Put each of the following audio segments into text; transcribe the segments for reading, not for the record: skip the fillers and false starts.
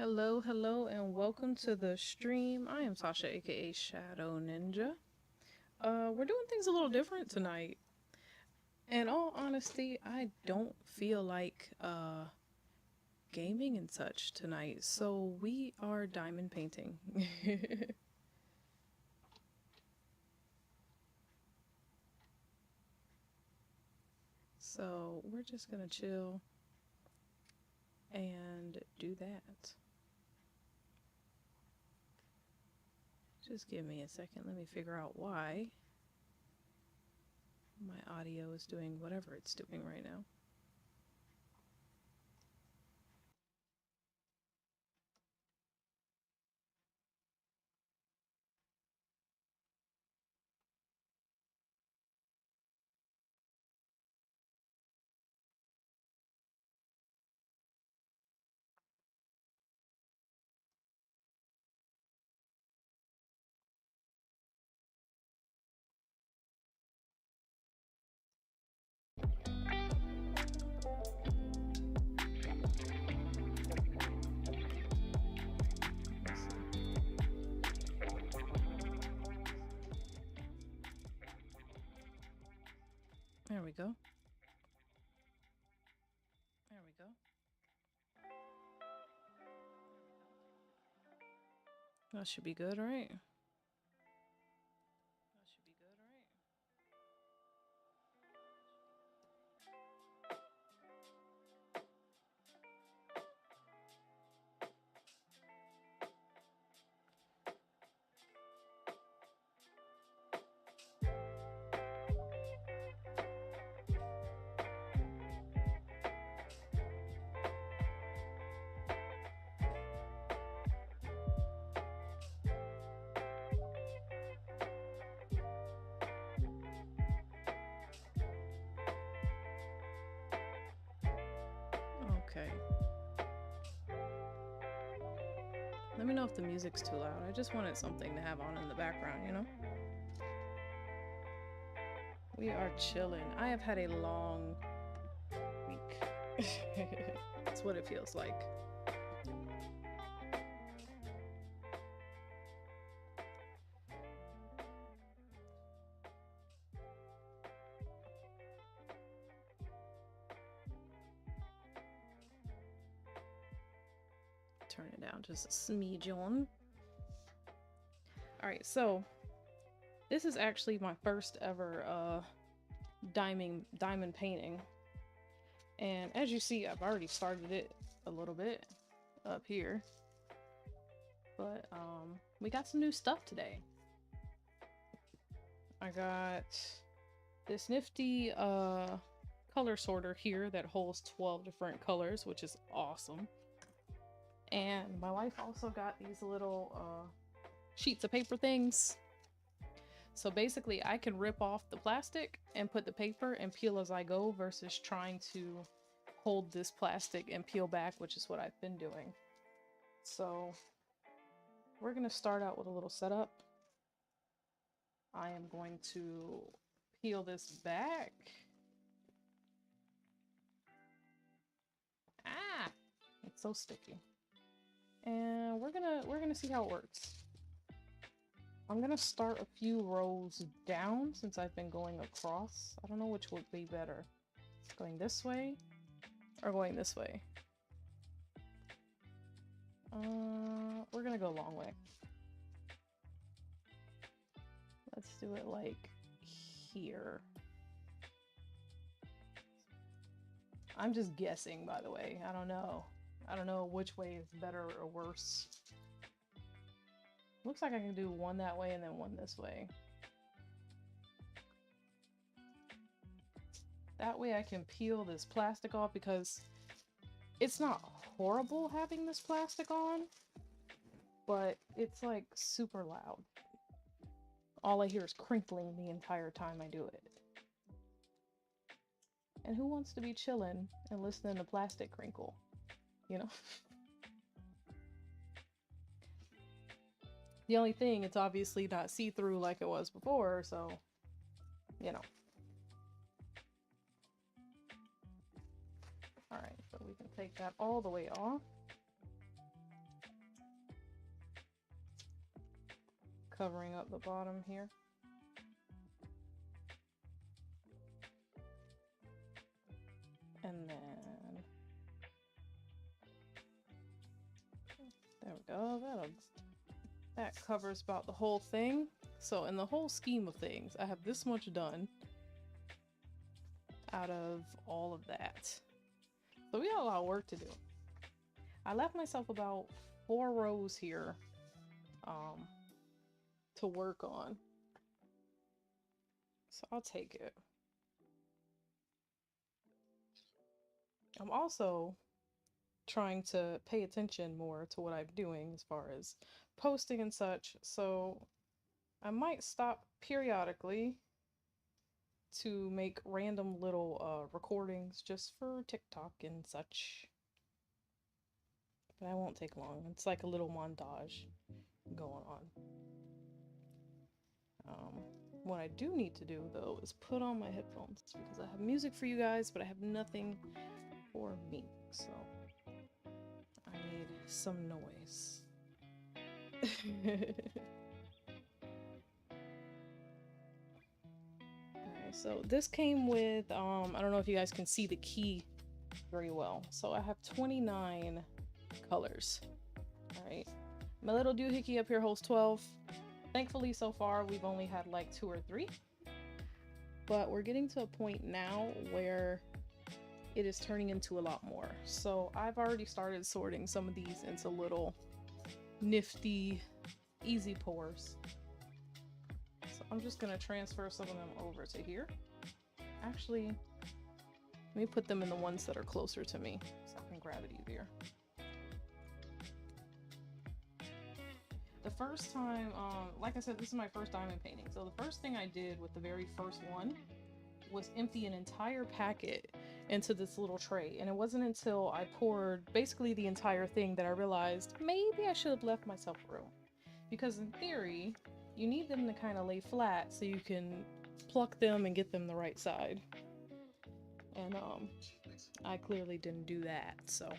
Hello, hello, and welcome to the stream. I am Sasha, aka Shadow Ninja. We're doing things a little different tonight. In all honesty, I don't feel like gaming and such tonight, so we are diamond painting. So we're just gonna chill and do that. Just give me a second. Let me figure out why my audio is doing whatever it's doing right now. There we go. There we go. That should be good, right? That should be good, right? Okay. Let me know if the music's too loud. I just wanted something to have on in the background, you know? We are chilling. I have had a long week. That's what it feels like. Turn it down just a smidge on. Alright, so this is actually my first ever diamond painting. And as you see, I've already started it a little bit up here. But we got some new stuff today. I got this nifty color sorter here that holds 12 different colors, which is awesome. And my wife also got these little sheets of paper things. So basically I can rip off the plastic and put the paper and peel as I go versus trying to hold this plastic and peel back, which is what I've been doing. So we're gonna start out with a little setup. I am going to peel this back. Ah, it's so sticky. And we're gonna see how it works. I'm gonna start a few rows down since I've been going across. I don't know which would be better. Going this way or going this way? We're gonna go a long way. Let's do it like here. I'm just guessing, by the way. I don't know. I don't know which way is better or worse. Looks like I can do one that way and then one this way. That way I can peel this plastic off because it's not horrible having this plastic on, but it's like super loud. All I hear is crinkling the entire time I do it. And who wants to be chilling and listening to plastic crinkle? You know? The only thing, it's obviously not see-through like it was before, so, you know. Alright, so we can take that all the way off. covering up the bottom here. And then there we go. That covers about the whole thing. So in the whole scheme of things, I have this much done out of all of that. So we got a lot of work to do. I left myself about 4 rows here to work on. So I'll take it. I'm also trying to pay attention more to what I'm doing as far as posting and such, so I might stop periodically to make random little recordings just for TikTok and such. But I won't take long. It's like a little montage going on. What I do need to do though is put on my headphones because I have music for you guys, but I have nothing for me, so I need some noise. Alright, so this came with, I don't know if you guys can see the key very well. So I have 29 colors. Alright, my little doohickey up here holds 12. Thankfully, so far, we've only had like 2 or 3. But we're getting to a point now where it is turning into a lot more. So I've already started sorting some of these into little nifty, easy pours. So I'm just gonna transfer some of them over to here. Actually, let me put them in the ones that are closer to me so I can grab it easier. The first time, like I said, this is my first diamond painting. So the first thing I did with the very first one was empty an entire packet into this little tray. And it wasn't until I poured basically the entire thing that I realized maybe I should have left myself room. Because in theory, you need them to kind of lay flat so you can pluck them and get them the right side. And I clearly didn't do that, so.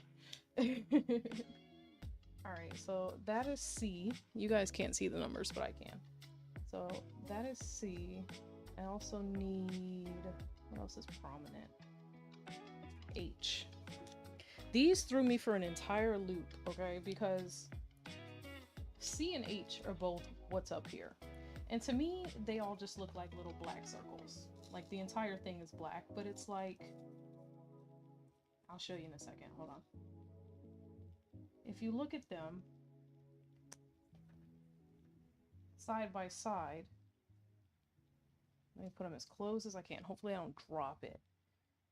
Alright, so that is C. You guys can't see the numbers, but I can. So that is C. I also need, what else is prominent? H. These threw me for an entire loop, okay? Because C and H are both what's up here. And to me, they all just look like little black circles. Like the entire thing is black, but it's like, I'll show you in a second, hold on. If you look at them side by side, let me put them as close as I can. Hopefully I don't drop it.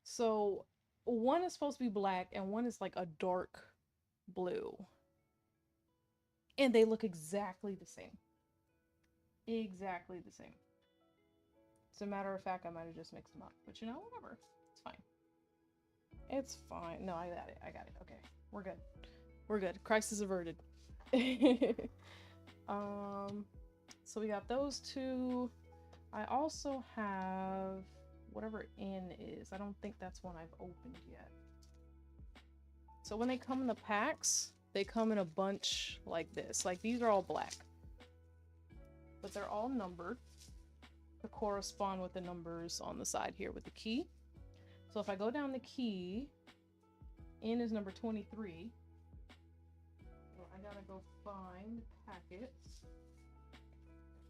So one is supposed to be black and one is like a dark blue. And they look exactly the same. Exactly the same. As a matter of fact, I might have just mixed them up. But you know, whatever. It's fine. It's fine. No, I got it. I got it. Okay. We're good. We're good. Crisis averted. So we got those 2. I also have whatever N is. I don't think that's one I've opened yet. So when they come in the packs, they come in a bunch like this. Like these are all black. But they're all numbered to correspond with the numbers on the side here with the key. So if I go down the key, N is number 23. So I gotta go find packets.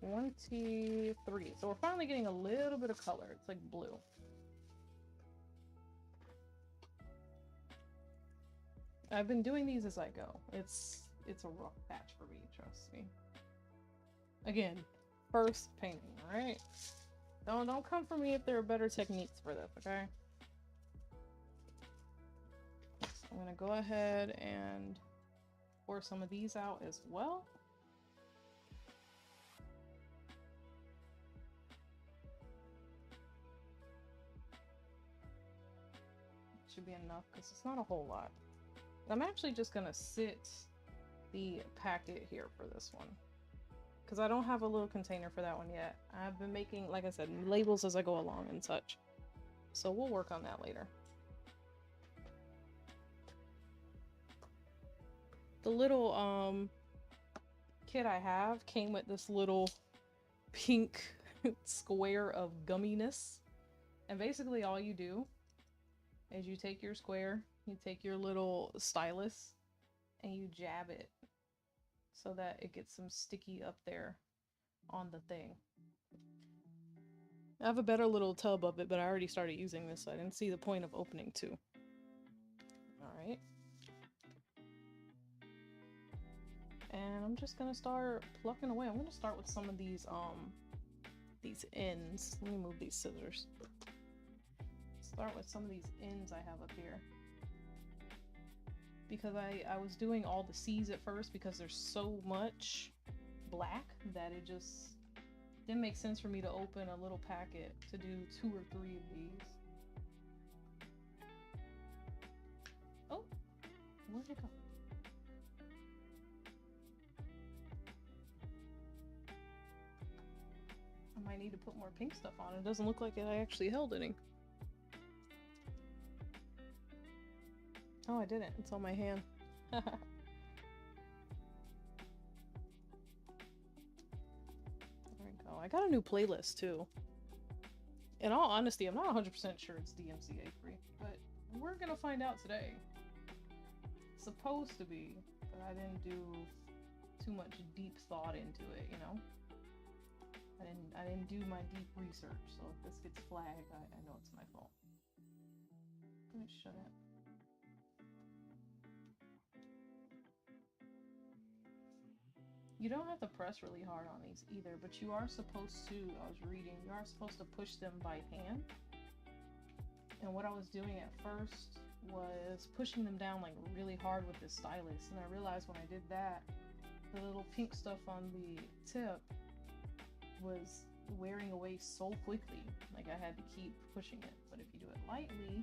23. So we're finally getting a little bit of color. It's like blue. I've been doing these as I go. It's a rough patch for me, trust me. Again, first painting, alright? Don't come for me if there are better techniques for this, okay? So I'm gonna go ahead and pour some of these out as well. Should be enough because it's not a whole lot. I'm actually just gonna sit the packet here for this one because I don't have a little container for that one yet. I've been making, like I said, labels as I go along and such, so we'll work on that later. The little kit I have came with this little pink square of gumminess. And basically all you do is you take your square, you take your little stylus, and you jab it so that it gets some sticky up there on the thing. I have a better little tub of it, but I already started using this, so I didn't see the point of opening two. Alright. And I'm just gonna start plucking away. I'm gonna start with some of these ends. Let me move these scissors. Start with some of these ends I have up here. Because I was doing all the C's at first because there's so much black that it just didn't make sense for me to open a little packet to do 2 or 3 of these. Oh, where'd it go? I might need to put more pink stuff on. It doesn't look like I actually held any. Oh, I didn't. It's on my hand. There we go. I got a new playlist too. In all honesty, I'm not 100% sure it's DMCA free, but we're gonna find out today. It's supposed to be, but I didn't do too much deep thought into it, you know? I didn't do my deep research, so if this gets flagged, I know it's my fault. Good, shut up. You don't have to press really hard on these either, but you are supposed to, I was reading, you are supposed to push them by hand. And what I was doing at first was pushing them down like really hard with this stylus, and I realized when I did that, the little pink stuff on the tip was wearing away so quickly, like I had to keep pushing it. But if you do it lightly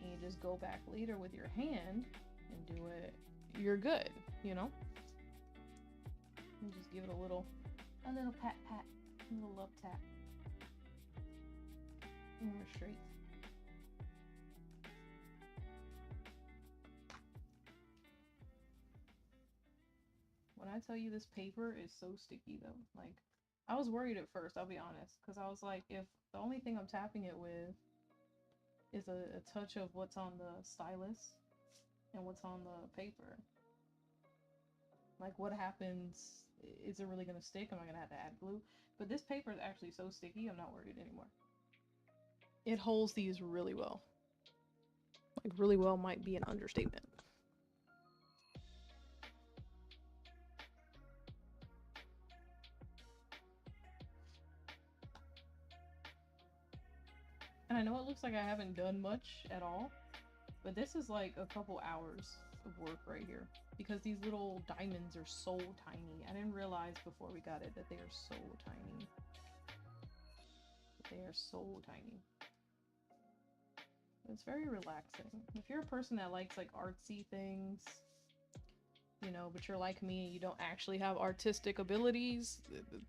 and you just go back later with your hand and do it, you're good, you know? And just give it a little pat, a little love tap. And we're straight. When I tell you this paper is so sticky though, like I was worried at first, I'll be honest, because I was like, if the only thing I'm tapping it with is a touch of what's on the stylus and what's on the paper, like what happens? Is it really gonna stick? Am I gonna have to add glue? But this paper is actually so sticky, I'm not worried anymore. It holds these really well. Like really well might be an understatement. And I know it looks like I haven't done much at all, but this is like a couple hours of work right here because these little diamonds are so tiny. I didn't realize before we got it that they are so tiny. They are so tiny. It's very relaxing. If you're a person that likes like artsy things, you know, but you're like me and you don't actually have artistic abilities,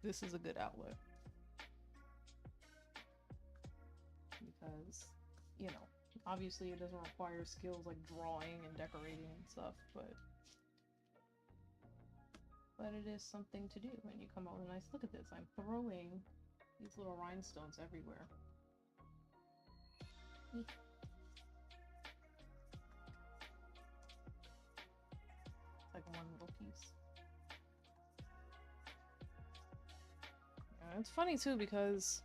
this is a good outlet. Because, you know, obviously it doesn't require skills like drawing and decorating and stuff, but it is something to do. And you come out with a nice, look at this, I'm throwing these little rhinestones everywhere. Eek. Like one little piece. And it's funny too because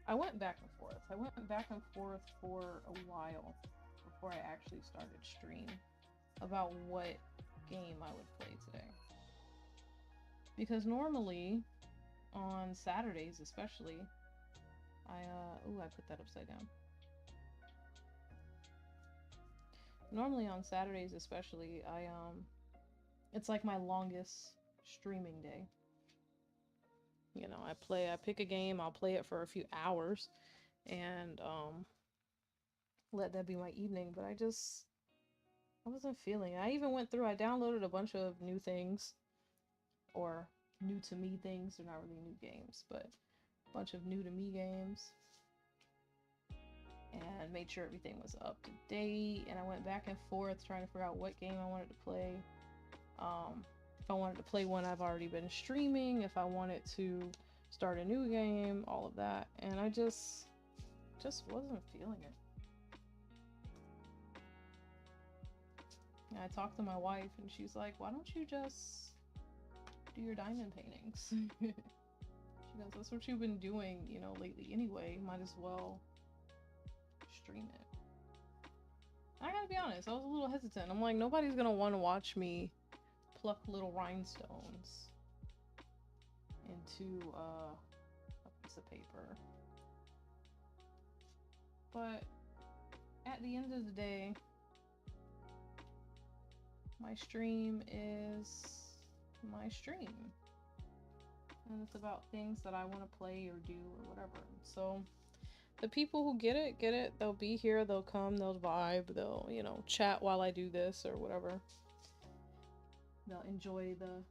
I went back and forth. I went back and forth for a while before I actually started stream about what game I would play today. Because normally on Saturdays especially, I put that upside down. Normally on Saturdays especially, it's like my longest streaming day. You know, I pick a game, I'll play it for a few hours and let that be my evening, but I wasn't feeling it. I even went through, I downloaded a bunch of new things, or new to me things. They're not really new games, but a bunch of new to me games, and made sure everything was up to date. And I went back and forth trying to figure out what game I wanted to play. if I wanted to play one I've already been streaming, if I wanted to start a new game, all of that. And I just wasn't feeling it. And I talked to my wife and she's like, why don't you just do your diamond paintings? She goes, that's what you've been doing, you know, lately anyway. Might as well stream it. I gotta be honest, I was a little hesitant. I'm like, nobody's gonna want to watch me pluck little rhinestones into a piece of paper. But at the end of the day, my stream is my stream. And it's about things that I want to play or do or whatever. So the people who get it. They'll be here, they'll come, they'll vibe, they'll, you know, chat while I do this or whatever. They'll enjoy the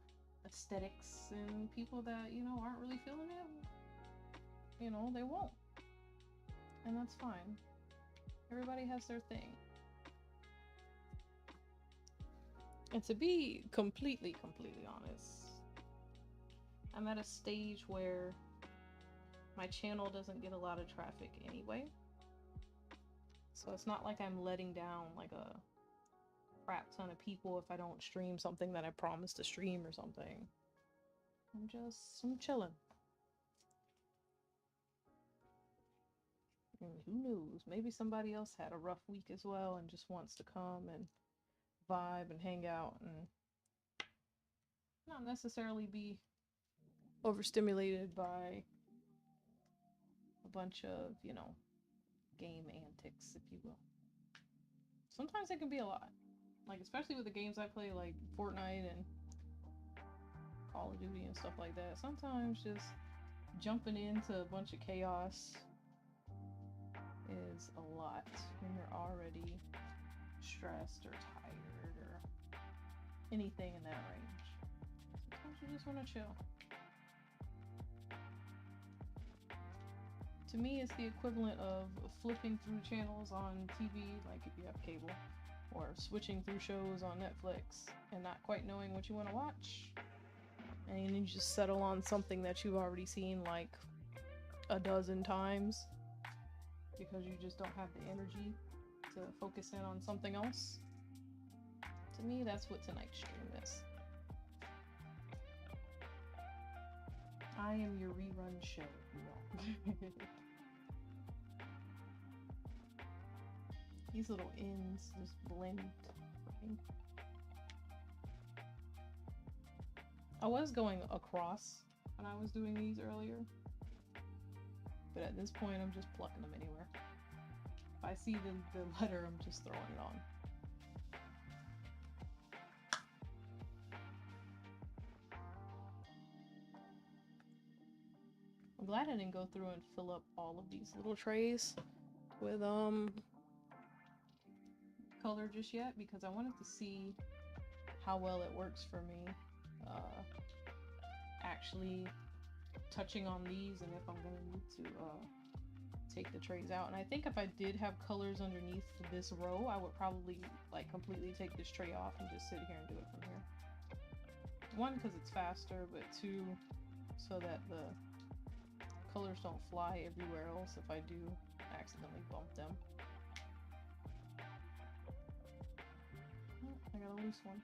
aesthetics, and people that, you know, aren't really feeling it, you know, they won't. And that's fine. Everybody has their thing. And to be completely honest, I'm at a stage where my channel doesn't get a lot of traffic anyway. So it's not like I'm letting down like a crap ton of people if I don't stream something that I promised to stream or something. I'm chilling. And who knows? Maybe somebody else had a rough week as well and just wants to come and vibe and hang out and not necessarily be overstimulated by a bunch of, you know, game antics, if you will. Sometimes it can be a lot. Like, especially with the games I play, like Fortnite and Call of Duty and stuff like that. Sometimes just jumping into a bunch of chaos is a lot when you're already stressed or tired or anything in that range. Sometimes you just want to chill. To me, it's the equivalent of flipping through channels on TV, like if you have cable, or switching through shows on Netflix and not quite knowing what you want to watch. And then you just settle on something that you've already seen like a dozen times because you just don't have the energy to focus in on something else. To me, that's what tonight's stream is. I am your rerun show, if you will. These little ends just blend. I was going across when I was doing these earlier, but at this point I'm just plucking them anywhere. If I see the letter, I'm just throwing it on. I'm glad I didn't go through and fill up all of these little trays with color just yet, because I wanted to see how well it works for me actually touching on these, and if I'm going to need to take the trays out. And I think if I did have colors underneath this row, I would probably like completely take this tray off and just sit here and do it from here. One, because it's faster, but two, so that the colors don't fly everywhere else if I do accidentally bump them. Oh, I got a loose one.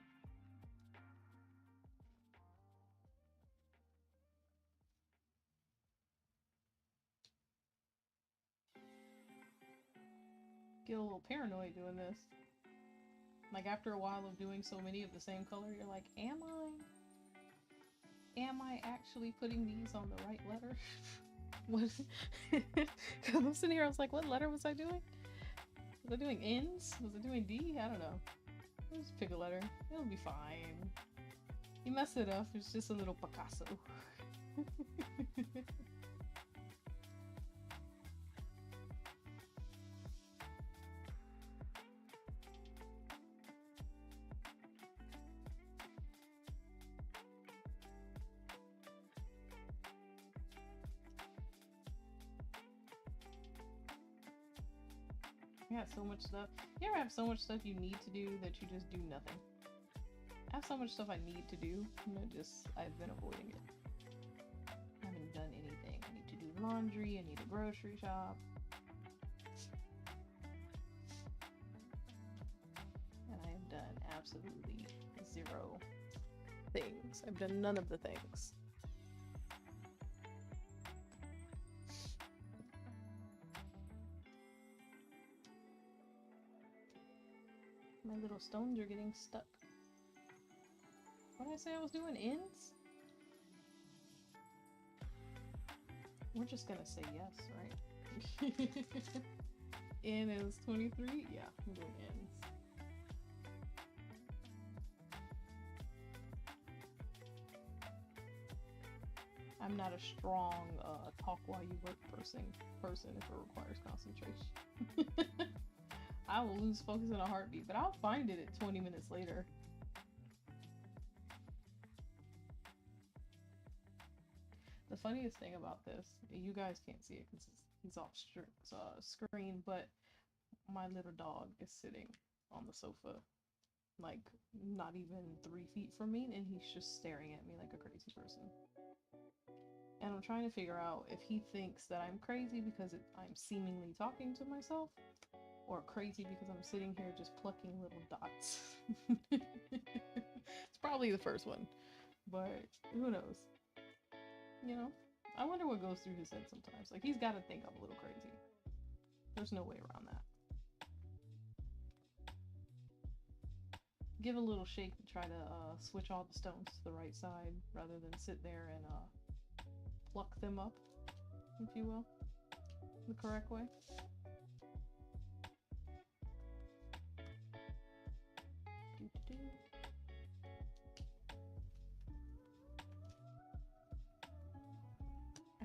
Get a little paranoid doing this. Like after a while of doing so many of the same color, you're like, am I actually putting these on the right letter? What? I'm sitting here, I was like, what letter was I doing? Was I doing N's? Was I doing D? I don't know. Just pick a letter. It'll be fine. You mess it up, it's just a little Picasso. I got so much stuff. You ever have so much stuff you need to do that you just do nothing? I have so much stuff I need to do, and I've been avoiding it. I haven't done anything. I need to do laundry, I need a grocery shop. And I have done absolutely 0 things. I've done none of the things. My little stones are getting stuck. What did I say I was doing? Ends? We're just gonna say yes, right? N is 23? Yeah, I'm doing ends. I'm not a strong talk while you work person if it requires concentration. I will lose focus in a heartbeat, but I'll find it at 20 minutes later. The funniest thing about this, you guys can't see it because he's off screen, but my little dog is sitting on the sofa, like not even 3 feet from me, and he's just staring at me like a crazy person. And I'm trying to figure out if he thinks that I'm crazy because I'm seemingly talking to myself, or crazy because I'm sitting here just plucking little dots. It's probably the first one, but who knows? You know, I wonder what goes through his head sometimes. Like, he's got to think I'm a little crazy. There's no way around that. Give a little shake to try to switch all the stones to the right side rather than sit there and pluck them up, if you will, the correct way.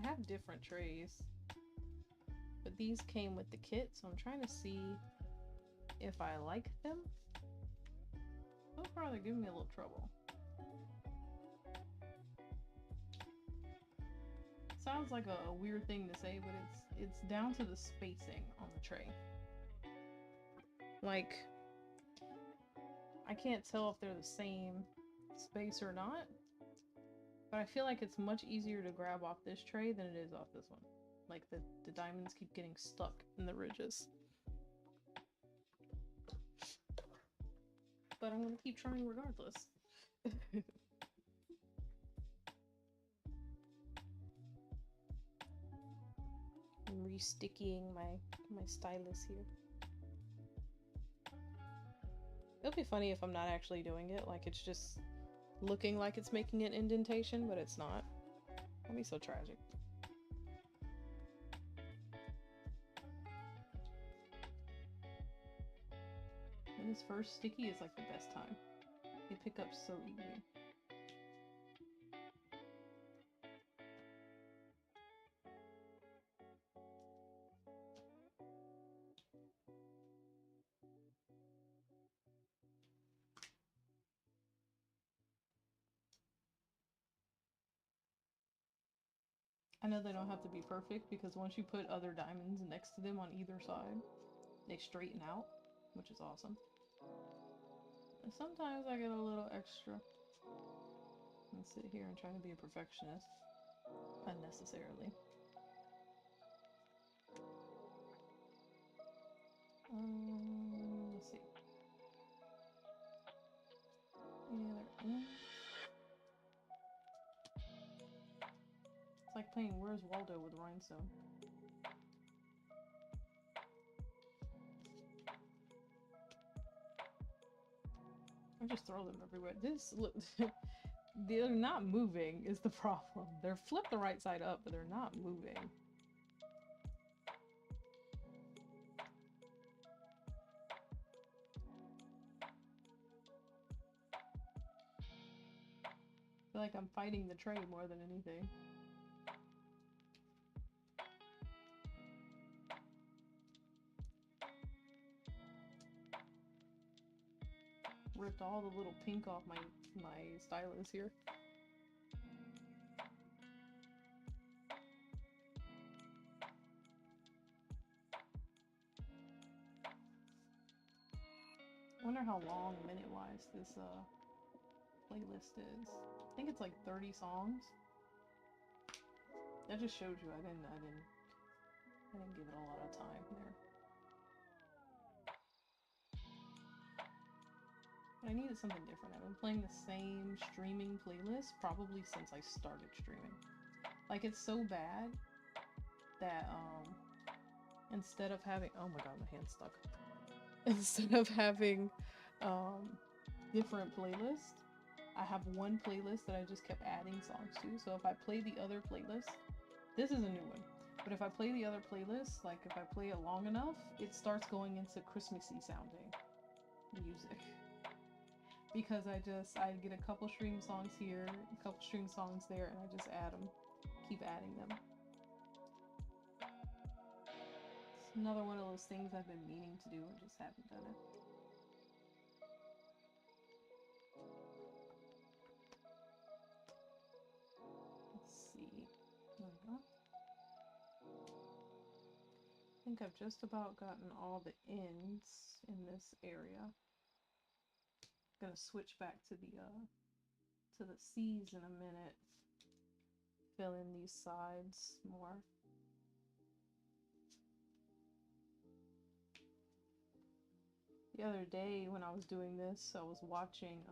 I have different trays, but these came with the kit, so I'm trying to see if I like them. So far, they're giving me a little trouble. Sounds like a weird thing to say, but it's down to the spacing on the tray. Like, I can't tell if they're the same space or not, but I feel like it's much easier to grab off this tray than it is off this one. Like, the diamonds keep getting stuck in the ridges. But I'm gonna keep trying regardless. I'm re-stickying my stylus here. It'll be funny if I'm not actually doing it, like it's just looking like it's making an indentation, but it's not. That'd be so tragic. And this first sticky is like the best time. They pick up so easy. I know they don't have to be perfect because once you put other diamonds next to them on either side, they straighten out, which is awesome. And sometimes I get a little extra and sit here and try to be a perfectionist unnecessarily. Let's see. Yeah, they're in. It's like playing Where's Waldo with rhinestone. I just throw them everywhere. Look, they're not moving is the problem. They're flipped the right side up, but they're not moving. I feel like I'm fighting the tray more than anything. Ripped all the little pink off my stylus here. I wonder how long minute-wise this playlist is. I think it's like 30 songs. That just shows you I didn't give it a lot of time there. But I needed something different. I've been playing the same streaming playlist probably since I started streaming. Like, it's so bad that instead of having, oh my god, my hand's stuck. Instead of having different playlists, I have one playlist that I just kept adding songs to. So if I play the other playlist, this is a new one, but if I play the other playlist, like if I play it long enough, it starts going into Christmassy sounding music. Because I get a couple stream songs here, a couple stream songs there, and I just add them, keep adding them. It's another one of those things I've been meaning to do and just haven't done it. Let's see. I think I've just about gotten all the ends in this area. Gonna switch back to the C's in a minute. Fill in these sides more. The other day when I was doing this, I was watching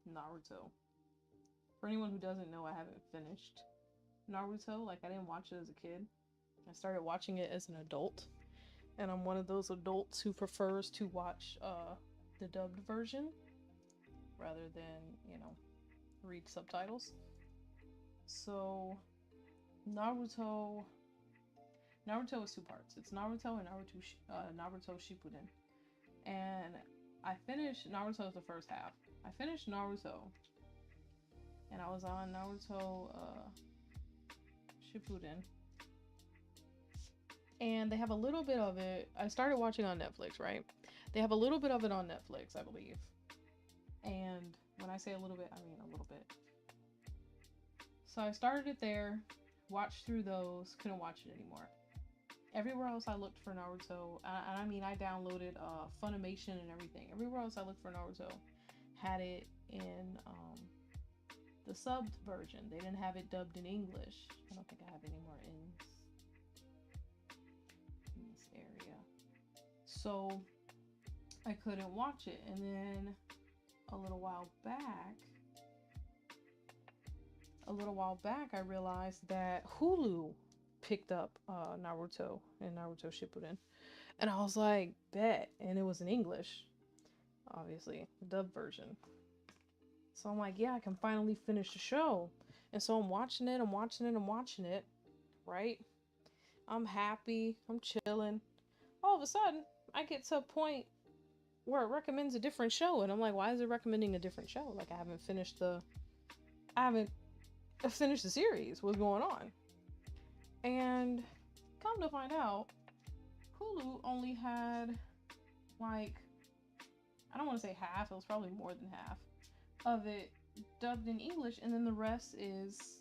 Naruto. For anyone who doesn't know, I haven't finished Naruto. Like, I didn't watch it as a kid. I started watching it as an adult. And I'm one of those adults who prefers to watch the dubbed version rather than, you know, read subtitles. So Naruto is two parts. It's Naruto and Naruto Shippuden. And I finished Naruto the first half. I finished Naruto and I was on Naruto Shippuden. And they have a little bit of it. I started watching on Netflix, right? They have a little bit of it on Netflix, I believe. And when I say a little bit, I mean a little bit. So I started it there, watched through those, couldn't watch it anymore. Everywhere else I looked for Naruto, and I mean I downloaded Funimation and everything. Everywhere else I looked for Naruto had it in the subbed version. They didn't have it dubbed in English. I don't think I have any more ends in this area. So I couldn't watch it. And then a little while back, I realized that Hulu picked up Naruto and Naruto Shippuden. And I was like, bet. And it was in English, obviously, the dub version. So I'm like, yeah, I can finally finish the show. And so I'm watching it, right? I'm happy, I'm chilling. All of a sudden, I get to a point where it recommends a different show. And I'm like, why is it recommending a different show? Like, I haven't finished the series. What's going on? And come to find out, Hulu only had, like, I don't want to say half, it was probably more than half of it dubbed in English, and then the rest is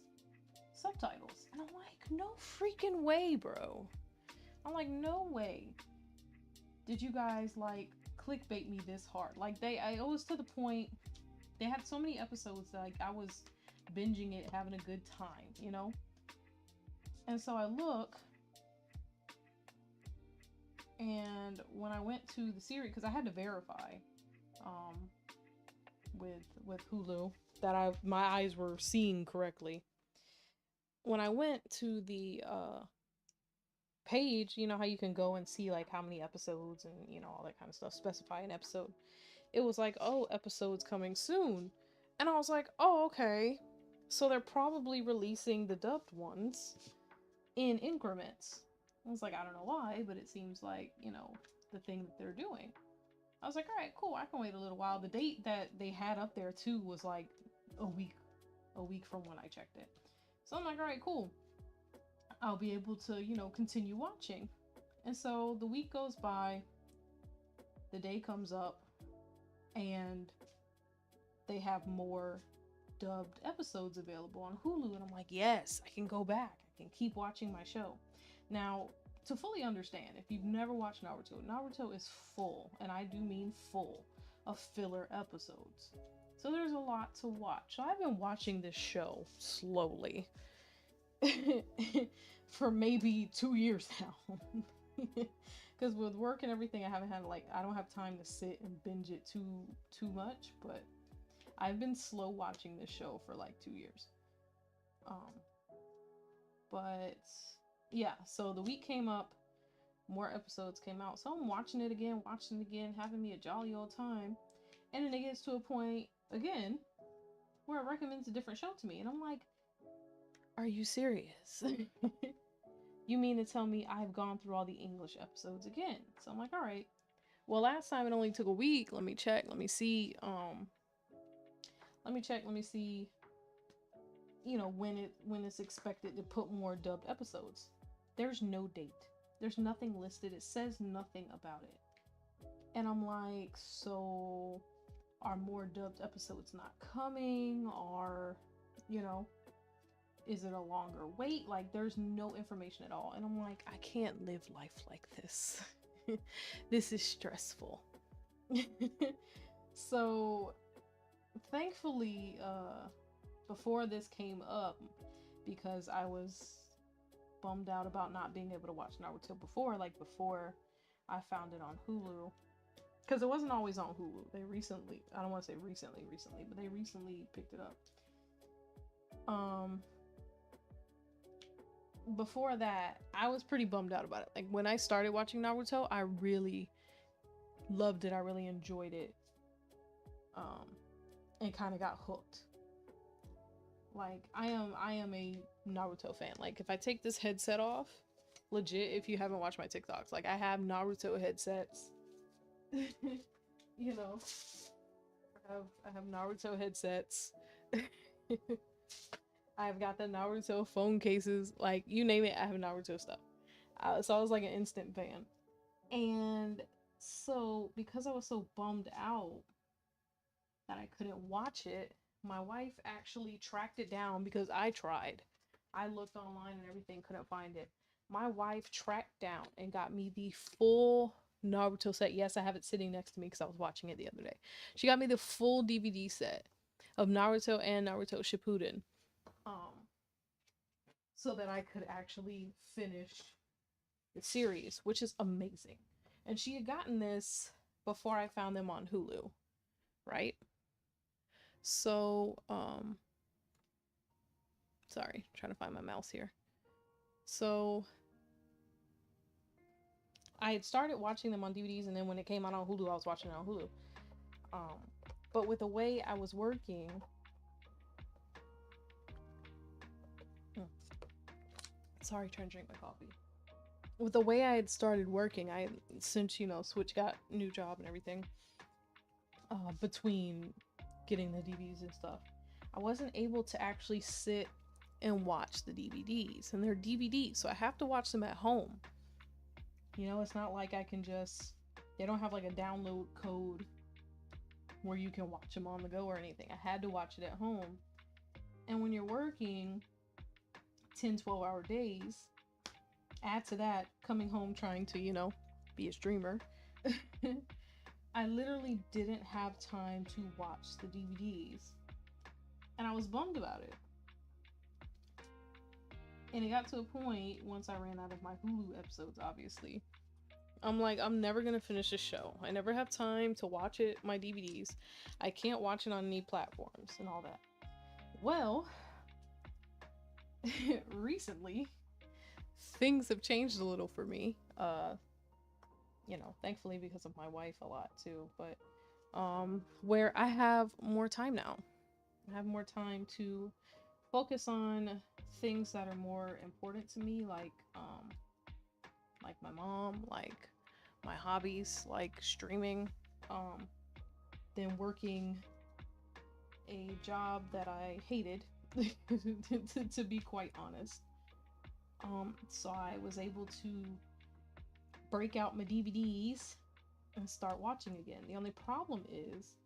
subtitles. And I'm like, no freaking way, bro. I'm like, no way did you guys, like, clickbait me this hard. Like, it was to the point, they had so many episodes that, like, I was binging it, having a good time, you know? And so I look, and when I went to the series, because I had to verify with Hulu that my eyes were seeing correctly. When I went to the page, you know how you can go and see like how many episodes and, you know, all that kind of stuff, specify an episode. It was like, oh, episodes coming soon. And I was like, oh, okay. So they're probably releasing the dubbed ones in increments. I was like, I don't know why, but it seems like, you know, the thing that they're doing. I was like, all right, cool, I can wait a little while. The date that they had up there too was like a week from when I checked it. So I'm like, all right, cool. I'll be able to, you know, continue watching. And so the week goes by, the day comes up, and they have more dubbed episodes available on Hulu. And I'm like, yes, I can go back. I can keep watching my show. Now, to fully understand, if you've never watched Naruto, Naruto is full, and I do mean full, of filler episodes. So there's a lot to watch. So I've been watching this show slowly for maybe 2 years now. Because with work and everything, I don't have time to sit and binge it too much. But I've been slow watching this show for like 2 years. Um, but yeah, so the week came up, more episodes came out, so I'm watching it again, having me a jolly old time, and then it gets to a point again where it recommends a different show to me, and I'm like, are you serious? You mean to tell me I've gone through all the English episodes again? So I'm like, all right. Well, last time it only took a week. Let me check. Let me see. Let me check. Let me see. When it's expected to put more dubbed episodes. There's no date. There's nothing listed. It says nothing about it. And I'm like, so are more dubbed episodes not coming? Or, is it a longer wait? Like, there's no information at all. And I'm like, I can't live life like this. This is stressful. So, thankfully, before this came up, because I was bummed out about not being able to watch Naruto before I found it on Hulu. Because it wasn't always on Hulu. I don't want to say recently, but they recently picked it up. Before that, I was pretty bummed out about it. Like, when I started watching Naruto, I really loved it. I really enjoyed it. And kind of got hooked. Like, I am a Naruto fan. Like, if I take this headset off, legit, if you haven't watched my TikToks, like, I have Naruto headsets. I have Naruto headsets. I've got the Naruto phone cases. Like, you name it, I have Naruto stuff. So I was like an instant fan. And so, because I was so bummed out that I couldn't watch it, my wife actually tracked it down because I tried. I looked online and everything, couldn't find it. My wife tracked down and got me the full Naruto set. Yes, I have it sitting next to me because I was watching it the other day. She got me the full DVD set of Naruto and Naruto Shippuden. So that I could actually finish the series, which is amazing. And she had gotten this before I found them on Hulu, right? So, sorry, trying to find my mouse here. So, I had started watching them on DVDs, and then when it came out on Hulu, I was watching it on Hulu. But with the way I was working, sorry, trying to drink my coffee. With the way I had started working, I since Switch got new job and everything, between getting the DVDs and stuff, I wasn't able to actually sit and watch the DVDs, and they're DVDs, so I have to watch them at home. It's not like I can they don't have like a download code where you can watch them on the go or anything. I had to watch it at home. And when you're working 10-12 hour days, add to that coming home trying to be a streamer, I literally didn't have time to watch the DVDs, and I was bummed about it. And it got to a point, once I ran out of my Hulu episodes, obviously, I'm like, I'm never gonna finish this show. I never have time to watch it, my DVDs. I can't watch it on any platforms and all that. Well, recently, things have changed a little for me. Thankfully because of my wife a lot too, but where I have more time now. I have more time to focus on things that are more important to me, like my mom, like my hobbies, like streaming, than working a job that I hated, to be quite honest. So I was able to break out my DVDs and start watching again. The only problem is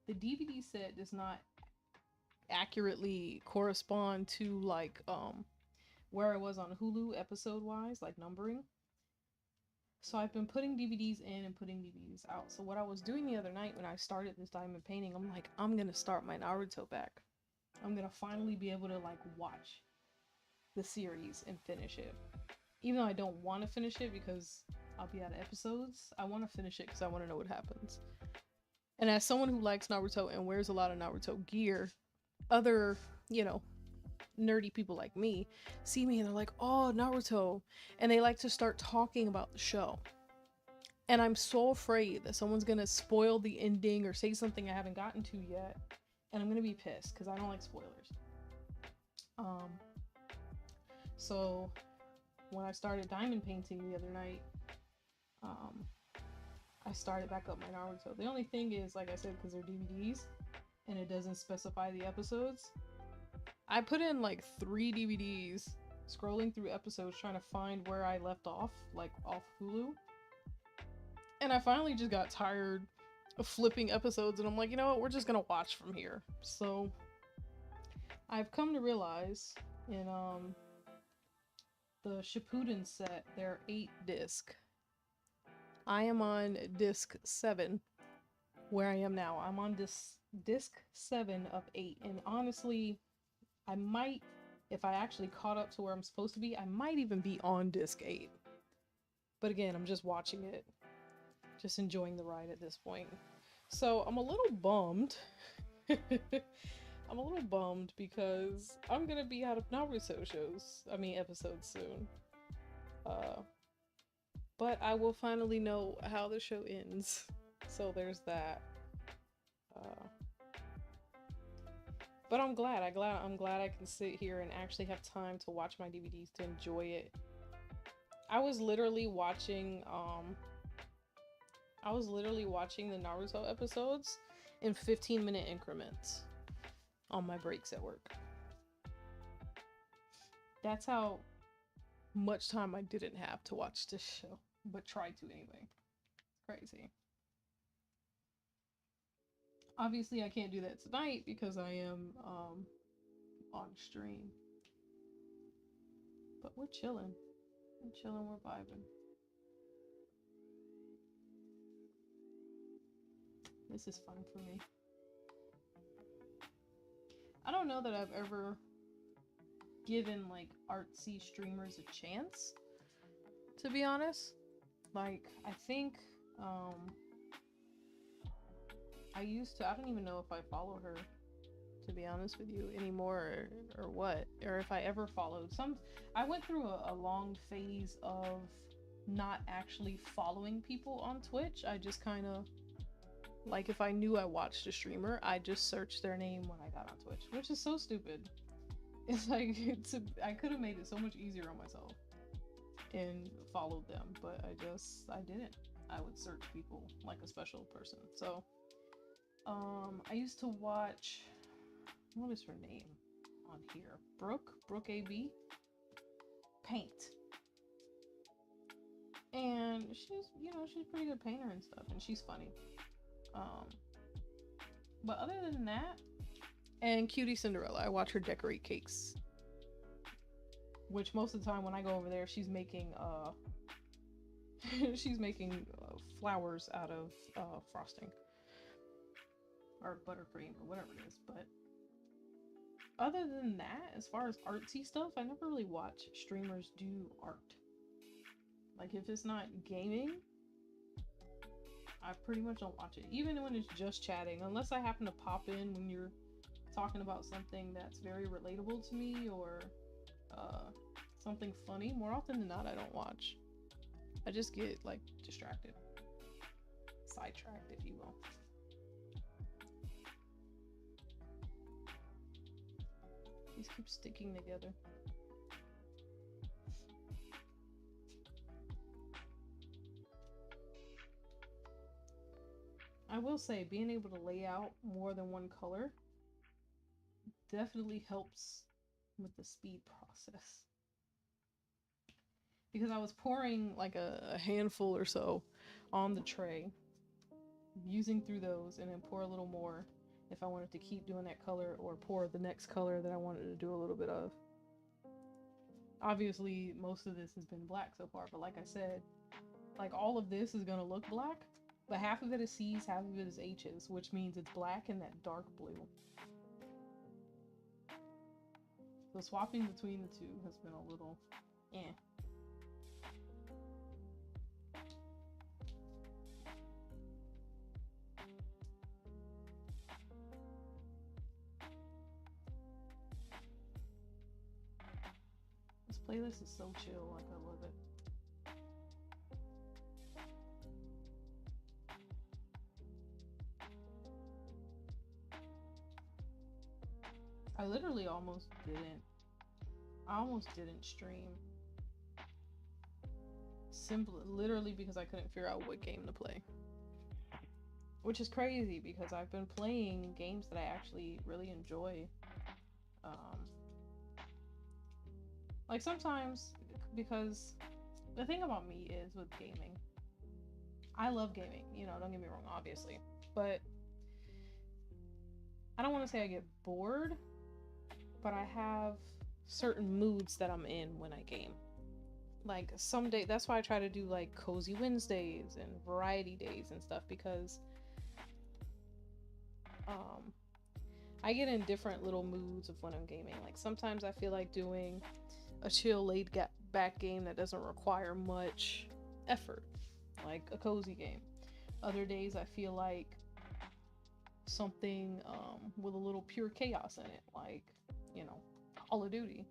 the DVD set does not accurately correspond to where I was on Hulu episode wise, like numbering. So I've been putting DVDs in and putting DVDs out. So what I was doing the other night when I started this diamond painting, I'm like, I'm gonna start my Naruto back. I'm gonna finally be able to like watch the series and finish it. Even though I don't want to finish it because I'll be out of episodes, I want to finish it because I want to know what happens. And as someone who likes Naruto and wears a lot of Naruto gear, other, you know, nerdy people like me see me and they're like, oh, Naruto. And they like to start talking about the show. And I'm so afraid that someone's gonna spoil the ending or say something I haven't gotten to yet. And I'm gonna be pissed because I don't like spoilers. So when I started diamond painting the other night, I started back up my Naruto. The only thing is, like I said, because they're DVDs and it doesn't specify the episodes, I put in like 3 DVDs scrolling through episodes trying to find where I left off, like off Hulu. And I finally just got tired of flipping episodes and I'm like, you know what, we're just gonna watch from here. So I've come to realize in the Shippuden set, they're 8 disc. I am on disc 7 where I am now. I'm on disc 7 of 8, and honestly, I might, if I actually caught up to where I'm supposed to be, I might even be on disc 8. But again, I'm just watching it, just enjoying the ride at this point. So I'm a little bummed. I'm a little bummed because I'm gonna be out of Naruto episodes soon. But I will finally know how the show ends. So there's that. But I'm glad I can sit here and actually have time to watch my DVDs to enjoy it. I was literally watching the Naruto episodes in 15-minute increments on my breaks at work. That's how much time I didn't have to watch this show, but tried to anyway. It's crazy. Obviously, I can't do that tonight because I am on stream. But we're chilling. We're vibing. This is fun for me. I don't know that I've ever given like artsy streamers a chance, to be honest. Like, I think I don't even know if I follow her, to be honest with you, anymore, or what, or if I ever followed. I went through a long phase of not actually following people on Twitch. I just kind of, like, if I knew I watched a streamer, I just searched their name when I got on Twitch, which is so stupid. It's like, I could have made it so much easier on myself and followed them, but I didn't. I would search people like a special person. So I used to watch, what is her name on here? Brooke AB paint. And she's a pretty good painter and stuff, and she's funny. But other than that, and Cutie Cinderella, I watch her decorate cakes. Which most of the time when I go over there, she's making flowers out of frosting or buttercream or whatever it is. But other than that, as far as artsy stuff, I never really watch streamers do art. Like, if it's not gaming, I pretty much don't watch it. Even when it's just chatting, unless I happen to pop in when you're talking about something that's very relatable to me or something funny. More often than not, I don't watch. I just get like distracted, sidetracked, if you will. These keep sticking together. I will say, being able to lay out more than one color definitely helps with the speed process. Because I was pouring like a handful or so on the tray, using through those, and then pour a little more if I wanted to keep doing that color, or pour the next color that I wanted to do a little bit of. Obviously, most of this has been black so far, but like I said, Like all of this is gonna look black, but half of it is C's, half of it is H's, which means it's black and that dark blue. So swapping between the two has been a little eh. This playlist is so chill, like I love it. I literally almost didn't. I almost didn't stream. Simply, literally because I couldn't figure out what game to play. Which is crazy because I've been playing games that I actually really enjoy. Like sometimes, because the thing about me is with gaming, I love gaming, you know, don't get me wrong, obviously. But I don't want to say I get bored, but I have certain moods that I'm in when I game. Like some day, that's why I try to do like cozy Wednesdays and variety days and stuff, because I get in different little moods of when I'm gaming. Like sometimes I feel like doing a chill laid back game that doesn't require much effort, like a cozy game. Other days I feel like something with a little pure chaos in it, like, you know, Call of Duty.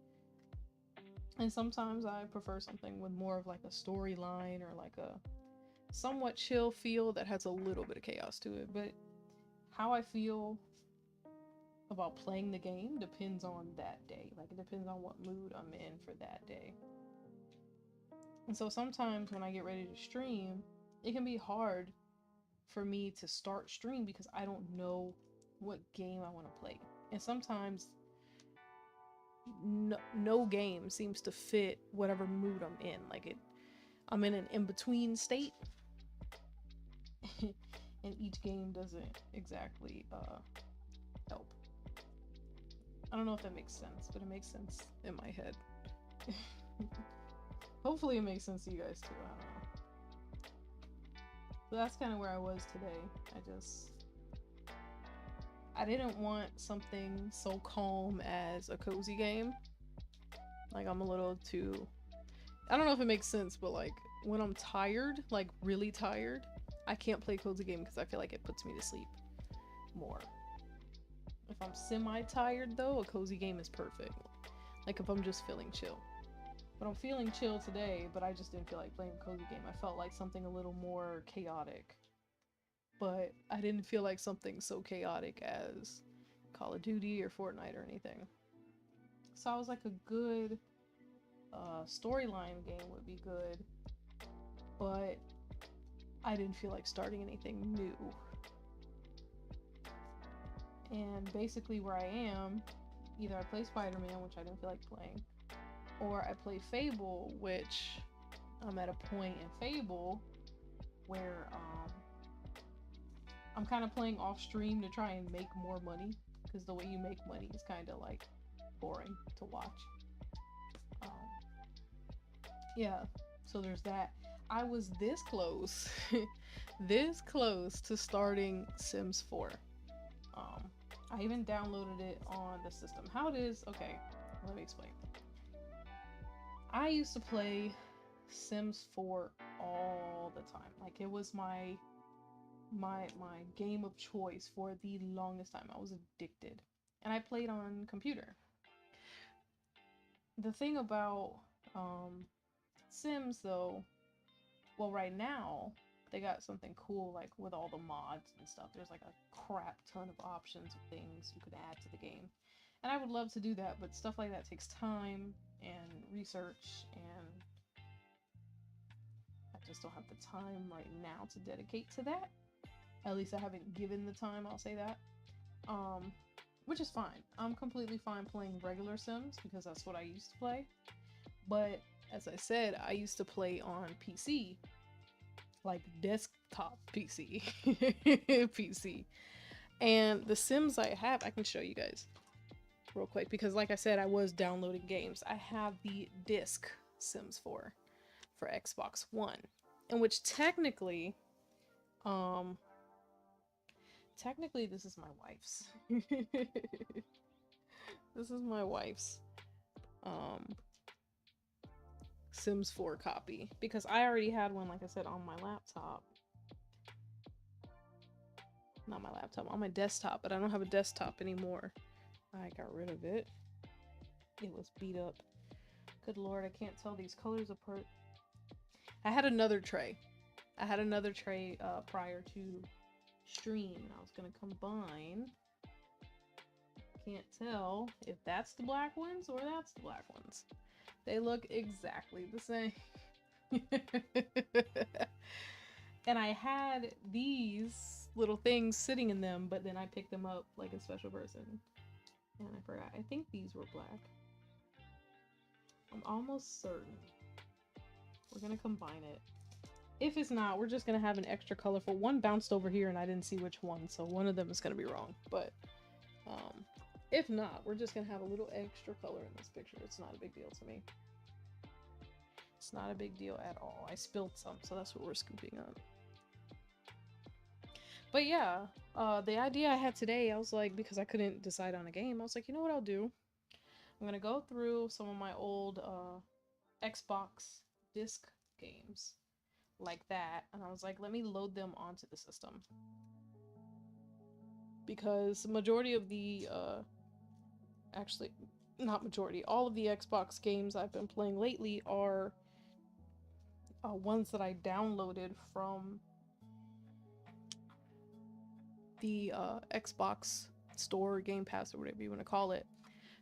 And sometimes I prefer something with more of like a storyline or like a somewhat chill feel that has a little bit of chaos to it. But how I feel about playing the game depends on that day. Like it depends on what mood I'm in for that day. And so sometimes when I get ready to stream, it can be hard for me to start stream because I don't know what game I want to play. And sometimes no game seems to fit whatever mood I'm in. Like I'm in an in-between state. And each game doesn't exactly help. I don't know if that makes sense, but it makes sense in my head. Hopefully it makes sense to you guys too, I don't know. So that's kind of where I was today. I didn't want something so calm as a cozy game. Like I'm a little too, I don't know if it makes sense, but like when I'm tired, like really tired, I can't play cozy game because I feel like it puts me to sleep more. If I'm semi-tired though, a cozy game is perfect. Like if I'm just feeling chill. But I'm feeling chill today, but I just didn't feel like playing a cozy game. I felt like something a little more chaotic. But I didn't feel like something so chaotic as Call of Duty or Fortnite or anything. So I was like, a good storyline game would be good. But I didn't feel like starting anything new. And basically where I am, either I play Spider-Man, which I didn't feel like playing, or I play Fable, which I'm at a point in Fable where I'm kind of playing off stream to try and make more money, because the way you make money is kind of like boring to watch. Yeah, so there's that. I was this close, this close to starting Sims 4. I even downloaded it on the system. How it is, okay, let me explain. I used to play Sims 4 all the time. Like it was my game of choice for the longest time. I was addicted. And I played on computer. The thing about Sims though, well right now they got something cool like with all the mods and stuff. There's like a crap ton of options of things you could add to the game. And I would love to do that, but stuff like that takes time and research, and I just don't have the time right now to dedicate to that. At least I haven't given the time, I'll say that. Which is fine. I'm completely fine playing regular Sims because that's what I used to play. But as I said, I used to play on PC. Like desktop PC. PC. And the Sims I have, I can show you guys real quick because like I said, I was downloading games. I have the disc Sims 4 for Xbox One. in which um, technically this is my wife's. This is my wife's, um, Sims 4 copy, because I already had one, like I said, on my laptop. Not my laptop, on my desktop, but I don't have a desktop anymore. I got rid of it. It was beat up. Good lord, I can't tell these colors apart. I had another tray. Prior to stream, and I was gonna combine. Can't tell if that's the black ones or that's the black ones. They look exactly the same. And I had these little things sitting in them, but then I picked them up like a special person. And I forgot. I think these were black. I'm almost certain. We're gonna combine it. If it's not, we're just gonna have an extra colorful one. Bounced over here and I didn't see which one, so one of them is gonna be wrong. But if not, we're just gonna have a little extra color in this picture. It's not a big deal to me. It's not a big deal at all. I spilled some, so that's what we're scooping up. But yeah, the idea I had today, I was like, because I couldn't decide on a game, I was like, you know what I'll do? I'm gonna go through some of my old Xbox disc games like that, and I was like, let me load them onto the system. Because the majority of the actually, not majority, all of the Xbox games I've been playing lately are ones that I downloaded from the Xbox store, Game Pass, or whatever you want to call it,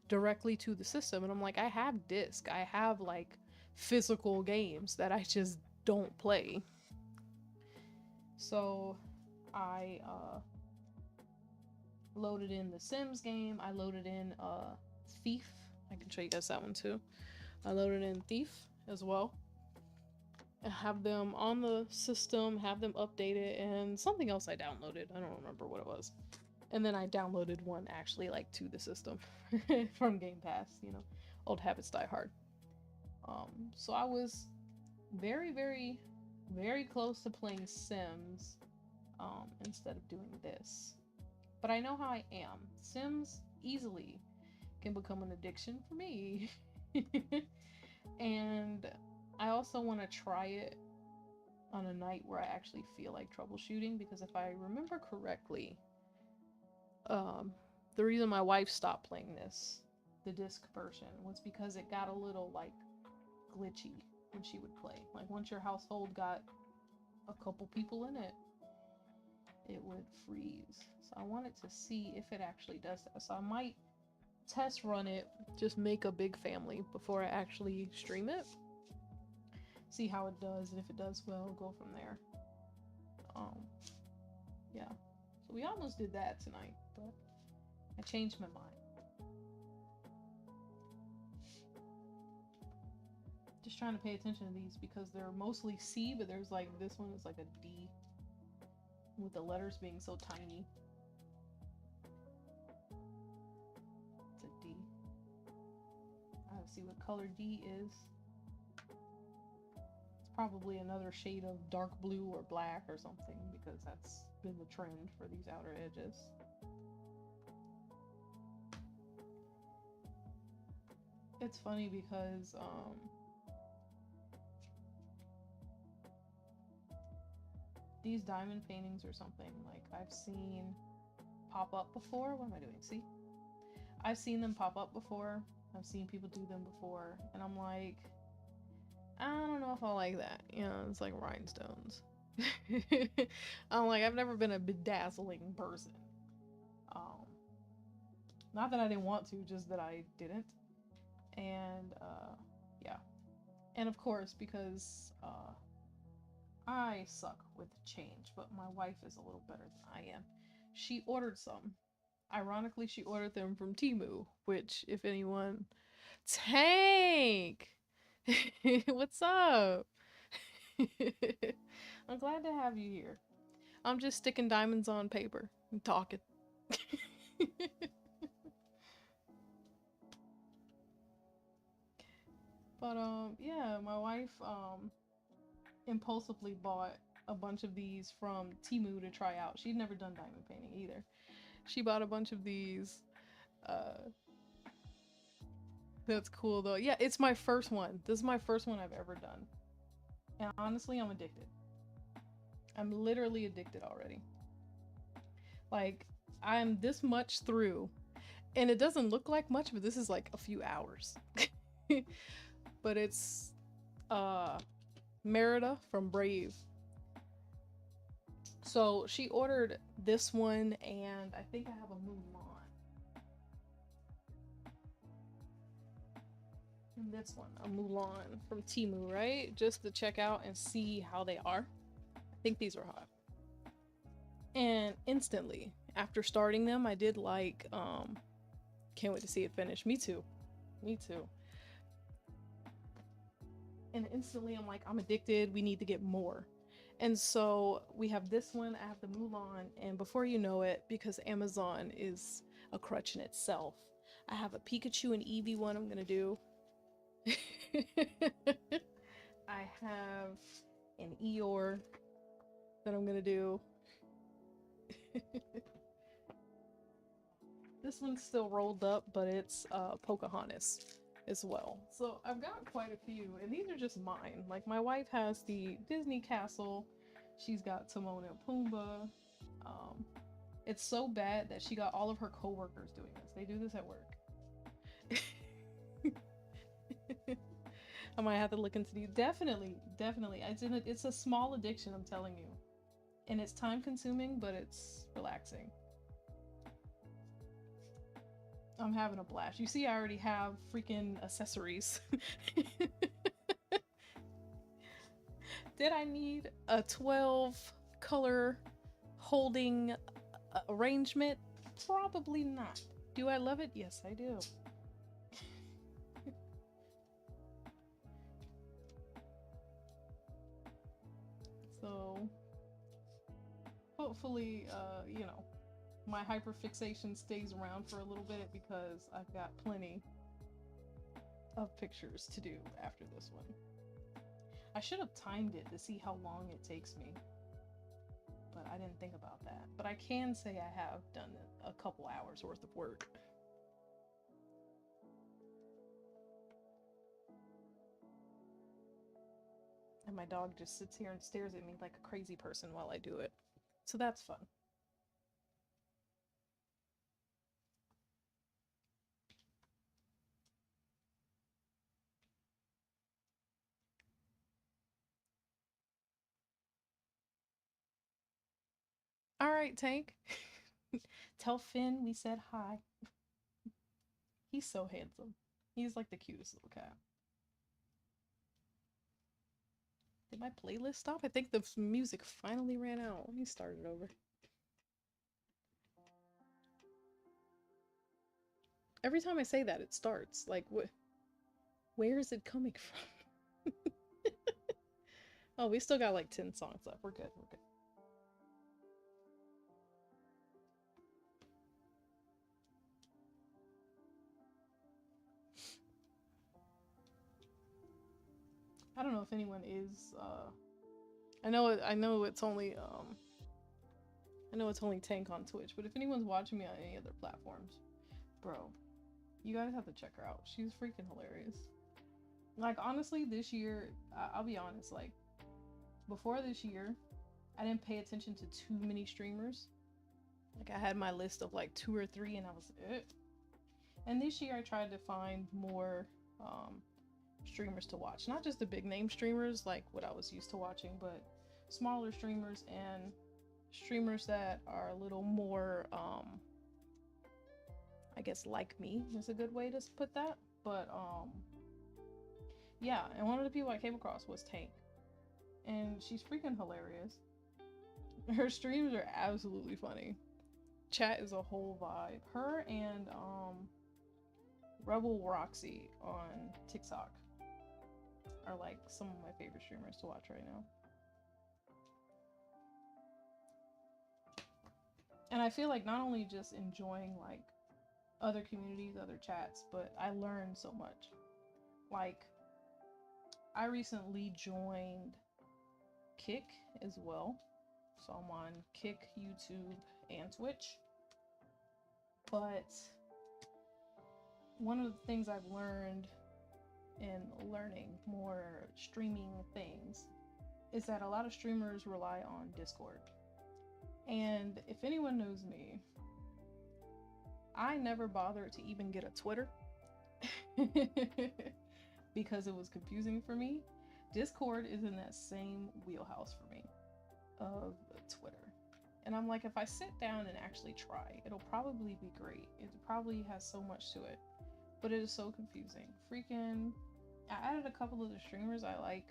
directly to the system. And I'm like, I have disc, I have like physical games that I just don't play. So I loaded in the Sims game. I loaded in Thief. I can show you guys that one too. I loaded in Thief as well. And have them on the system, have them updated, and something else I downloaded. I don't remember what it was. And then I downloaded one actually like to the system from Game Pass, you know. Old habits die hard. So I was very, very, very close to playing Sims instead of doing this. But I know how I am. Sims easily can become an addiction for me. And I also want to try it on a night where I actually feel like troubleshooting, because if I remember correctly, the reason my wife stopped playing this, the disc version, was because it got a little like glitchy when she would play. Like once your household got a couple people in it, it would freeze. So I wanted to see if it actually does that. So I might test run it, just make a big family before I actually stream it. See how it does, and if it does well, go from there. Yeah. So we almost did that tonight, but I changed my mind. Just trying to pay attention to these because they're mostly C, but there's like this one is like a D with the letters being so tiny. It's a D. I have to see what color D is. Probably another shade of dark blue or black or something, because that's been the trend for these outer edges. It's funny because these diamond paintings or something, like I've seen pop up before. What am I doing? See? I've seen them pop up before. I've seen people do them before, and I'm like, I don't know if I like that. You know, it's like rhinestones. I'm like, I've never been a bedazzling person. Not that I didn't want to, just that I didn't. And yeah. And of course, because I suck with change, but my wife is a little better than I am. She ordered some. Ironically, she ordered them from Temu, which, if anyone... Tank! What's up? I'm glad to have you here. I'm just sticking diamonds on paper and talking. But yeah, my wife impulsively bought a bunch of these from Temu to try out. She'd never done diamond painting either. She bought a bunch of these. That's cool though. Yeah, it's my first one. This is my first one I've ever done. And honestly, I'm addicted. I'm literally addicted already. Like, I'm this much through. And it doesn't look like much, but this is like a few hours. But it's Merida from Brave. So she ordered this one, and I think I have a Mulan. And this one, a Mulan from Temu, right? Just to check out and see how they are. I think these are hot. And instantly, after starting them, I did like, can't wait to see it finish. Me too. Me too. And instantly I'm like, I'm addicted. We need to get more. And so we have this one, I have the Mulan, and before you know it, because Amazon is a crutch in itself, I have a Pikachu and Eevee one I'm gonna do. I have an Eeyore that I'm gonna do. This one's still rolled up, but it's Pocahontas as well. So I've got quite a few, and these are just mine. Like, my wife has the Disney castle. She's got Timon and Pumbaa. It's so bad that she got all of her co-workers doing this. They do this at work. I might have to look into these. Definitely. It's a small addiction, I'm telling you. And it's time consuming, but it's relaxing. I'm having a blast. You see, I already have freaking accessories. Did I need a 12 color holding arrangement? Probably not. Do I love it? Yes, I do. So hopefully, you know, my hyperfixation stays around for a little bit, because I've got plenty of pictures to do after this one. I should have timed it to see how long it takes me, but I didn't think about that. But I can say I have done a couple hours worth of work. And my dog just sits here and stares at me like a crazy person while I do it. So that's fun. All right, Tank. Tell Finn we said hi. He's so handsome. He's like the cutest little cat. Did my playlist stop? I think the music finally ran out. Let me start it over. Every time I say that, it starts. Like, where is it coming from? Oh, we still got like 10 songs left. We're good. We're good. I don't know if anyone is. I know it's only I know it's only Tank on Twitch, but if anyone's watching me on any other platforms, bro, you guys have to check her out. She's freaking hilarious. Like, honestly, this year, I'll be honest, like, before this year, I didn't pay attention to too many streamers. Like, I had my list of like 2 or 3, and I was it. And this year, I tried to find more streamers to watch. Not just the big name streamers, like what I was used to watching, but smaller streamers and streamers that are a little more, I guess, like me is a good way to put that. But, yeah, and one of the people I came across was Tank. And she's freaking hilarious. Her streams are absolutely funny. Chat is a whole vibe. Her and Rebel Roxy on TikTok are like some of my favorite streamers to watch right now. And I feel like not only just enjoying like other communities, other chats, but I learned so much. Like, I recently joined Kick as well. So I'm on Kick, YouTube, and Twitch. But one of the things I've learned in learning more streaming things is that a lot of streamers rely on Discord. And if anyone knows me, I never bothered to even get a Twitter because it was confusing for me. Discord is in that same wheelhouse for me of Twitter. And I'm like, if I sit down and actually try, it'll probably be great. It probably has so much to it, but it is so confusing. Freaking, I added a couple of the streamers I like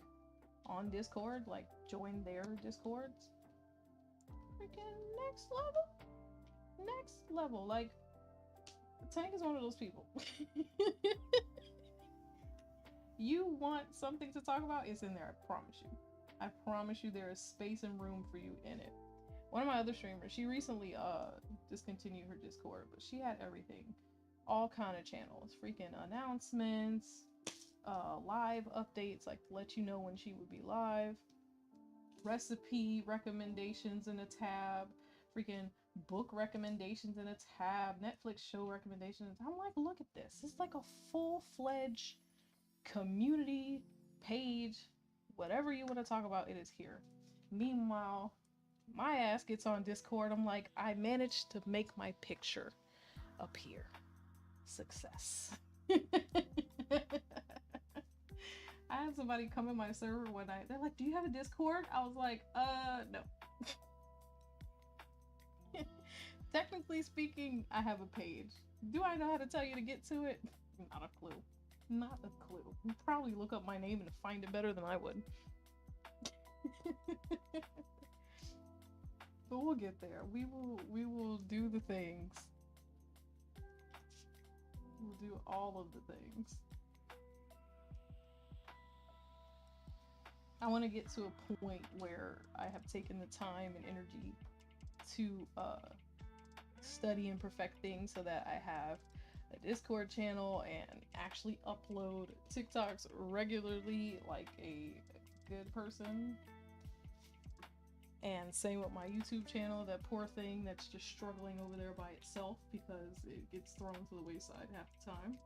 on Discord, like join their Discords. Freaking next level. Like, Tank is one of those people. You want something to talk about, it's in there. I promise you there is space and room for you in it. One of my other streamers, she recently discontinued her Discord, but she had everything, all kind of channels, freaking announcements, live updates, like to let you know when she would be live, recipe recommendations in a tab, freaking book recommendations in a tab, Netflix show recommendations. I'm like, look at this. It's like a full-fledged community page. Whatever you want to talk about, it is here. Meanwhile, my ass gets on Discord. I'm like, I managed to make my picture appear. Success. I had somebody come in my server one night. They're like, do you have a Discord? I was like, no. Technically speaking, I have a page. Do I know how to tell you to get to it? Not a clue. Not a clue. You'd probably look up my name and find it better than I would. But we'll get there. We will do the things. We'll do all of the things. I want to get to a point where I have taken the time and energy to study and perfect things so that I have a Discord channel and actually upload TikToks regularly like a good person. And same with my YouTube channel, that poor thing that's just struggling over there by itself because it gets thrown to the wayside half the time.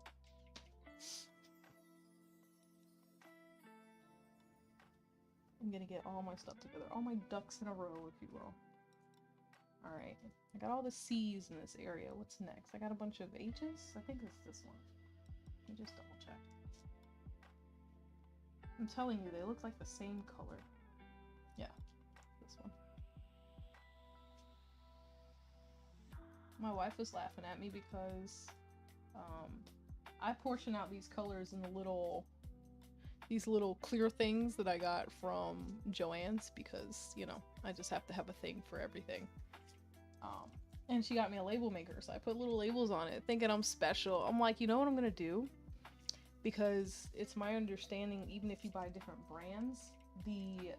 I'm gonna get all my stuff together, all my ducks in a row, if you will. Alright, I got all the C's in this area. What's next? I got a bunch of H's? I think it's this one. Let me just double check. I'm telling you, they look like the same color. Yeah, this one. My wife was laughing at me because I portion out these colors in these little clear things that I got from Joann's because, you know, I just have to have a thing for everything. And she got me a label maker, so I put little labels on it thinking I'm special. I'm like, you know what I'm gonna do? Because it's my understanding, even if you buy different brands, the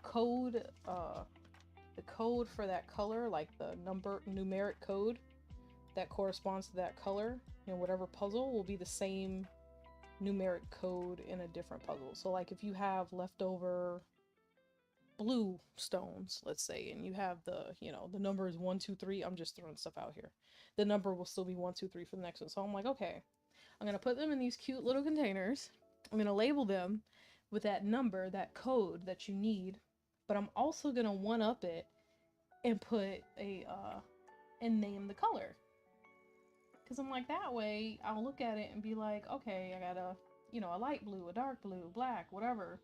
code for that color, like the numeric code that corresponds to that color in whatever puzzle, will be the same numeric code in a different puzzle. So like if you have leftover blue stones, let's say, and you have the, you know, the number is 1 2 3, I'm just throwing stuff out here, the number will still be 1 2 3 for the next one. So I'm like, okay, I'm gonna put them in these cute little containers, I'm gonna label them with that number, that code that you need, but I'm also gonna one up it and put a and name the color, because I'm like, that way I'll look at it and be like, okay, I got a, you know, a light blue, a dark blue, black, whatever.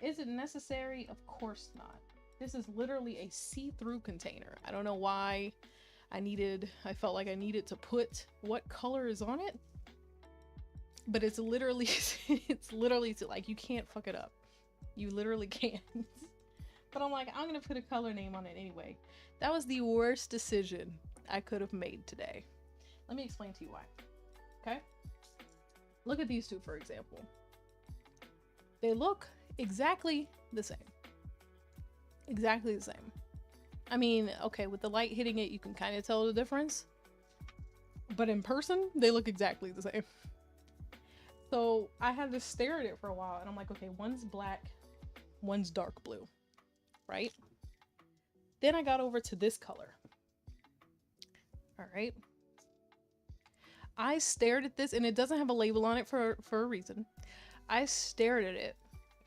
Is it necessary? Of course not. This is literally a see-through container. I don't know why I felt like I needed to put what color is on it, but it's literally like, you can't fuck it up. You literally can't. But I'm like, I'm gonna put a color name on it anyway. That was the worst decision I could have made today. Let me explain to you why. Okay? Look at these two, for example. They look exactly the same. Exactly the same. I mean, okay, with the light hitting it, you can kind of tell the difference. But in person, they look exactly the same. So I had to stare at it for a while, and I'm like, okay, one's black, one's dark blue, right? Then I got over to this color. All right. I stared at this, and it doesn't have a label on it for a reason. I stared at it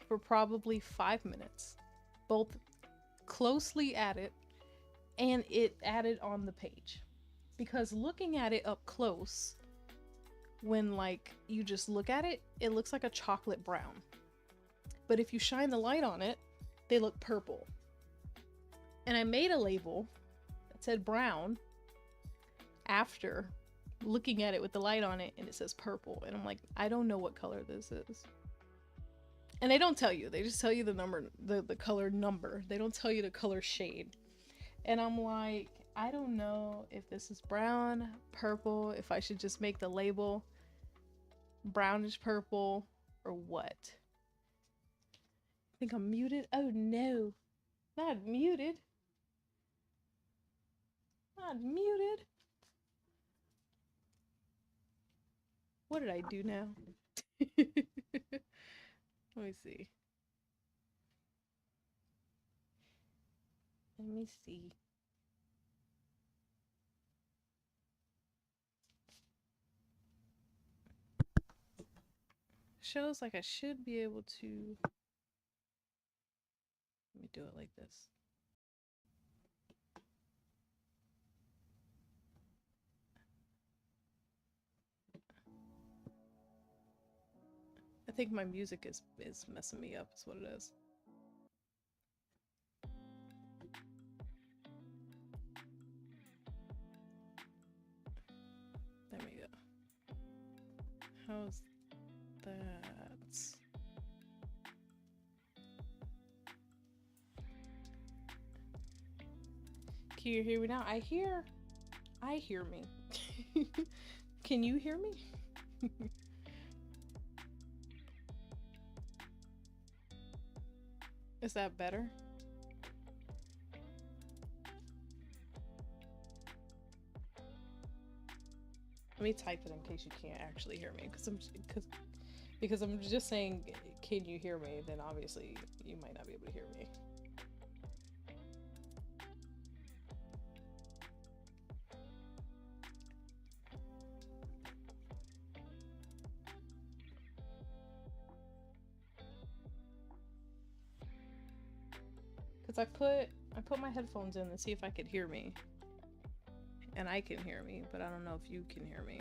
for probably 5 minutes, both closely at it and it added on the page. Because looking at it up close, when like you just look at it, it looks like a chocolate brown. But if you shine the light on it, they look purple. And I made a label that said brown after looking at it with the light on it, and it says purple. And I'm like, I don't know what color this is. And they don't tell you. They just tell you the number, the color number. They don't tell you the color shade. And I'm like, I don't know if this is brown, purple, if I should just make the label brownish purple or what. I think I'm muted. Oh no, not muted. Not muted. What did I do now? Let me see. Let me see. Shows like I should be able to. Let me do it like this. I think my music is messing me up, is what it is. There we go. How's that? Can you hear me now? I hear me. Can you hear me? Is that better? Let me type it in case you can't actually hear me, because I'm just saying, can you hear me? Then obviously you might not be able to hear me. Because I put my headphones in to see if I could hear me. And I can hear me, but I don't know if you can hear me.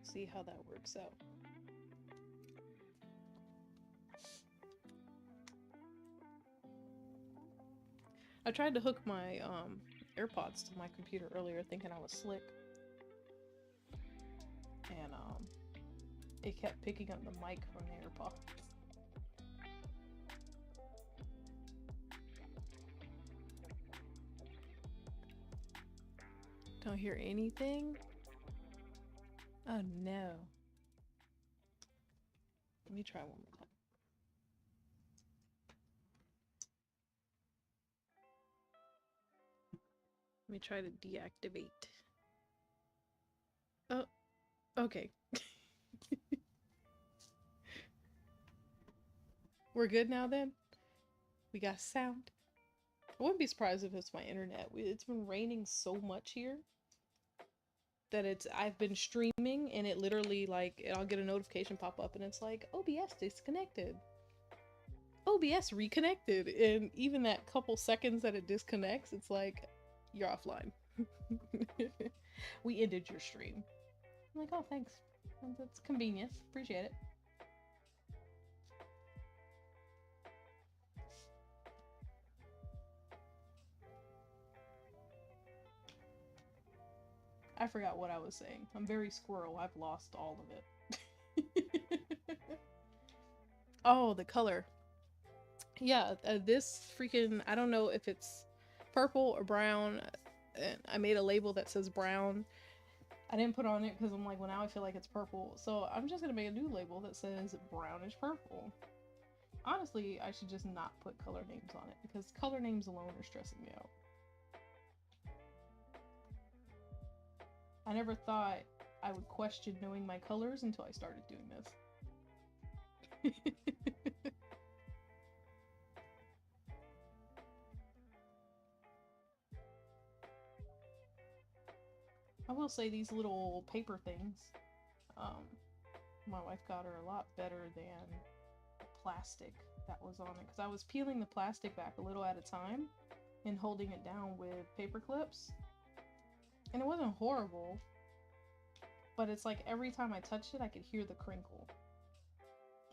See how that works out. I tried to hook my AirPods to my computer earlier thinking I was slick. And it kept picking up the mic from the AirPods. Don't hear anything? Oh no. Let me try one more time. Let me try to deactivate. Oh, okay. We're good now then? We got sound. I wouldn't be surprised if it's my internet. It's been raining so much here that I've been streaming and it literally like, I'll get a notification pop up and it's like, OBS disconnected. OBS reconnected. And even that couple seconds that it disconnects, it's like, you're offline. We ended your stream. I'm like, oh, thanks. That's convenient. Appreciate it. I forgot what I was saying. I'm very squirrel. I've lost all of it. Oh, the color. Yeah, this freaking, I don't know if it's purple or brown. I made a label that says brown. I didn't put on it because I'm like, well, now I feel like it's purple. So I'm just gonna make a new label that says brownish purple. Honestly, I should just not put color names on it because color names alone are stressing me out. I never thought I would question knowing my colors until I started doing this. I will say these little paper things, my wife got her a lot better than the plastic that was on it because I was peeling the plastic back a little at a time and holding it down with paper clips, and it wasn't horrible, but it's like every time I touched it I could hear the crinkle,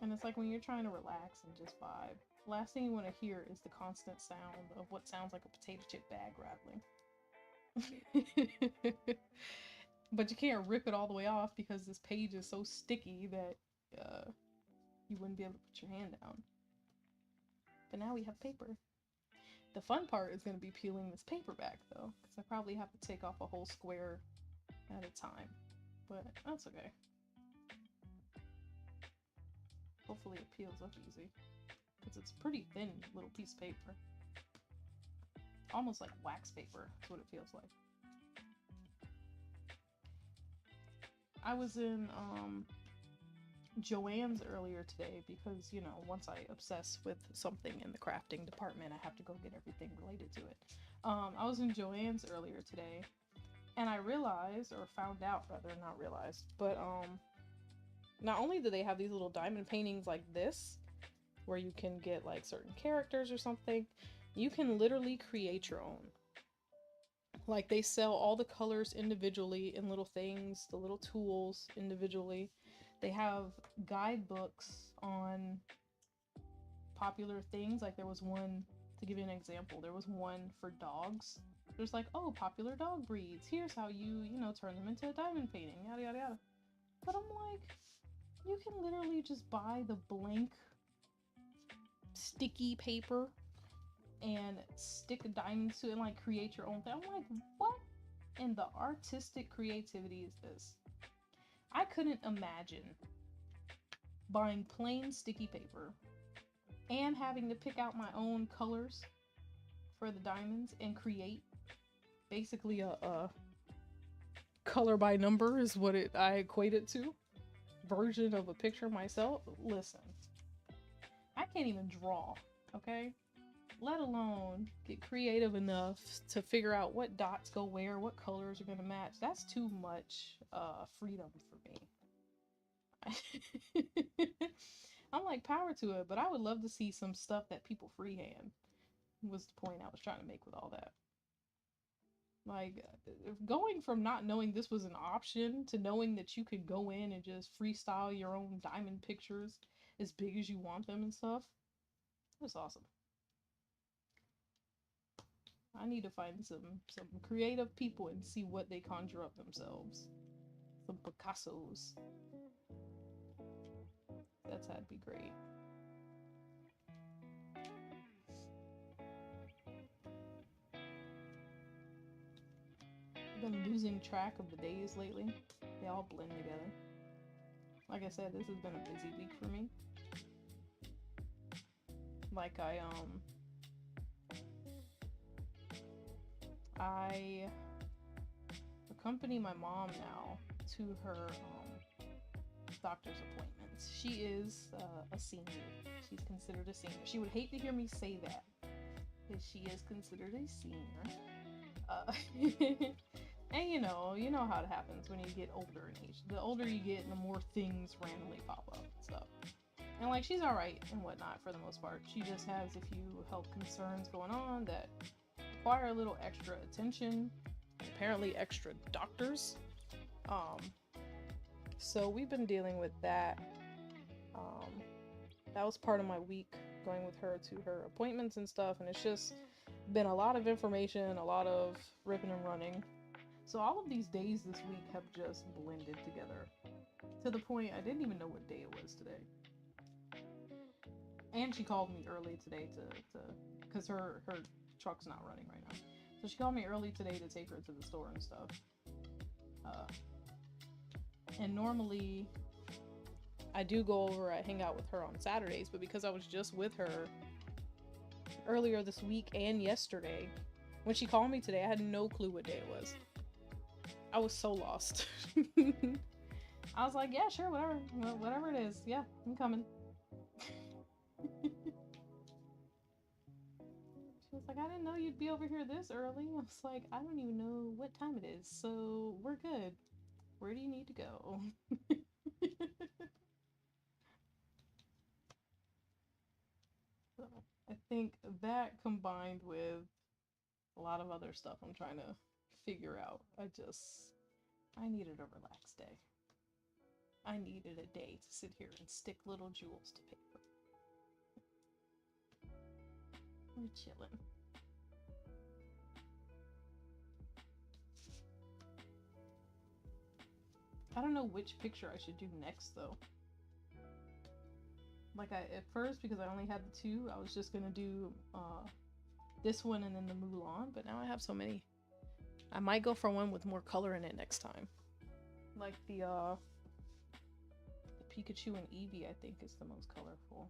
and it's like when you're trying to relax and just vibe, the last thing you want to hear is the constant sound of what sounds like a potato chip bag rattling. But you can't rip it all the way off because this page is so sticky that you wouldn't be able to put your hand down. But now we have paper. The fun part is going to be peeling this paper back though, because I probably have to take off a whole square at a time. But that's okay. Hopefully it peels up easy, because it's a pretty thin little piece of paper. Almost like wax paper is what it feels like. I was in Joann's earlier today because, you know, once I obsess with something in the crafting department, I have to go get everything related to it. I was in Joann's earlier today, and I realized, or found out rather, not realized, but not only do they have these little diamond paintings like this, where you can get like certain characters or something, you can literally create your own. Like, they sell all the colors individually in little things, the little tools individually. They have guidebooks on popular things. Like, there was one, to give you an example, there was one for dogs. There's like, oh, popular dog breeds. Here's how you turn them into a diamond painting, yada, yada, yada. But I'm like, you can literally just buy the blank sticky paper and stick diamonds to it and like create your own thing. I'm like, what in the artistic creativity is this? I couldn't imagine buying plain sticky paper and having to pick out my own colors for the diamonds and create basically a color by number is what I equate it to, version of a picture myself. Listen, I can't even draw, okay? Let alone get creative enough to figure out what dots go where, what colors are going to match. That's too much freedom for me. I'm like, power to it, but I would love to see some stuff that people freehand, was the point I was trying to make with all that. Like, going from not knowing this was an option to knowing that you could go in and just freestyle your own diamond pictures as big as you want them and stuff, that's awesome. I need to find some creative people and see what they conjure up themselves. Some Picassos. That'd be great. I've been losing track of the days lately. They all blend together. Like I said, this has been a busy week for me. Like, I accompany my mom now to her doctor's appointments. She is a senior. She's considered a senior. She would hate to hear me say that, because she is considered a senior. And you know how it happens when you get older in age. The older you get, the more things randomly pop up and stuff. And like, she's alright and whatnot for the most part. She just has a few health concerns going on that require a little extra attention, apparently extra doctors. So we've been dealing with that. That was part of my week, going with her to her appointments and stuff, and it's just been a lot of information, a lot of ripping and running. So all of these days this week have just blended together to the point I didn't even know what day it was today. And she called me early today to because her truck's not running right now. So she called me early today to take her to the store and stuff. And normally I do go over, I hang out with her on Saturdays, but because I was just with her earlier this week and yesterday, when she called me today, I had no clue what day it was. I was so lost. I was like, yeah, sure, whatever. Whatever it is. Yeah, I'm coming. She was like, I didn't know you'd be over here this early. I was like, I don't even know what time it is, so we're good. Where do you need to go? So I think that combined with a lot of other stuff I'm trying to figure out, I needed a relaxed day. I needed a day to sit here and stick little jewels to paper. We're chilling. I don't know which picture I should do next though. Like at first, because I only had the two, I was just gonna do this one and then the Mulan, but now I have so many. I might go for one with more color in it next time. Like the Pikachu and Eevee, I think, is the most colorful.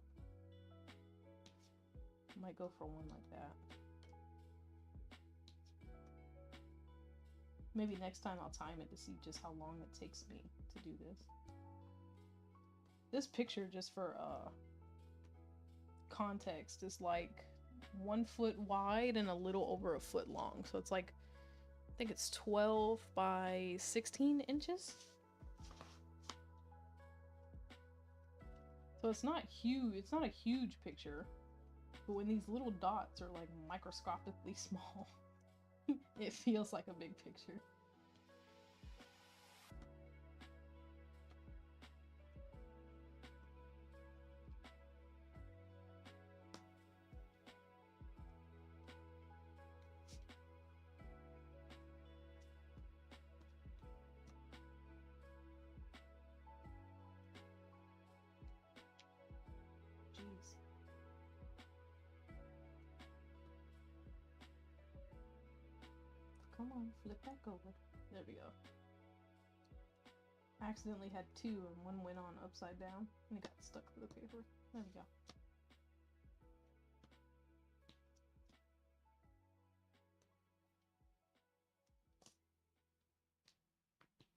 I might go for one like that. Maybe next time I'll time it to see just how long it takes me to do this. This picture, just for context, is like 1 foot wide and a little over a foot long. So it's like, I think it's 12 by 16 inches. So it's not huge. It's not a huge picture. But when these little dots are like microscopically small, it feels like a big picture. Jeez. Come on, flip back over. There we go. I accidentally had two and one went on upside down and it got stuck to the paper. There we go.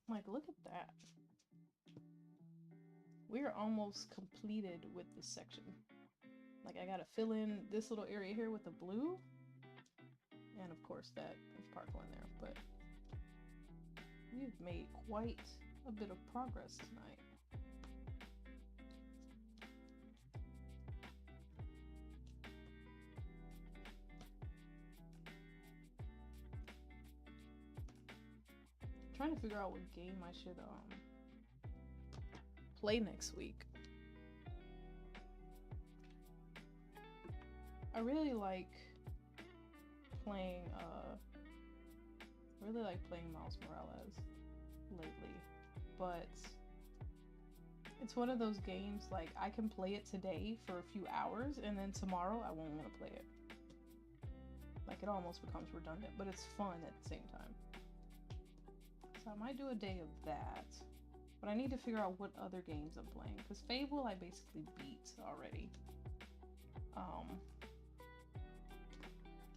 Like, look at that. We're almost completed with this section. Like, I gotta fill in this little area here with the blue. And of course that is sparkle in there, but we've made quite a bit of progress tonight. I'm trying to figure out what game I should play next week. I really like playing Miles Morales lately, but it's one of those games, like, I can play it today for a few hours and then tomorrow I won't want to play it. Like, it almost becomes redundant, but it's fun at the same time. So I might do a day of that, but I need to figure out what other games I'm playing, because Fable I basically beat already.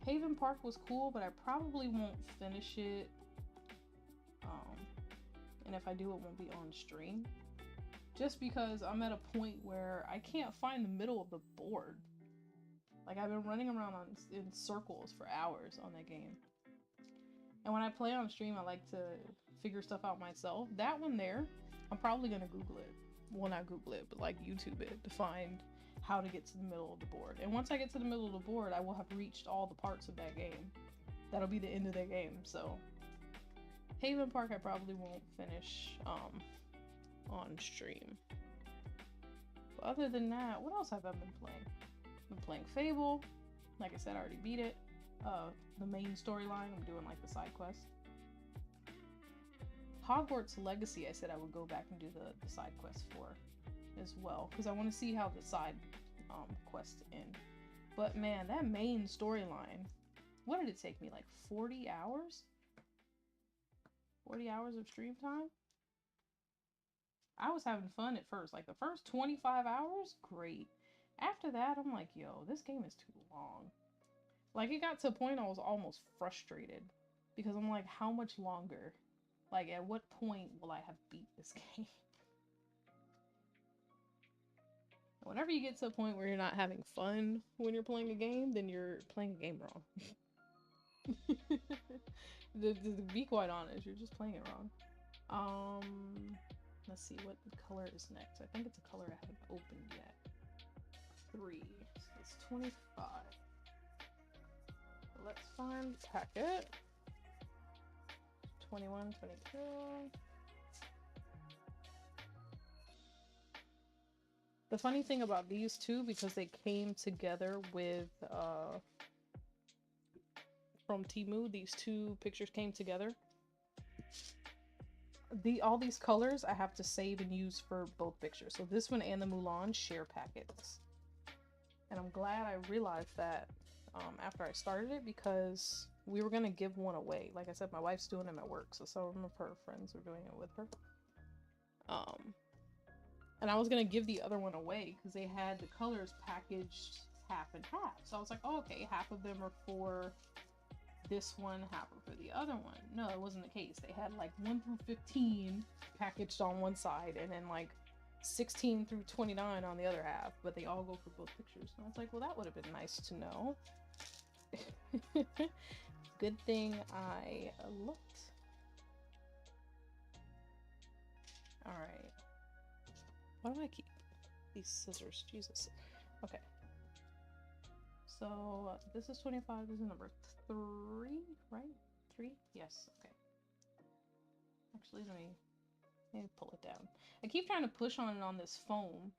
Haven Park was cool, but I probably won't finish it. And if I do, it won't be on stream. Just because I'm at a point where I can't find the middle of the board. Like, I've been running around in circles for hours on that game. And when I play on stream, I like to figure stuff out myself. That one there, I'm probably gonna Google it. Well, not Google it, but like YouTube it to find how to get to the middle of the board. And once I get to the middle of the board, I will have reached all the parts of that game. That'll be the end of the game. So Haven Park I probably won't finish on stream. But other than that, what else have I been playing? I've been playing Fable. Like I said, I already beat it. The main storyline, I'm doing like the side quest. Hogwarts Legacy, I said I would go back and do the side quest for as well, because I want to see how the side quests end. But man, that main storyline, what did it take me, like 40 hours? 40 hours of stream time? I was having fun at first. Like the first 25 hours, great. After that, I'm like, yo, this game is too long. Like it got to a point I was almost frustrated because I'm like, how much longer? Like at what point will I have beat this game? Whenever you get to a point where you're not having fun when you're playing a game, then you're playing a game wrong. To be quite honest, you're just playing it wrong. Let's see what color is next. I think it's a color I haven't opened yet. 3. So it's 25. So let's find the packet. 21, 22. The funny thing about these two, because they came together with from Temu, these two pictures came together. All these colors I have to save and use for both pictures. So this one and the Mulan share packets. And I'm glad I realized that after I started it, because we were gonna give one away. Like I said, my wife's doing them at work, so some of her friends are doing it with her. And I was gonna give the other one away because they had the colors packaged half and half. So I was like, oh, okay, half of them are for this one, half are for the other one. No, it wasn't the case. They had like 1 through 15 packaged on one side, and then like 16 through 29 on the other half, but they all go for both pictures. And I was like, well, that would have been nice to know. Good thing I looked. Alright. Why do I keep these scissors? Jesus. Okay. So this is 25. This is number 3, right? 3? Yes. Okay. Actually, let me pull it down. I keep trying to push on it on this foam,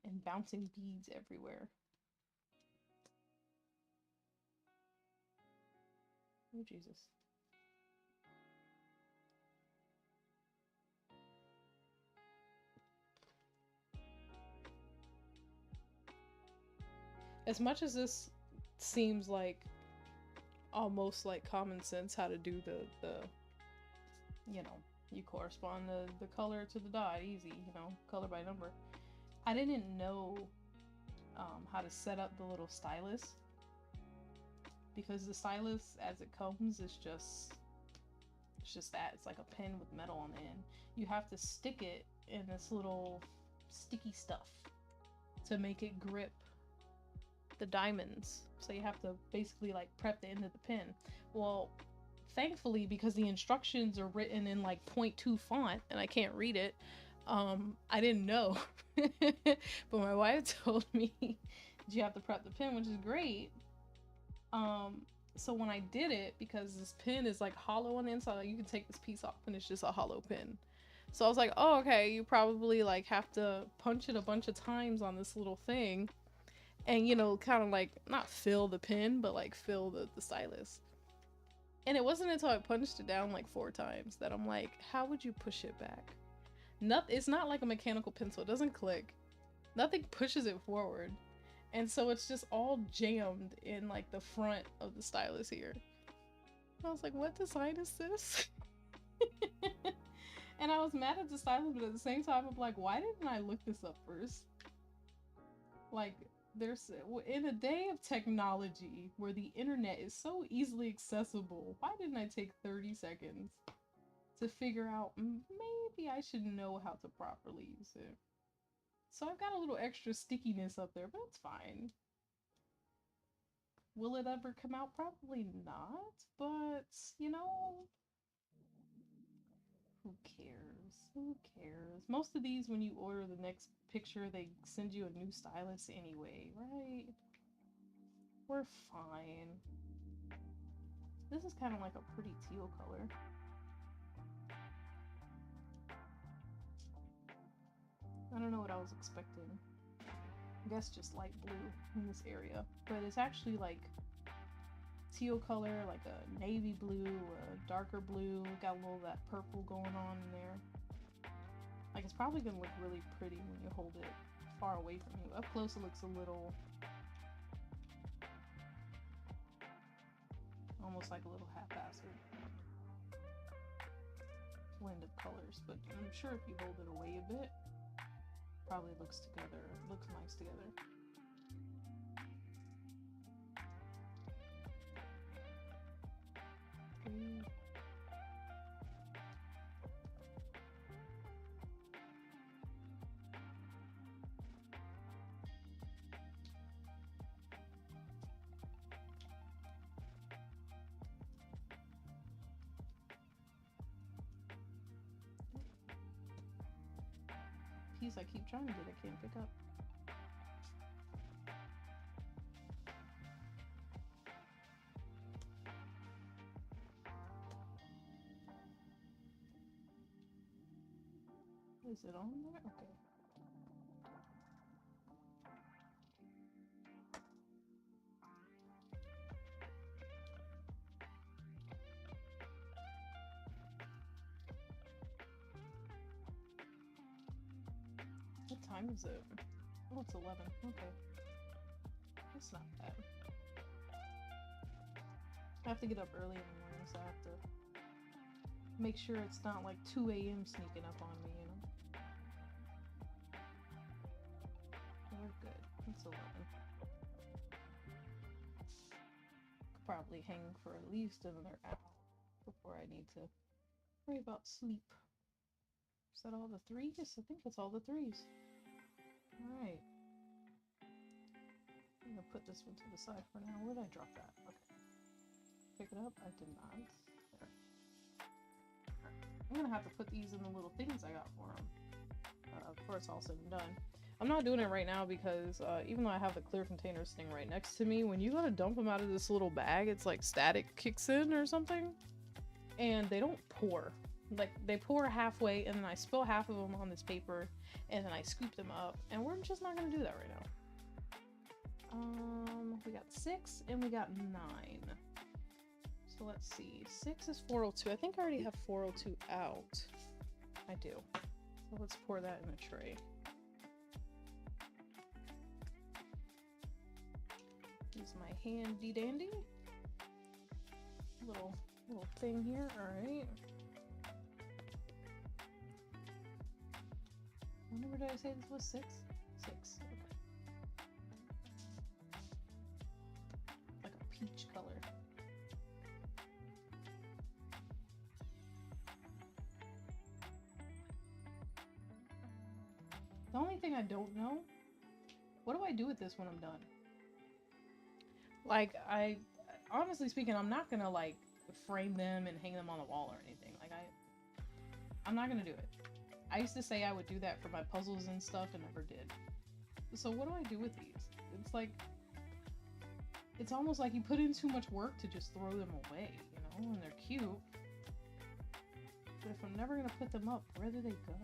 and bouncing beads everywhere. Oh, Jesus. As much as this seems like almost like common sense how to do the you know, you correspond the color to the dot, easy, you know, color by number. I didn't know how to set up the little stylus, because the stylus as it comes is just, it's just that, it's like a pen with metal on the end. You have to stick it in this little sticky stuff to make it grip the diamonds. So you have to basically like prep the end of the pen. Well, thankfully, because the instructions are written in like 0.2 font and I can't read it, I didn't know. But my wife told me you have to prep the pen, which is great. So when I did it, because this pen is like hollow on the inside, like you can take this piece off and it's just a hollow pen. So I was like, oh, okay, you probably like have to punch it a bunch of times on this little thing and, you know, kind of like not fill the pen, but like fill the stylus. And it wasn't until I punched it down like 4 times that I'm like, how would you push it back? It's not like a mechanical pencil. It doesn't click. Nothing pushes it forward. And so it's just all jammed in like the front of the stylus here. I was like, what design is this? And I was mad at the stylus, but at the same time, I'm like, why didn't I look this up first? Like, there's, in a day of technology where the internet is so easily accessible, why didn't I take 30 seconds to figure out maybe I should know how to properly use it? So I've got a little extra stickiness up there, but it's fine. Will it ever come out? Probably not, but you know, who cares? Who cares? Most of these, when you order the next picture, they send you a new stylus anyway, right? We're fine. This is kind of like a pretty teal color. I don't know what I was expecting. I guess just light blue in this area, but it's actually like teal color, like a navy blue, a darker blue. Got a little of that purple going on in there. Like, it's probably gonna look really pretty when you hold it far away from you. Up close it looks a little, almost like a little haphazard. blend of colors, but I'm sure if you hold it away a bit, probably looks nice together. Piece I keep trying to get, I can't pick up. Is it on there? Okay. What time is it? Oh, it's 11. Okay. That's not bad. I have to get up early in the morning, so I have to make sure it's not like 2 a.m. sneaking up on me, you know? We're good. It's 11. Could probably hang for at least another hour before I need to worry about sleep. Is that all the threes? I think that's all the threes. Alright. I'm gonna put this one to the side for now. Where did I drop that? Okay. Pick it up? I did not. There. I'm gonna have to put these in the little things I got for them before it's all said and done. I'm not doing it right now because even though I have the clear container sitting right next to me, when you gotta dump them out of this little bag, it's like static kicks in or something. And they don't pour. Like, they pour halfway, and then I spill half of them on this paper, and then I scoop them up, and we're just not gonna do that right now. We got 6, and we got 9. So let's see. 6 is 402. I think I already have 402 out. I do. So let's pour that in a tray. Use my handy dandy little thing here. All right. Whenever did I say this was 6? 6. Okay. Like a peach color. The only thing I don't know, what do I do with this when I'm done? Like, honestly speaking, I'm not gonna like frame them and hang them on the wall or anything. Like, I'm not gonna do it. I used to say I would do that for my puzzles and stuff and never did. So what do I do with these? It's like, it's almost like you put in too much work to just throw them away, you know? And they're cute. But if I'm never gonna put them up, where do they go?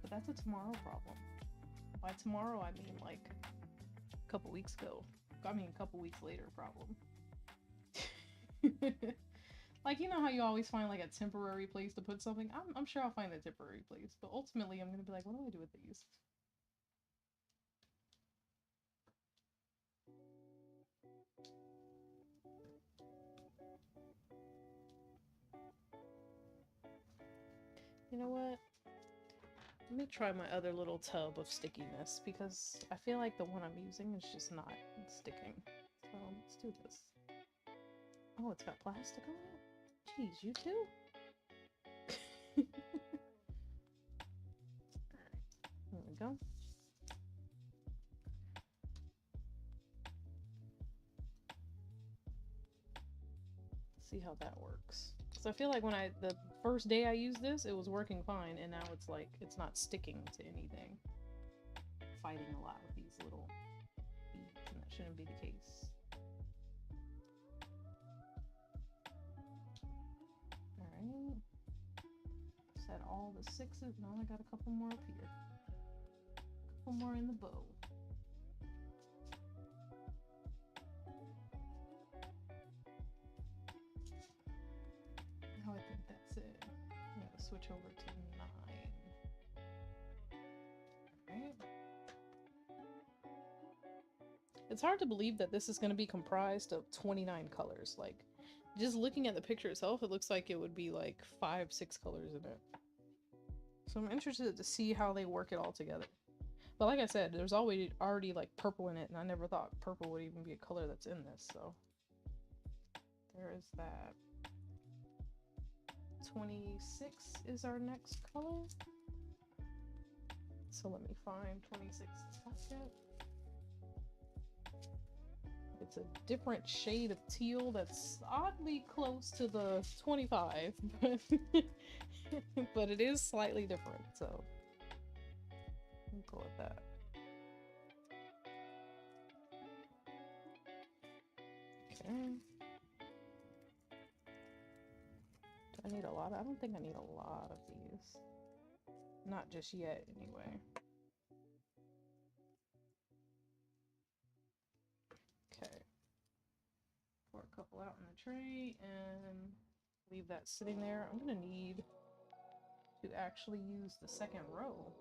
But that's a tomorrow problem. By tomorrow, I mean like a couple weeks ago. I mean a couple weeks later problem. Like, you know how you always find like a temporary place to put something? I'm sure I'll find a temporary place, but ultimately I'm gonna be like, what do I do with these? You know what? Let me try my other little tub of stickiness, because I feel like the one I'm using is just not sticking. So let's do this. Oh, it's got plastic on it? Jeez, you too? Alright, there we go. See how that works. So I feel like when the first day I used this, it was working fine, and now it's like, it's not sticking to anything. Fighting a lot with these little beads, and that shouldn't be the case. Alright. Set all the 6s. No, I got a couple more up here. A couple more in the bow. Now I think that's it. I'm gonna switch over to 9. Alright. It's hard to believe that this is going to be comprised of 29 colors. Like, Just looking at the picture itself, it looks like it would be like 5, 6 colors in it. So I'm interested to see how they work it all together. But like I said, there's already like purple in it, and I never thought purple would even be a color that's in this, so there is that. 26 is our next color. So let me find 26 pocket. It's a different shade of teal that's oddly close to the 25, but it is slightly different, so we'll go with that. Okay. Do I need a lot? I don't think I need a lot of these. Not just yet, anyway. Okay. Pour a couple out in the tray and leave that sitting there. I'm gonna need to actually use the second row.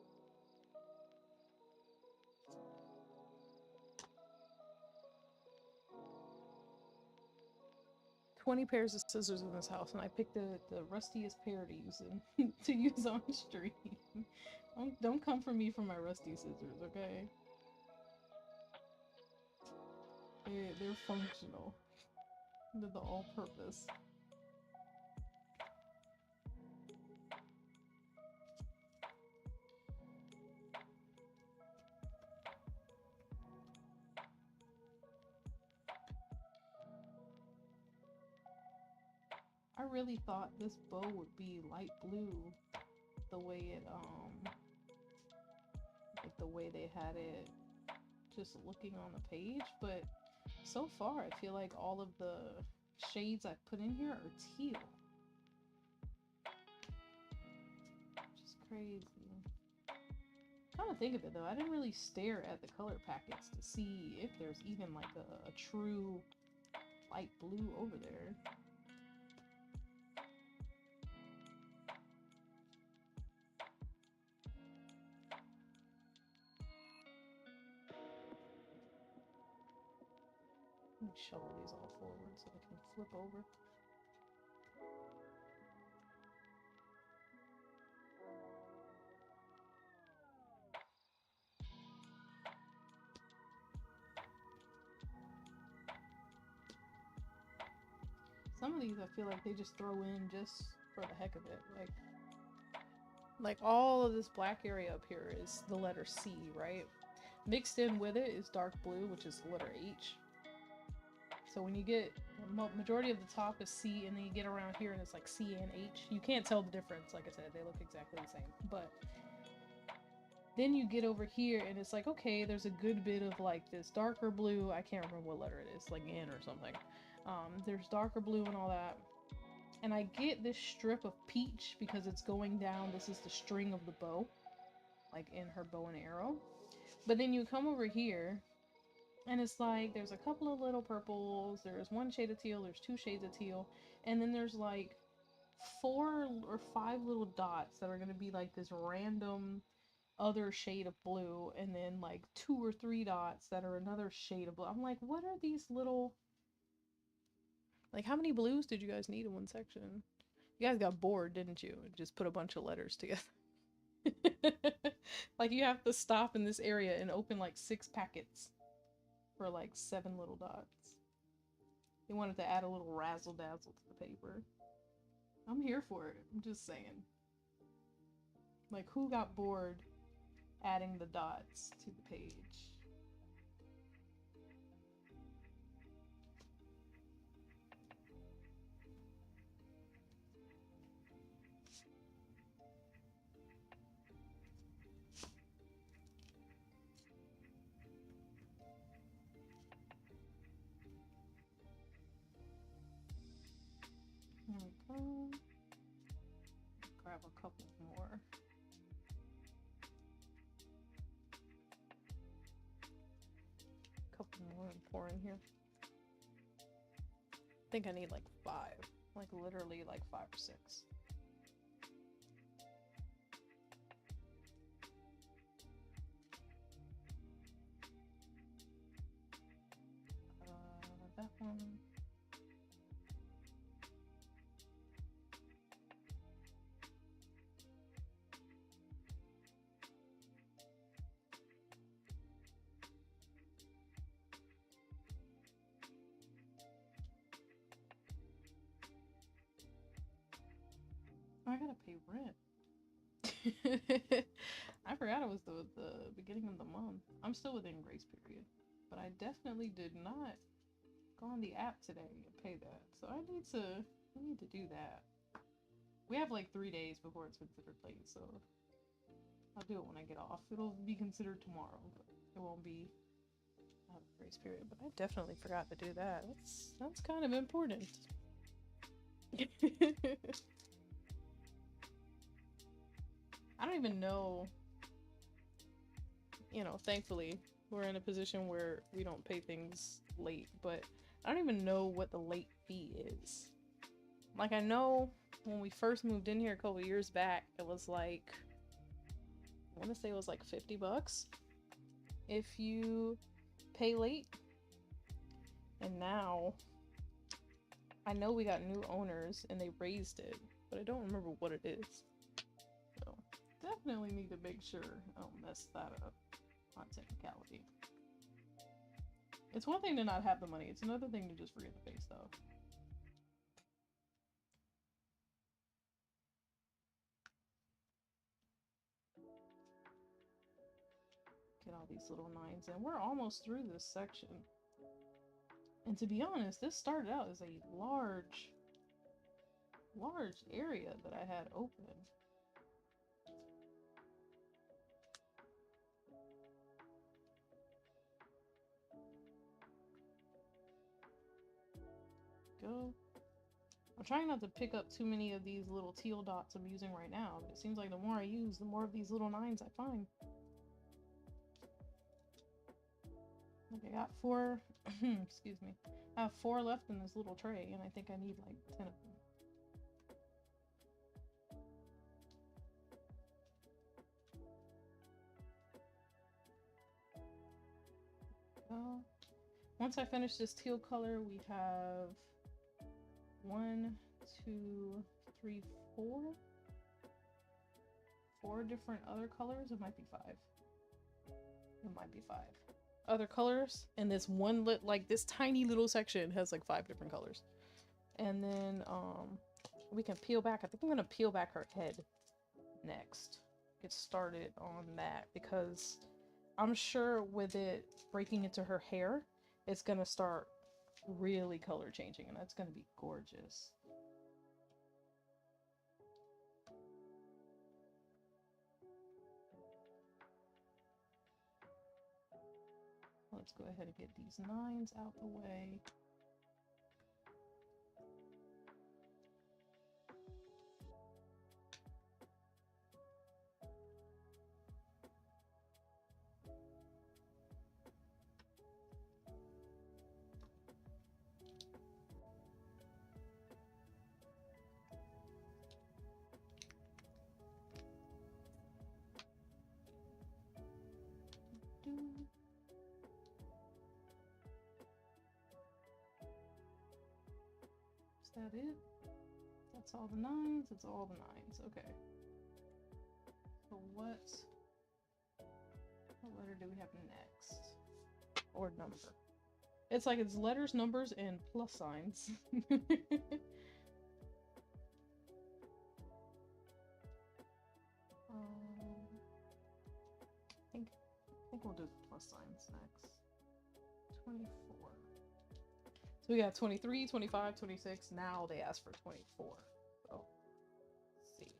20 pairs of scissors in this house, and I picked the rustiest pair to use to use on stream. Don't come for me for my rusty scissors, okay? They're functional. They're the all-purpose. I really thought this bow would be light blue, the way it like the way they had it just looking on the page, but so far I feel like all of the shades I've put in here are teal. Which is crazy. Come to think of it though, I didn't really stare at the color packets to see if there's even like a true light blue over there. Let me shovel these all forward so I can flip over. Some of these I feel like they just throw in just for the heck of it. Like all of this black area up here is the letter C, right? Mixed in with it is dark blue, which is the letter H. So when you get, majority of the top is C, and then you get around here and it's like C and H. You can't tell the difference, like I said, they look exactly the same. But then you get over here and it's like, okay, there's a good bit of like this darker blue. I can't remember what letter it is, like N or something. There's darker blue and all that. And I get this strip of peach because it's going down. This is the string of the bow, like in her bow and arrow. But then you come over here and it's like there's a couple of little purples, there's one shade of teal, there's 2 shades of teal, and then there's like 4 or 5 little dots that are going to be like this random other shade of blue, and then like 2 or 3 dots that are another shade of blue. I'm like, what are these little, like, how many blues did you guys need in one section? You guys got bored, didn't you? And just put a bunch of letters together. Like, you have to stop in this area and open like 6 packets for like 7 little dots. They wanted to add a little razzle dazzle to the paper. I'm here for it. I'm just saying. Like, who got bored adding the dots to the page? There we go. Grab a couple more. Couple more and pour in here. I think I need like 5. Like literally like 5 or 6. That one. I gotta pay rent. I forgot it was the beginning of the month. I'm still within grace period, but I definitely did not go on the app today and pay that. So I need to do that. We have like 3 days before it's considered late, so I'll do it when I get off. It'll be considered tomorrow, but it won't be out of grace period. But I definitely forgot to do that. That's kind of important. I don't even know, thankfully we're in a position where we don't pay things late, but I don't even know what the late fee is. Like, I know when we first moved in here a couple years back, it was like, I want to say it was like $50 if you pay late. And now I know we got new owners and they raised it, but I don't remember what it is. So definitely need to make sure I don't mess that up on technicality. It's one thing to not have the money, it's another thing to just forget to pay stuff. Get all these little nines in. We're almost through this section. And to be honest, this started out as a large area that I had open. Go. I'm trying not to pick up too many of these little teal dots I'm using right now, but it seems like the more I use, the more of these little nines I find. Okay, I got 4, excuse me. I have 4 left in this little tray, and I think I need like 10 of them. Once I finish this teal color, we have 1, 2, 3, 4. 4 different other colors. It might be 5. It might be 5 other colors, and this one like this tiny little section has like 5 different colors. And then we can peel back. I think I'm gonna peel back her head next. Get started on that, because I'm sure with it breaking into her hair, it's gonna start really color changing, and that's gonna be gorgeous. Let's go ahead and get these 9s out the way. Is that it? That's all the 9s. That's all the 9s. Okay. So what letter do we have next? Or number? It's like it's letters, numbers, and plus signs. I think we'll do plus signs next. 24. So we got 23, 25, 26. Now they ask for 24. So let's see.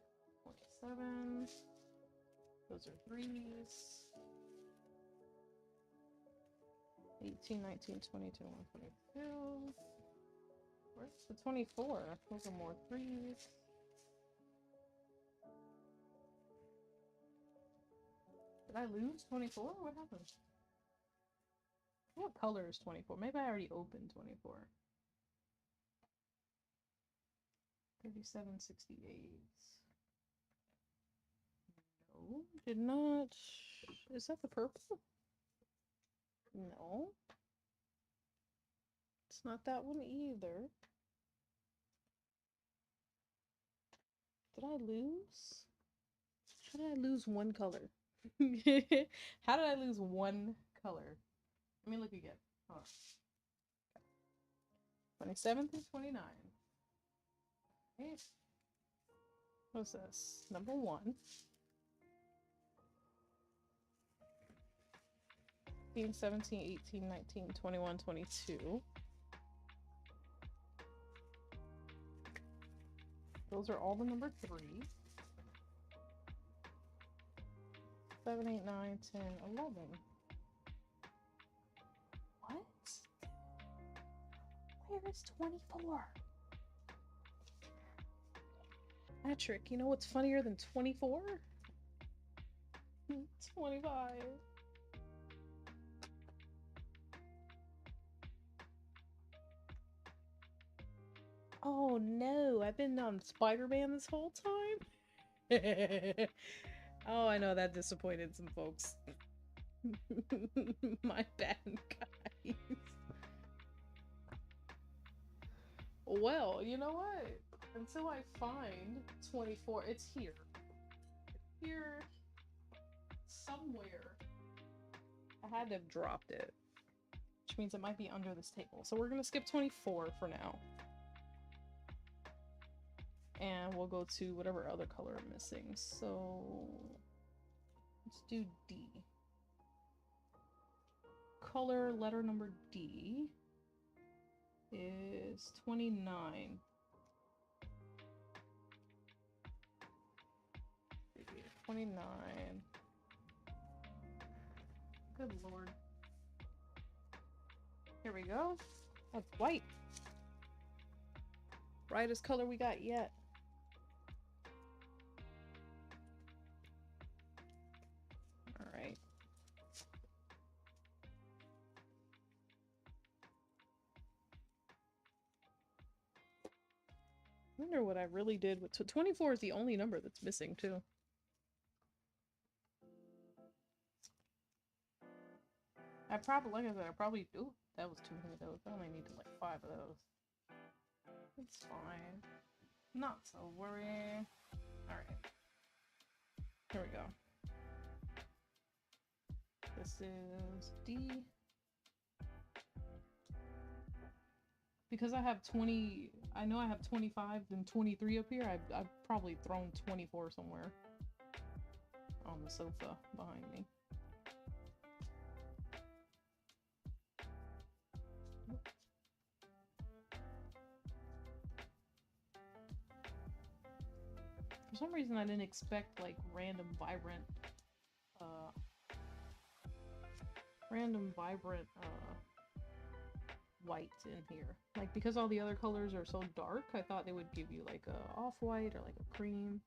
27. Those are 3s. 18, 19, 20, 21, 22. Where's the 24? Those are more 3s. Did I lose 24? What happened? What color is 24? Maybe I already opened 24. 37, 68. No, did not. Is that the purple? No. It's not that one either. Did I lose? How did I lose one color? How did I lose one color? Let me look again. Hold on. 27 through 29. Okay. What's this? Number 1. 15, 17, 18, 19, 21, 22. Those are all the number 3. 7, 8, 9, 10, 11. What? Where is 24? Patrick, you know what's funnier than 24? 25. Oh no, I've been on Spider-Man this whole time? Oh, I know that disappointed some folks. My bad, guys. Well, you know what? Until I find 24, it's here. Here somewhere. I had to have dropped it, which means it might be under this table. So we're gonna skip 24 for now. And we'll go to whatever other color I'm missing. So let's do D. Color letter number D is 29. 29. Good lord. Here we go. That's white. Brightest color we got yet. Alright. I wonder what I really did with 24 is the only number that's missing too. Like I said, I probably, ooh, that was too many of those. I only need like 5 of those. It's fine. Not to worry. Alright. Here we go. This is D. Because I have 20, I know I have 25 and 23 up here. I've probably thrown 24 somewhere on the sofa behind me. For some reason I didn't expect like random vibrant white in here. Like, because all the other colors are so dark, I thought they would give you like a off-white or like a cream.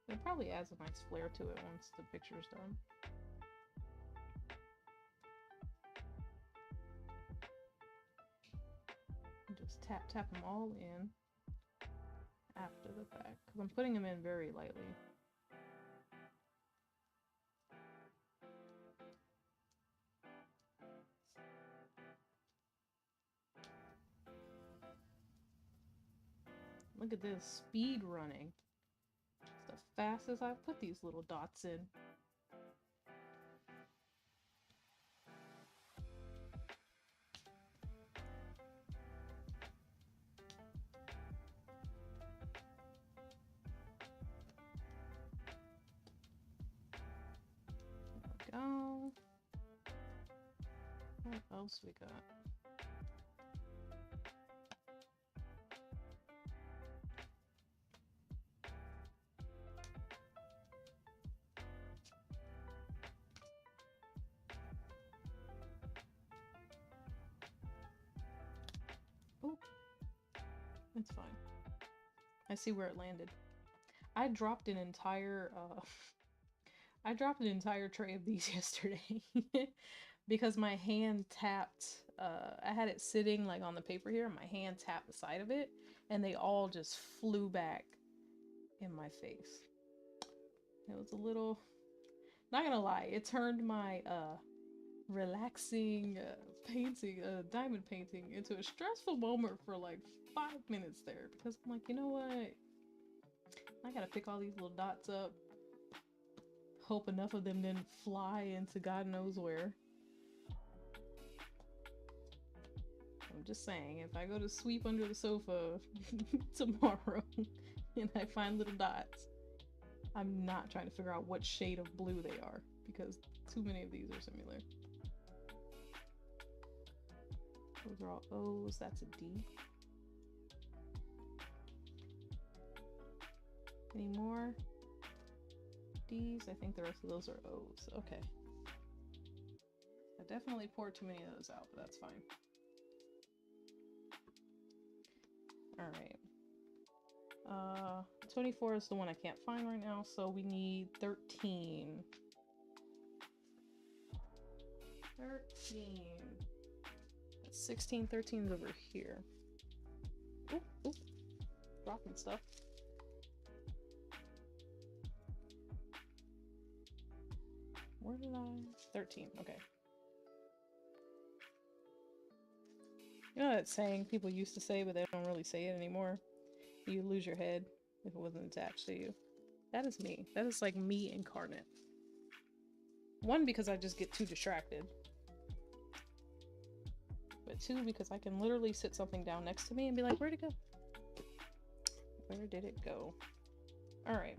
It probably adds a nice flair to it once the picture's done. Just tap them all in after the fact, because I'm putting them in very lightly. Look at this speed running. It's the fastest I've put these little dots in. There we go. What else we got? Oh, it's fine. I see where it landed. I dropped an entire tray of these yesterday because my hand tapped, I had it sitting like on the paper here and my hand tapped the side of it and they all just flew back in my face. It was a little, not gonna lie, it turned my relaxing painting, diamond painting, into a stressful moment for like 5 minutes there, because I'm like, you know what, I gotta pick all these little dots up, hope enough of them didn't fly into God knows where. I'm just saying, if I go to sweep under the sofa tomorrow, and I find little dots. I'm not trying to figure out what shade of blue they are because too many of these are similar. Those are all O's, that's a D. Any more D's? I think the rest of those are O's. Okay. I definitely poured too many of those out, but that's fine. Alright. 24 is the one I can't find right now, so we need 13. 13. That's 16. 13 is over here. Oop, oop. Dropping stuff. Where did I? 13. Okay. You know that saying people used to say, but they don't really say it anymore? You lose your head if it wasn't attached to you. That is me. That is like me incarnate. One, because I just get too distracted. But two, because I can literally sit something down next to me and be like, where'd it go? Where did it go? Alright.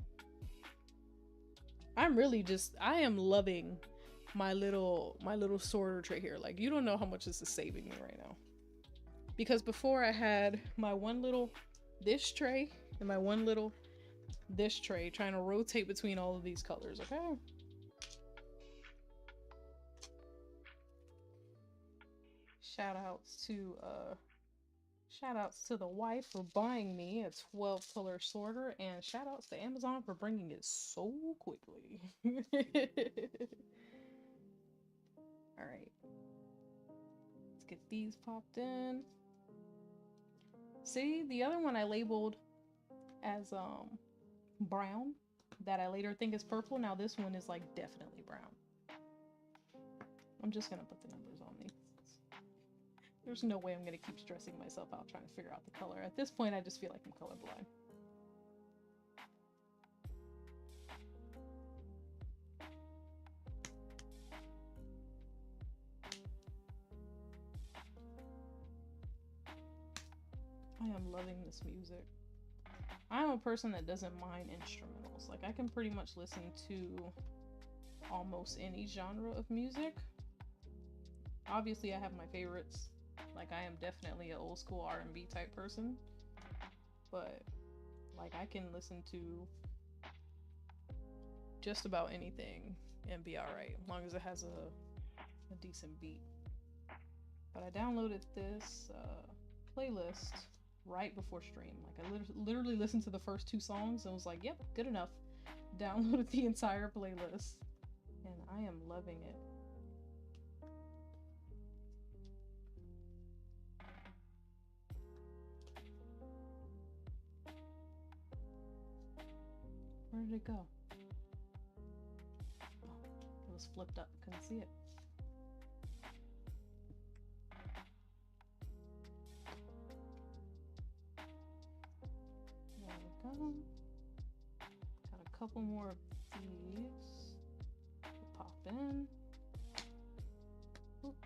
I'm really just, I am loving my little sorter tray here. Like, you don't know how much this is saving me right now. Because before I had my one little this tray and my one little this tray trying to rotate between all of these colors, okay? Shout outs to the wife for buying me a 12 color sorter, and shout outs to Amazon for bringing it so quickly. All right. Let's get these popped in. See, the other one I labeled as brown that I later think is purple. Now this one is like definitely brown. I'm just gonna put the numbers on these. There's no way I'm gonna keep stressing myself out trying to figure out the color. At this point, I just feel like I'm colorblind. I am loving this music. I'm a person that doesn't mind instrumentals. Like, I can pretty much listen to almost any genre of music. Obviously, I have my favorites. Like, I am definitely an old school R&B type person. But, like, I can listen to just about anything and be alright, as long as it has a decent beat. But I downloaded this playlist right before stream. Like, I literally listened to the first 2 songs and was like, yep, good enough. Downloaded the entire playlist. And I am loving it. Where did it go? Oh, it was flipped up. Couldn't see it. There we go. Got a couple more of these. Pop in. Oop.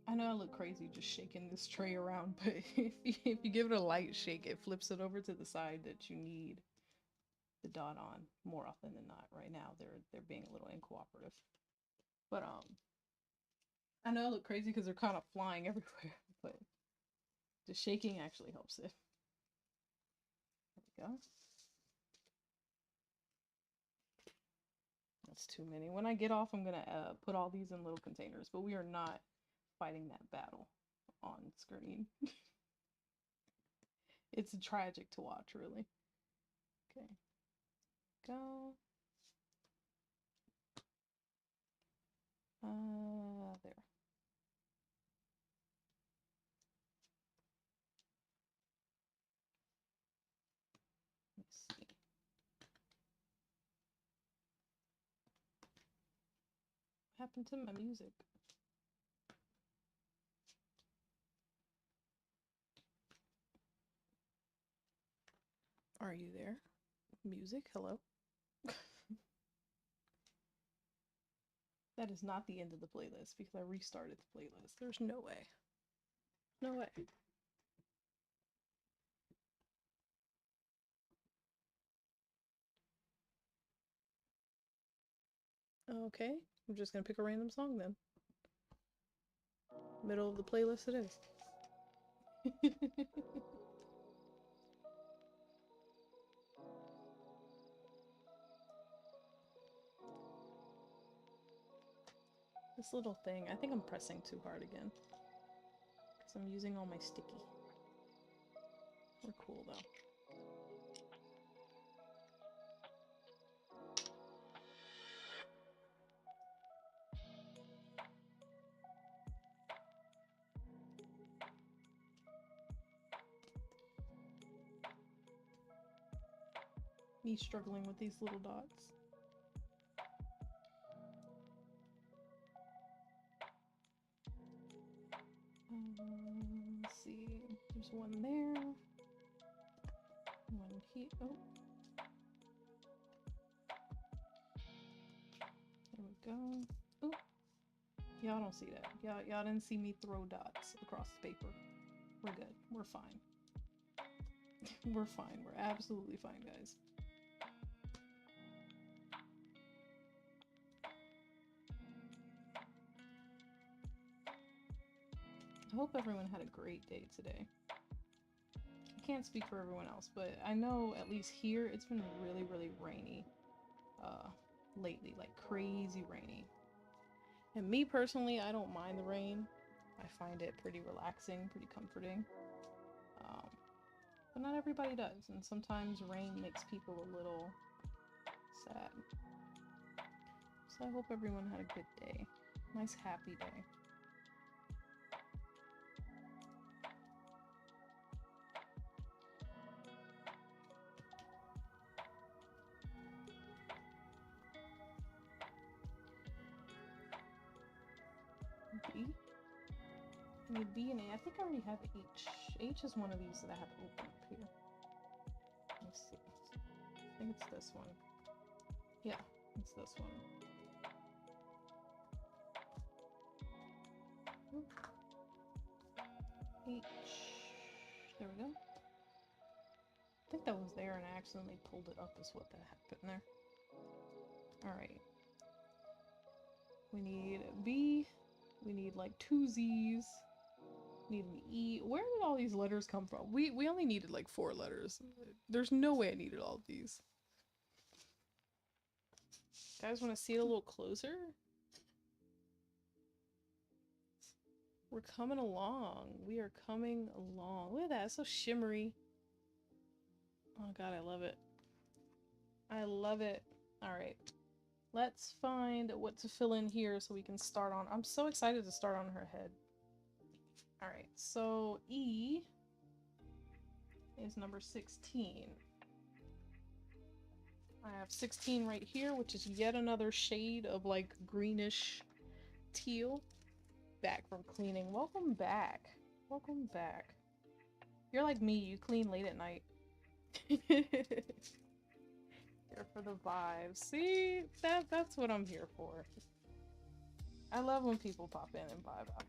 I know I look crazy just shaking this tray around, but if you give it a light shake, it flips it over to the side that you need the dot on more often than not. Right now, they're being a little uncooperative. But I know I look crazy because they're kind of flying everywhere, but the shaking actually helps it. There we go. That's too many. When I get off, I'm gonna put all these in little containers, but we are not fighting that battle on screen. It's tragic to watch, really. Okay. Go. There. Let's see. What happened to my music? Are you there? Music, hello? That is not the end of the playlist because I restarted the playlist. There's no way. No way. Okay, I'm just gonna pick a random song then. Middle of the playlist it is. This little thing, I think I'm pressing too hard again. Because I'm using all my sticky. We're cool though. Me struggling with these little dots. Let's see. There's one there. One here. Oh. There we go. Oh. Y'all don't see that. Y'all didn't see me throw dots across the paper. We're good. We're fine. We're fine. We're absolutely fine, guys. I hope everyone had a great day today. I can't speak for everyone else, but I know at least here it's been really, really rainy lately, like crazy rainy. And me personally, I don't mind the rain. I find it pretty relaxing, pretty comforting. But not everybody does, and sometimes rain makes people a little sad. So I hope everyone had a good day. Nice happy day. B? I need B and A. I think I already have H. H is one of these that I have open up here. Let's see. I think it's this one. Yeah, it's this one. H. There we go. I think that was there and I accidentally pulled it up is what that happened there. Alright. We need a B. We need like 2 Z's. We need an E. Where did all these letters come from? We only needed like 4 letters. There's no way I needed all of these. Guys, want to see it a little closer? We're coming along. We are coming along. Look at that. It's so shimmery. Oh god, I love it. I love it. Alright. Let's find what to fill in here so we can start on. I'm so excited to start on her head. Alright, so E is number 16. I have 16 right here, which is yet another shade of like greenish teal. Back from cleaning. Welcome back. Welcome back. You're like me, you clean late at night. Here for the vibes. See, that's what I'm here for. I love when people pop in and vibe out.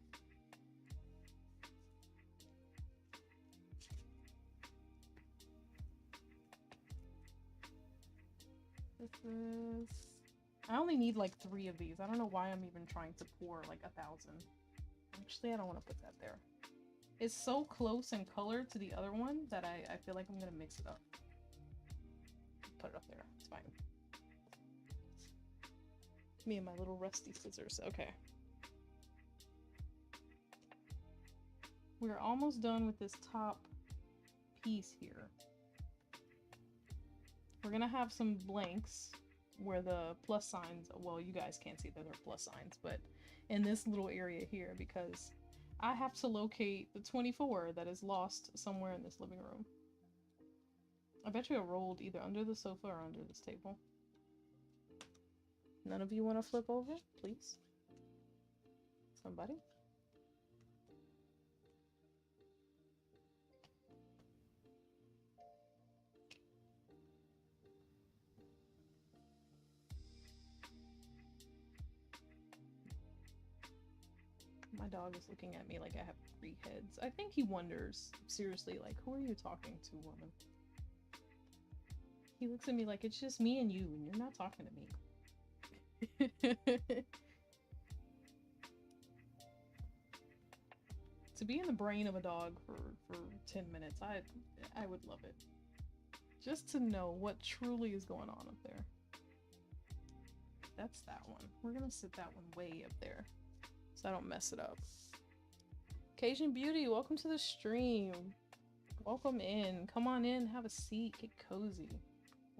This is... I only need like 3 of these. I don't know why I'm even trying to pour like 1,000. Actually, I don't want to put that there. It's so close in color to the other one that I feel like I'm gonna mix it up. Put it up there. It's fine. Me and my little rusty scissors. Okay. We're almost done with this top piece here. We're gonna have some blanks where the plus signs, well, you guys can't see that they're plus signs, but in this little area here, because I have to locate the 24 that is lost somewhere in this living room. I bet you it rolled either under the sofa or under this table. None of you want to flip over, please? Somebody? My dog is looking at me like I have 3 heads. I think he wonders, seriously, like, who are you talking to, woman? He looks at me like it's just me and you, and you're not talking to me. To be in the brain of a dog for 10 minutes, I would love it. Just to know what truly is going on up there. That's that one. We're gonna sit that one way up there so I don't mess it up. Cajun Beauty, welcome to the stream. Welcome in. Come on in, have a seat, get cozy.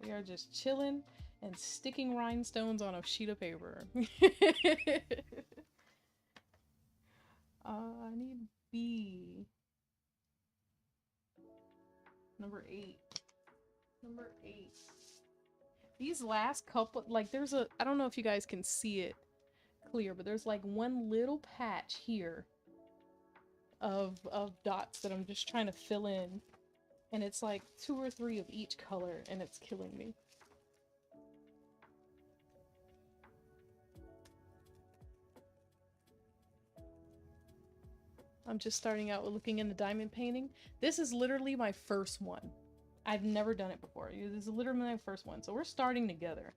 We are just chilling and sticking rhinestones on a sheet of paper. I need B. Number 8. Number 8. These last couple, like there's a, I don't know if you guys can see it clear, but there's like one little patch here of dots that I'm just trying to fill in. And it's like 2 or 3 of each color, and it's killing me. I'm just starting out with looking into diamond painting. This is literally my first one. I've never done it before. This is literally my first one, so we're starting together.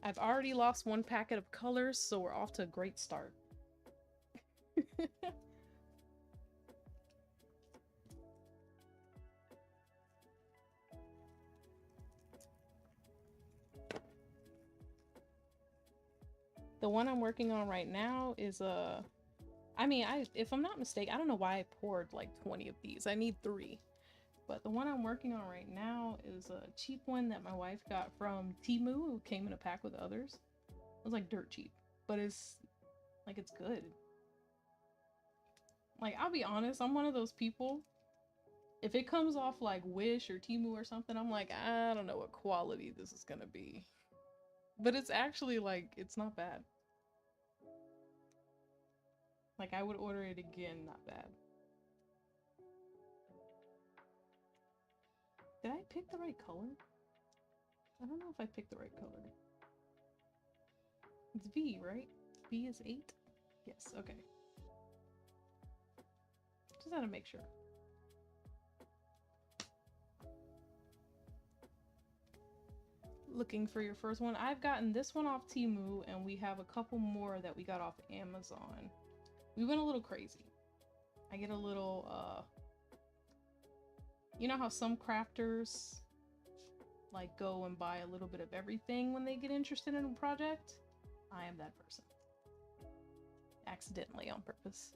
I've already lost 1 packet of colors, so we're off to a great start. The one I'm working on right now is I mean, if I'm not mistaken, I don't know why I poured like 20 of these. I need 3. But the one I'm working on right now is a cheap one that my wife got from Temu. It came in a pack with others. It was like dirt cheap, but it's like, it's good. Like, I'll be honest, I'm one of those people, if it comes off like Wish or Temu or something, I'm like, I don't know what quality this is gonna be. But it's actually like, it's not bad. Like, I would order it again, not bad. Did I pick the right color? I don't know if I picked the right color. It's V, right? V is 8? Yes, okay. Just had to make sure. Looking for your first one. I've gotten this one off Temu, and we have a couple more that we got off Amazon. We went a little crazy. I get a little, you know how some crafters like go and buy a little bit of everything when they get interested in a project? I am that person. Accidentally, on purpose.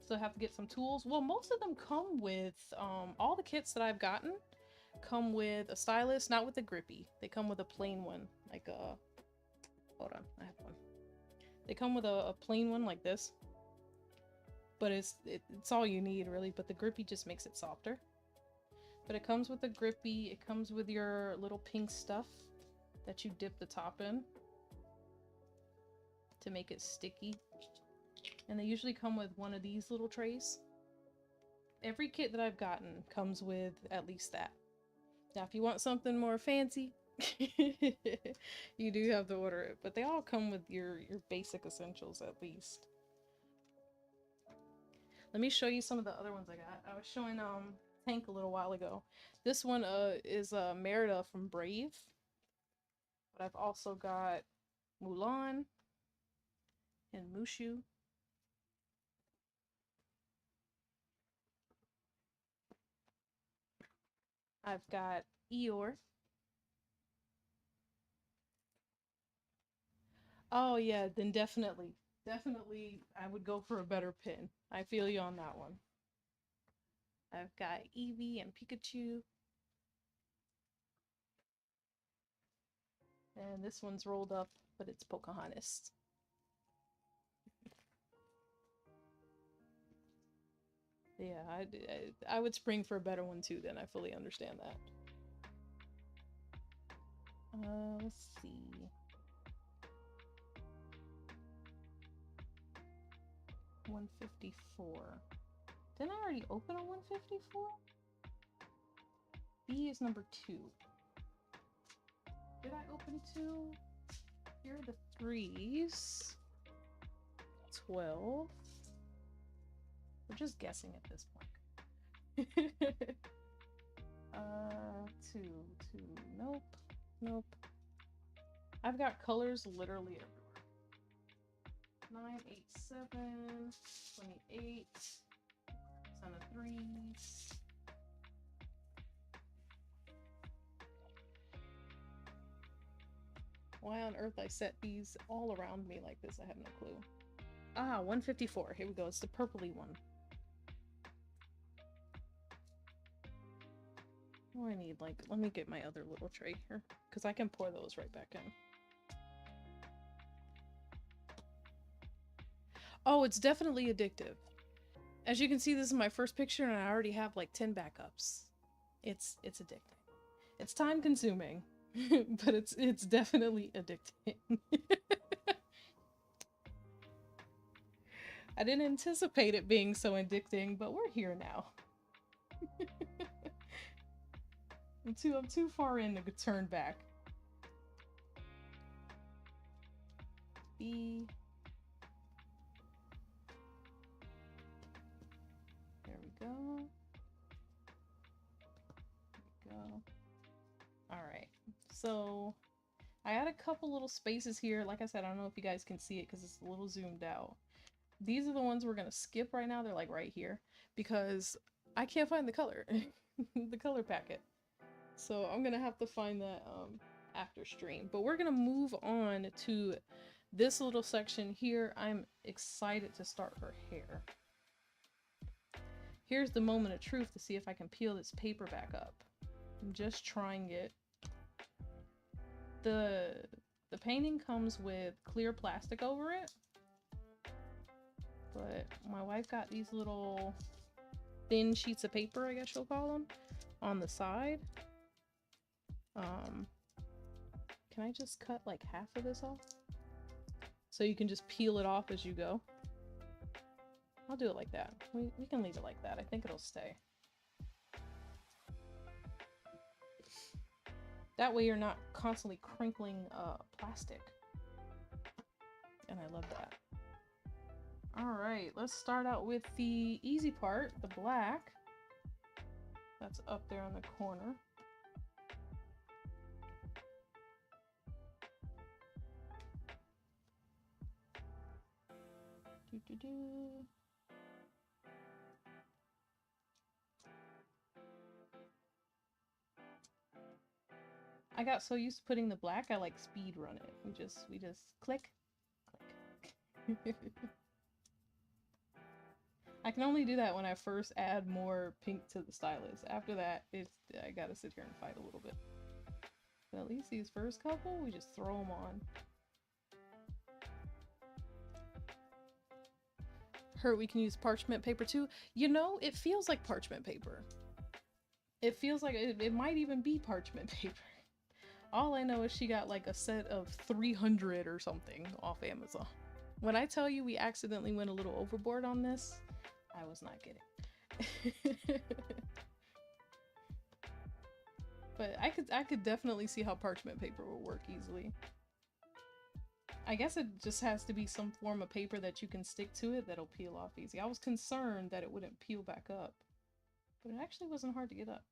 So I have to get some tools. Well, most of them come with, all the kits that I've gotten come with a stylus, not with the grippy. They come with a plain one, like a, hold on, I have one. They come with a plain one like this. But it's all you need, really, but the grippy just makes it softer. But it comes with a grippy, it comes with your little pink stuff that you dip the top in to make it sticky. And they usually come with one of these little trays. Every kit that I've gotten comes with at least that. Now, if you want something more fancy, you do have to order it. But they all come with your basic essentials, at least. Let me show you some of the other ones I got. I was showing Tank a little while ago. This one is Merida from Brave. But I've also got Mulan and Mushu. I've got Eeyore. Oh yeah, then definitely. Definitely I would go for a better pin. I feel you on that one. I've got Eevee and Pikachu. And this one's rolled up, but it's Pocahontas. Yeah, I would spring for a better one too then. I fully understand that. Let's see. $154. Didn't I already open a 154? B is number 2. Did I open 2? Here are the 3s. 12. We're just guessing at this point. 2, 2, nope, nope. I've got colors literally everywhere. 9, 8, 7, 28, son of threes. Why on earth I set these all around me like this, I have no clue. Ah, 154. Here we go. It's the purpley one. What do I need? Like, let me get my other little tray here, because I can pour those right back in. Oh, it's definitely addictive. As you can see, this is my first picture, and I already have like 10 backups. It's addicting. It's time consuming, but it's definitely addicting. I didn't anticipate it being so addicting, but we're here now. I'm too far in to turn back. B. There we go. There we go. Alright, so I had a couple little spaces here. Like I said, I don't know if you guys can see it because it's a little zoomed out. These are the ones we're gonna skip right now. They're like right here because I can't find the color, the color packet. So I'm gonna have to find that after stream. But we're gonna move on to this little section here. I'm excited to start her hair. Here's the moment of truth to see if I can peel this paper back up. I'm just trying it. The painting comes with clear plastic over it. But my wife got these little thin sheets of paper, I guess you'll call them, on the side. Can I just cut like half of this off? So you can just peel it off as you go. I'll do it like that. We can leave it like that. I think it'll stay. That way you're not constantly crinkling plastic. And I love that. Alright, let's start out with the easy part, the black. That's up there on the corner. I got so used to putting the black, I like speed run it. We just click, click. I can only do that when I first add more pink to the stylus. After that, I gotta sit here and fight a little bit. But at least these first couple, we just throw them on. Heard we can use parchment paper too. You know, it feels like parchment paper. It feels like it might even be parchment paper. All I know is she got like a set of 300 or something off Amazon. When I tell you we accidentally went a little overboard on this, I was not kidding. But I could definitely see how parchment paper will work easily. I guess it just has to be some form of paper that you can stick to it that'll peel off easy. I was concerned that it wouldn't peel back up, but it actually wasn't hard to get up.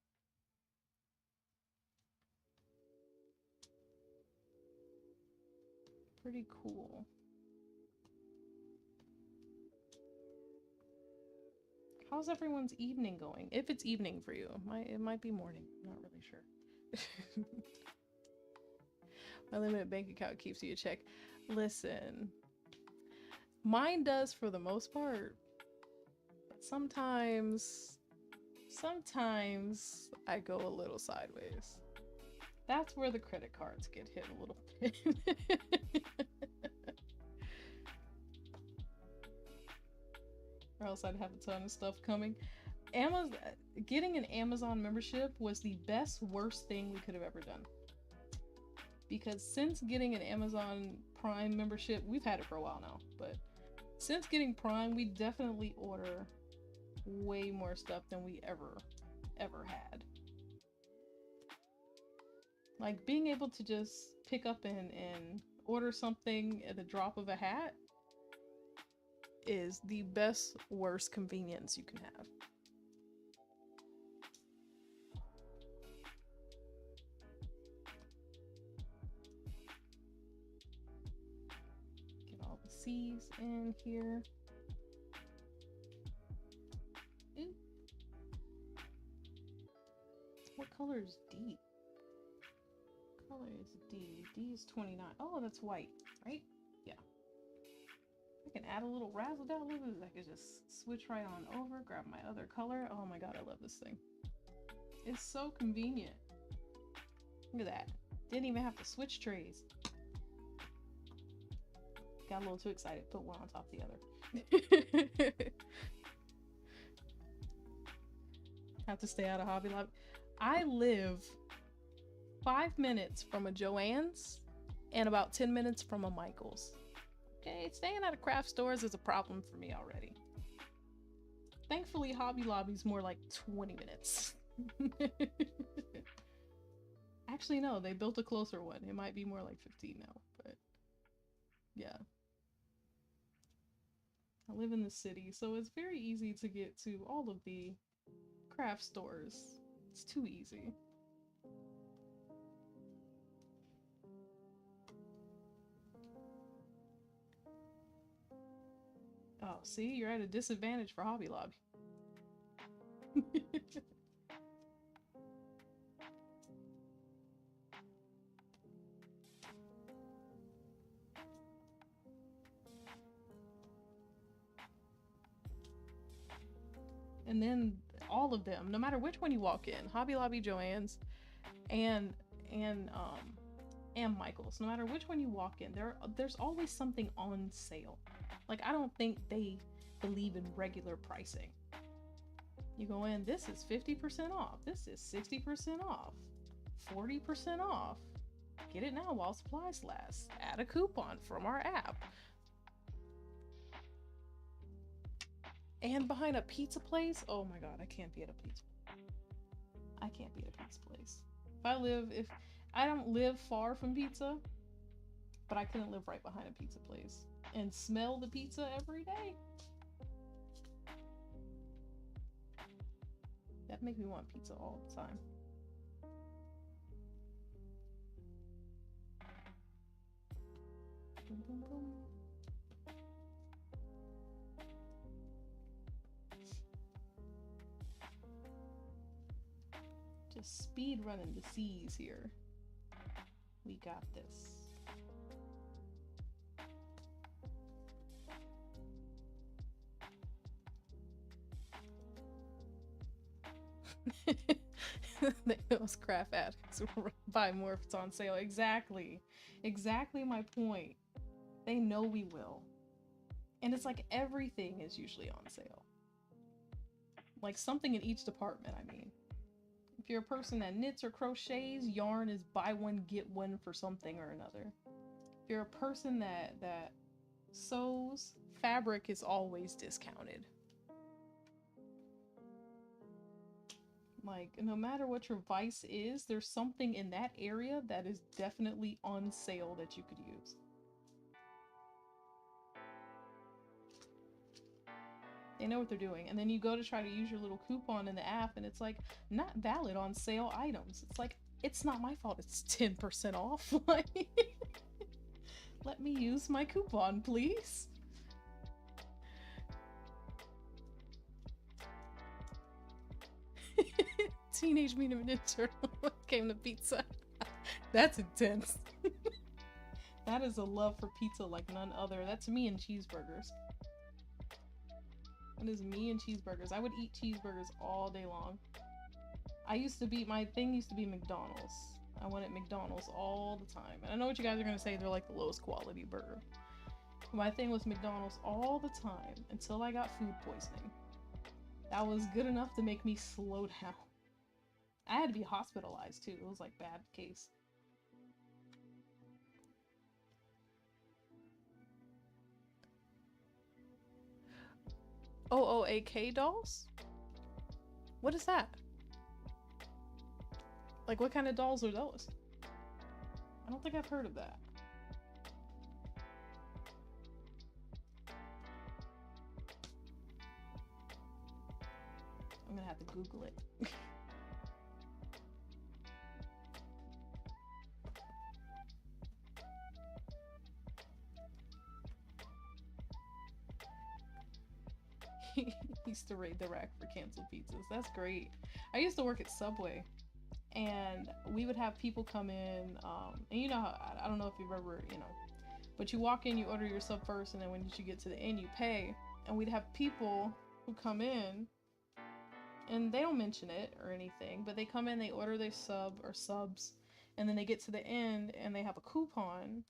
Pretty cool. How's everyone's evening going? If it's evening for you, it might be morning. I'm not really sure. My limited bank account keeps you in check. Listen, mine does for the most part. But sometimes I go a little sideways. That's where the credit cards get hit a little bit. Or else I'd have a ton of stuff coming. Getting an Amazon membership was the worst thing we could have ever done. Because since getting an Amazon Prime membership, we've had it for a while now, but since getting Prime, we definitely order way more stuff than we ever had. Like being able to just pick up and order something at the drop of a hat is the best, worst convenience you can have. Get all the C's in here. Ooh. What color is D? What color is D? D is 29. Oh, that's white, right? Yeah. I can add a little razzle dazzle. I could just switch right on over, grab my other color. Oh my god, I love this thing. It's so convenient. Look at that. Didn't even have to switch trays. Got a little too excited. Put one on top of the other. Have to stay out of Hobby Lobby. I live 5 minutes from a Joann's and about 10 minutes from a Michael's. Okay, staying out of craft stores is a problem for me already. Thankfully, Hobby Lobby's more like 20 minutes. Actually, no, they built a closer one. It might be more like 15 now, but yeah. I live in the city, so it's very easy to get to all of the craft stores. It's too easy. Oh, see, you're at a disadvantage for Hobby Lobby. And then all of them, no matter which one you walk in, Hobby Lobby, Joann's, and Michael's, no matter which one you walk in, there's always something on sale. Like, I don't think they believe in regular pricing. You go in, this is 50% off, this is 60% off, 40% off. Get it now while supplies last. Add a coupon from our app. And behind a pizza place, oh my god, I can't be at a pizza. I can't be at a pizza place. If I don't live far from pizza, but I couldn't live right behind a pizza place and smell the pizza every day. That makes me want pizza all the time. Boom, boom, boom. Just speed running the C's here. We got this. Those craft addicts buy more if it's on sale. Exactly. Exactly my point. They know we will. And it's like everything is usually on sale. Like something in each department, I mean. If you're a person that knits or crochets, yarn is buy one, get one for something or another. If you're a person that sews, fabric is always discounted. Like, no matter what your vice is, there's something in that area that is definitely on sale that you could use. They know what they're doing. And then you go to try to use your little coupon in the app and it's like, not valid on sale items. It's like, it's not my fault it's 10% off. Like, let me use my coupon, please. Teenage Mutant Ninja Turtle came to pizza. That's intense. That is a love for pizza like none other. That's me and cheeseburgers. That is me and cheeseburgers. I would eat cheeseburgers all day long. My thing used to be McDonald's. I went at McDonald's all the time. And I know what you guys are going to say, they're like the lowest quality burger. My thing was McDonald's all the time until I got food poisoning. That was good enough to make me slow down. I had to be hospitalized too. It was like bad case. OOAK dolls? What is that? Like, what kind of dolls are those? I don't think I've heard of that. I'm gonna have to Google it. He used to raid the rack for canceled pizzas. That's great. I used to work at Subway, and we would have people come in, and you know how, I don't know if you've ever, you know, but you walk in, you order your sub first, and then when you get to the end, you pay. And we'd have people who come in, and they don't mention it or anything, but they come in, they order their sub or subs, and then they get to the end, and they have a coupon,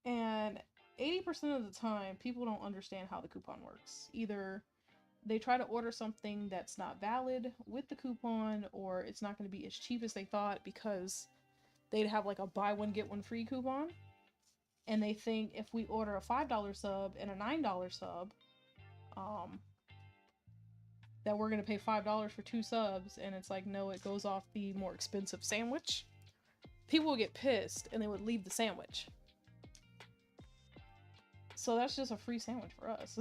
and 80% of the time, people don't understand how the coupon works. Either they try to order something that's not valid with the coupon, or it's not going to be as cheap as they thought because they'd have like a buy one get one free coupon, and they think if we order a $5 sub and a $9 sub, that we're going to pay $5 for 2 subs, and it's like, no, it goes off the more expensive sandwich. People would get pissed and they would leave the sandwich. So that's just a free sandwich for us.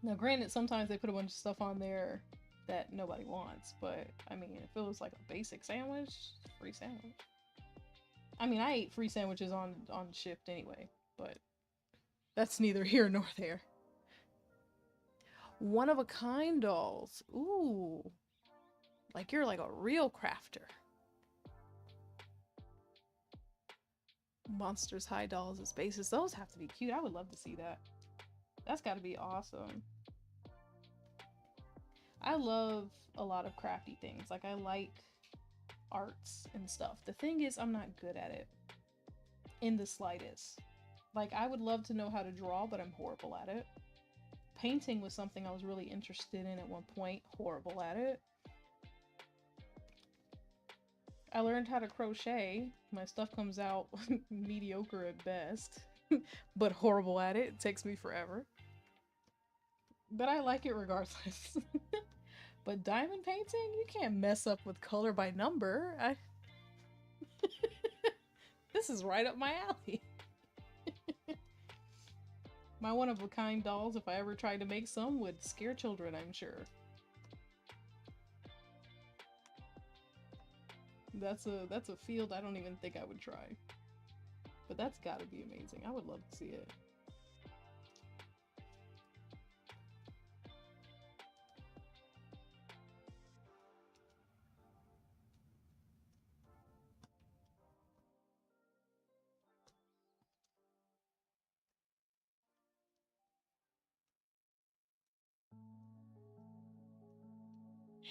Now granted, sometimes they put a bunch of stuff on there that nobody wants, but I mean, if it was like a basic sandwich, free sandwich. I mean, I ate free sandwiches on shift anyway, but that's neither here nor there. One of a kind dolls. Ooh. Like you're like a real crafter. Monsters High dolls as bases. Those have to be cute. I would love to see that. That's got to be awesome. I love a lot of crafty things. Like I like arts and stuff. The thing is, I'm not good at it in the slightest. Like I would love to know how to draw, but I'm horrible at it. Painting was something I was really interested in at one point. Horrible at it. I learned how to crochet. My stuff comes out mediocre at best, but horrible at it. It takes me forever. But I like it regardless. But diamond painting, you can't mess up with color by number. This is right up my alley. My one-of-a-kind dolls, if I ever tried to make some, would scare children, I'm sure. That's a field I don't even think I would try. But that's gotta be amazing. I would love to see it.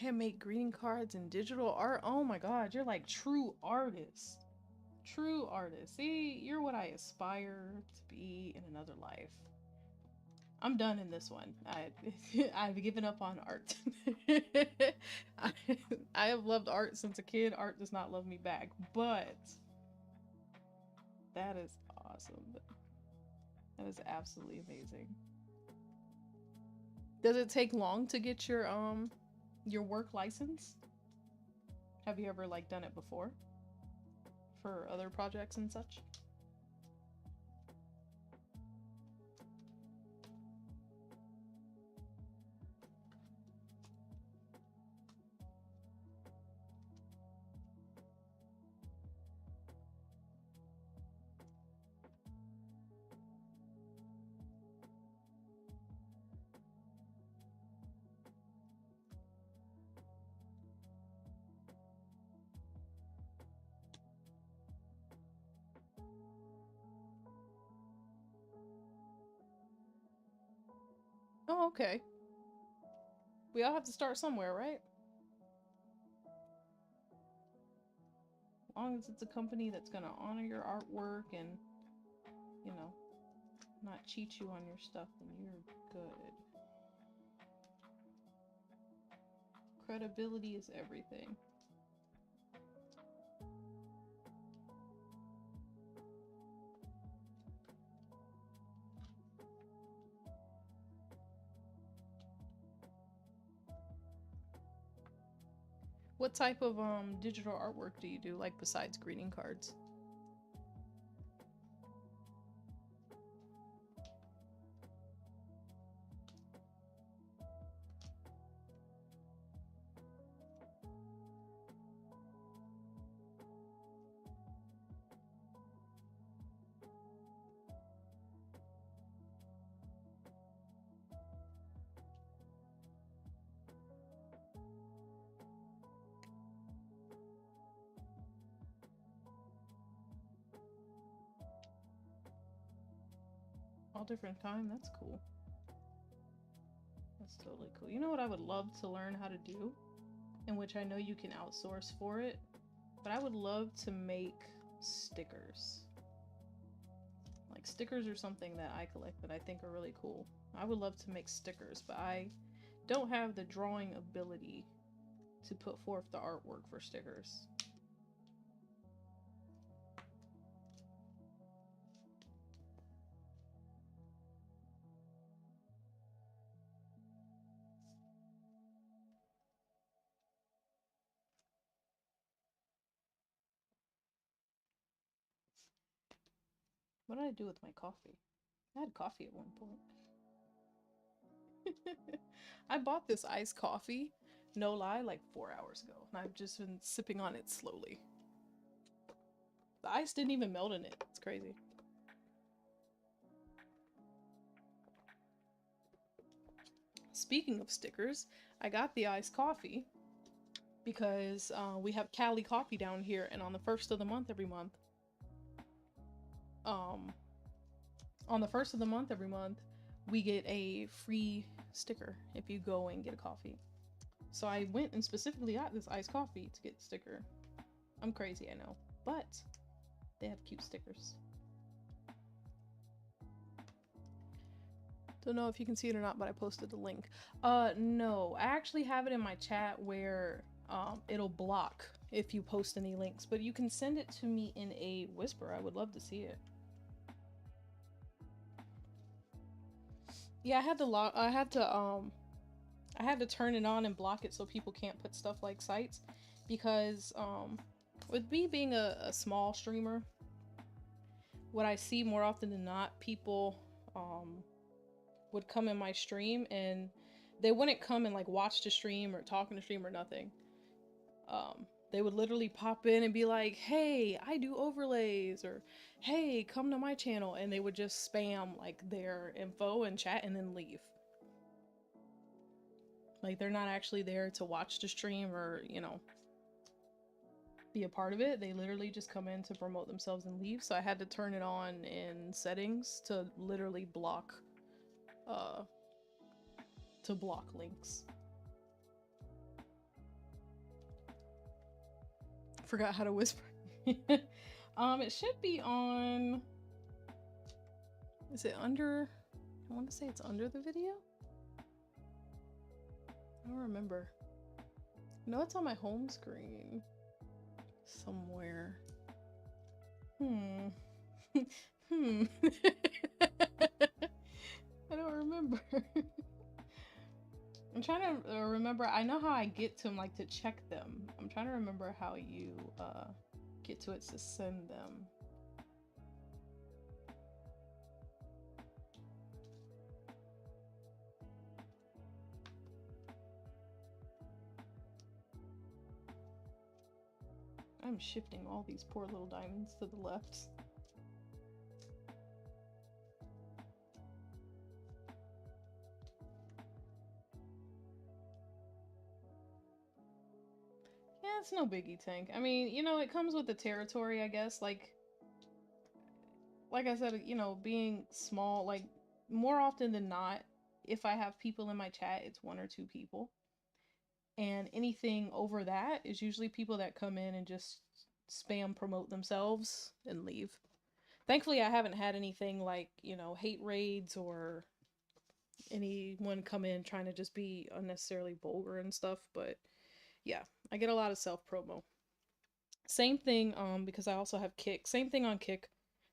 Handmade greeting cards and digital art. Oh my god, you're like true artists. True artist. See, you're what I aspire to be in another life. I'm done in this one. I've given up on art. I have loved art since a kid. Art does not love me back, but that is awesome. That is absolutely amazing. Does it take long to get your work license? Have you ever like done it before for other projects and such? Oh, okay. We all have to start somewhere, right? As long as it's a company that's gonna honor your artwork and, you know, not cheat you on your stuff, then you're good. Credibility is everything. What type of digital artwork do you do, like besides greeting cards? all different time. That's cool. That's totally cool. You know what I would love to learn how to do, in which I know you can outsource for it, but I would love to make stickers. Like, stickers are something that I collect that I think are really cool. I would love to make stickers, but I don't have the drawing ability to put forth the artwork for stickers. What did I do with my coffee? I had coffee at one point. I bought this iced coffee, no lie, like 4 hours ago, and I've just been sipping on it slowly. The ice didn't even melt in it. It's crazy. Speaking of stickers, I got the iced coffee because we have Cali coffee down here, and on the first of the month every month, we get a free sticker if you go and get a coffee. So I went and specifically got this iced coffee to get the sticker. I'm crazy, I know, but they have cute stickers. Don't know if you can see it or not, but I posted the link. No, I actually have it in my chat where it'll block if you post any links, but you can send it to me in a whisper. I would love to see it. Yeah, I had to turn it on and block it so people can't put stuff like sites, because with me being a small streamer, what I see more often than not, people would come in my stream and they wouldn't come and like watch the stream or talk in the stream or nothing. They would literally pop in and be like, hey, I do overlays, or hey, come to my channel, and they would just spam like their info and chat and then leave. Like, they're not actually there to watch the stream or, you know, be a part of it. They literally just come in to promote themselves and leave. So I had to turn it on in settings to literally block links. Forgot how to whisper. It should be on, is it under, I want to say it's under the video? I don't remember. No, it's on my home screen somewhere. I don't remember. I'm trying to remember. I know how I get to them, like to check them. I'm trying to remember how you get to it to send them. I'm shifting all these poor little diamonds to the left. Yeah, it's no biggie, Tank. I mean, you know, it comes with the territory, I guess. Like I said, you know, being small, like, more often than not, if I have people in my chat, it's 1 or 2 people. And anything over that is usually people that come in and just spam promote themselves and leave. Thankfully, I haven't had anything like, you know, hate raids or anyone come in trying to just be unnecessarily vulgar and stuff, but yeah, I get a lot of self-promo. Same thing, because I also have Kick. Same thing on Kick.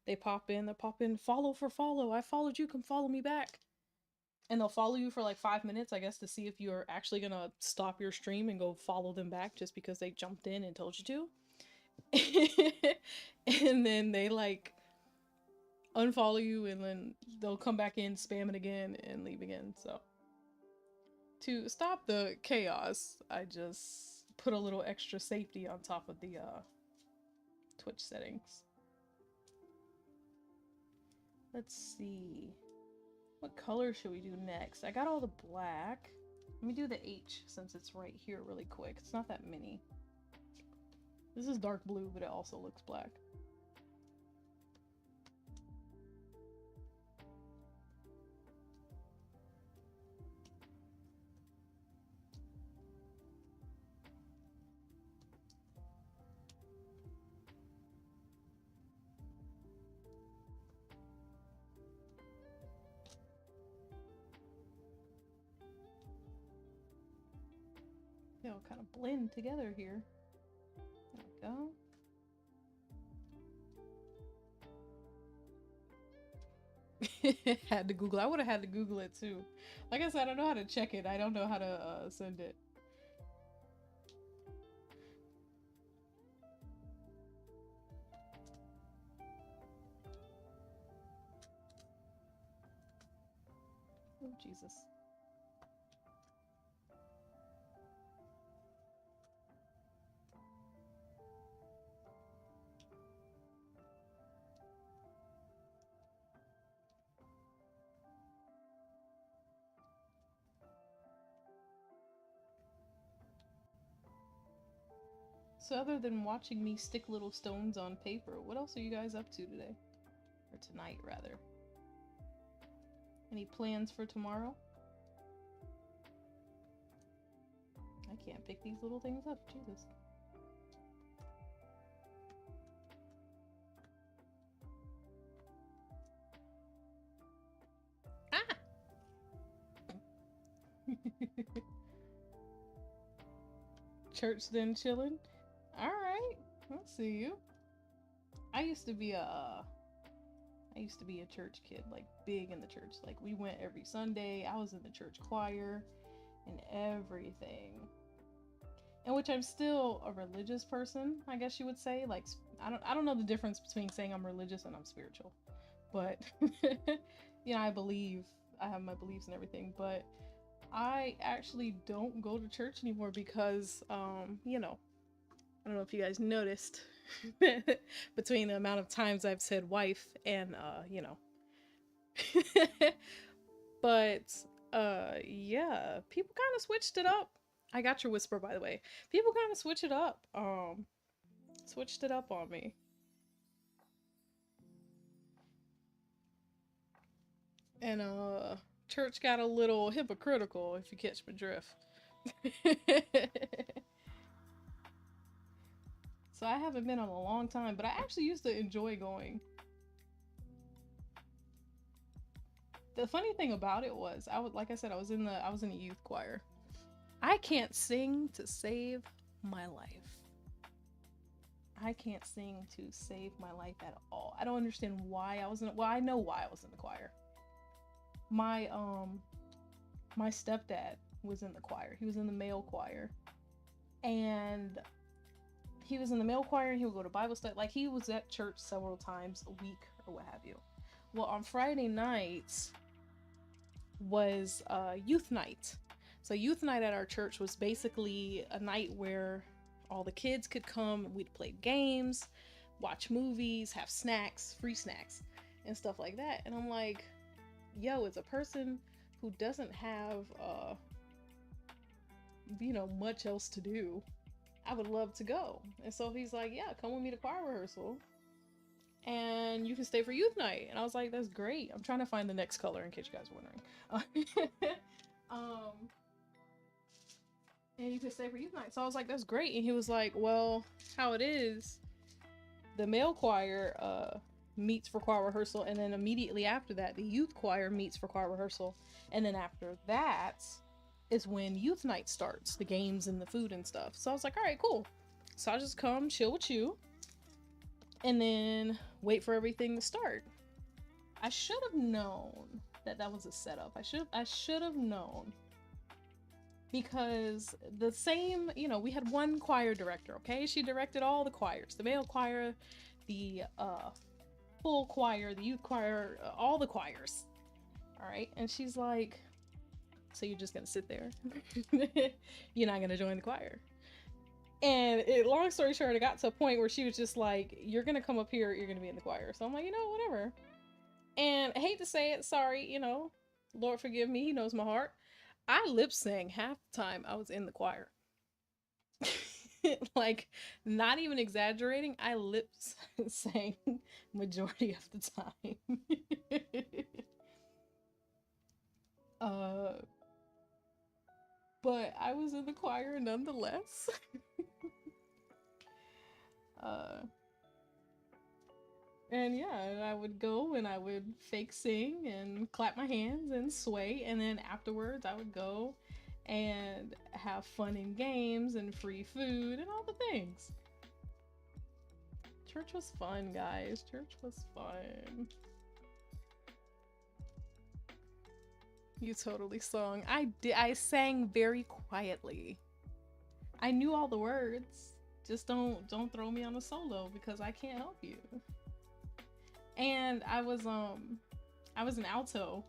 They pop in, follow for follow. I followed you, come follow me back. And they'll follow you for like 5 minutes, I guess, to see if you're actually gonna stop your stream and go follow them back just because they jumped in and told you to. And then they like unfollow you, and then they'll come back in, spam it again, and leave again. So to stop the chaos, I just put a little extra safety on top of the Twitch settings. Let's see. What color should we do next? I got all the black. Let me do the H since it's right here really quick. It's not that many. This is dark blue, but it also looks black. They all kind of blend together here. There we go. Had to Google. I would have had to Google it too. Like I said, I don't know how to check it. I don't know how to send it. Oh, Jesus. So other than watching me stick little stones on paper, what else are you guys up to today? Or tonight, rather. Any plans for tomorrow? I can't pick these little things up, Jesus. Ah! Church then chillin'? Alright, I'll see you. I used to be a church kid, like big in the church. Like we went every Sunday. I was in the church choir and everything. In which I'm still a religious person, I guess you would say. Like I don't know the difference between saying I'm religious and I'm spiritual. But you know, I have my beliefs and everything, but I actually don't go to church anymore because you know, I don't know if you guys noticed between the amount of times I've said wife and you know. But yeah, people kind of switched it up. I got your whisper, by the way. People kind of switched it up on me. And church got a little hypocritical, if you catch my drift. So I haven't been on a long time, but I actually used to enjoy going. The funny thing about it was, like I said, I was in a youth choir. I can't sing to save my life. I can't sing to save my life at all. I don't understand why I was in. Well, I know why I was in the choir. My stepdad was in the choir. He was in the male choir, and he was in the male choir. And he would go to Bible study. Like he was at church several times a week or what have you. Well, on Friday nights was youth night. So youth night at our church was basically a night where all the kids could come. We'd play games, watch movies, have snacks, free snacks, and stuff like that. And I'm like, yo, as a person who doesn't have, you know, much else to do, I would love to go. And so he's like, yeah, come with me to choir rehearsal and you can stay for youth night. And I was like, that's great. I'm trying to find the next color in case you guys are wondering. And you can stay for youth night. So I was like, that's great. And he was like, well, how it is, the male choir meets for choir rehearsal, and then immediately after that, the youth choir meets for choir rehearsal. And then after that is when youth night starts, the games and the food and stuff. So I was like, all right, cool. So I'll just come chill with you and then wait for everything to start. I should have known that that was a setup. I should have known, because the same, you know, we had one choir director, okay? She directed all the choirs, the male choir, the full choir, the youth choir, all the choirs. All right. And she's like, so you're just gonna sit there? You're not gonna join the choir? And long story short, it got to a point where she was just like, you're gonna come up here, you're gonna be in the choir. So I'm like, you know, whatever. And I hate to say it, sorry, you know, Lord forgive me, he knows my heart. I lip sang half the time I was in the choir. Like, not even exaggerating, I lip sang majority of the time. But I was in the choir nonetheless. And yeah, and I would go and I would fake sing and clap my hands and sway, and then afterwards I would go and have fun and games and free food and all the things. Church was fun, guys. Church was fun. You totally sung. I did. I sang very quietly. I knew all the words. Just don't throw me on a solo because I can't help you. And I was an alto,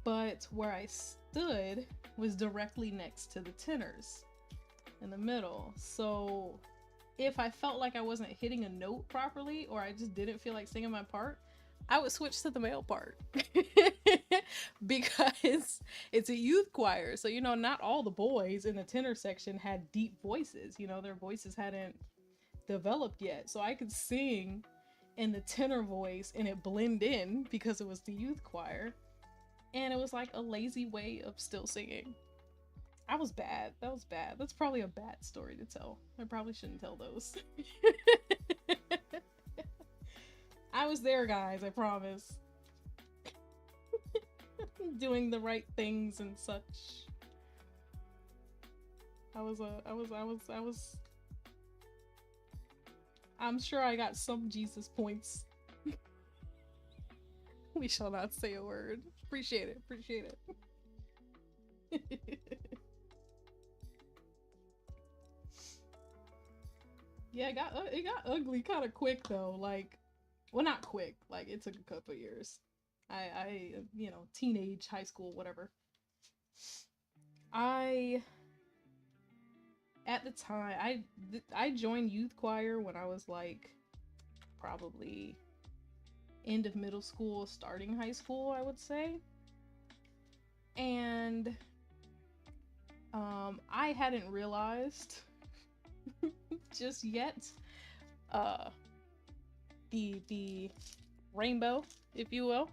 but where I stood was directly next to the tenors in the middle. So if I felt like I wasn't hitting a note properly or I just didn't feel like singing my part, I would switch to the male part. Because it's a youth choir. So, you know, not all the boys in the tenor section had deep voices. You know, their voices hadn't developed yet. So I could sing in the tenor voice and it blend in because it was the youth choir. And it was like a lazy way of still singing. I was bad. That was bad. That's probably a bad story to tell. I probably shouldn't tell those. I was there, guys, I promise. Doing the right things and such. I'm sure I got some Jesus points. We shall not say a word. Appreciate it, appreciate it. Yeah, it got ugly kind of quick though. Like, well, not quick. Like, it took a couple years. I you know, teenage, high school, whatever. At the time, I joined youth choir when I was like probably end of middle school, starting high school, I would say. And I hadn't realized just yet the rainbow, if you will.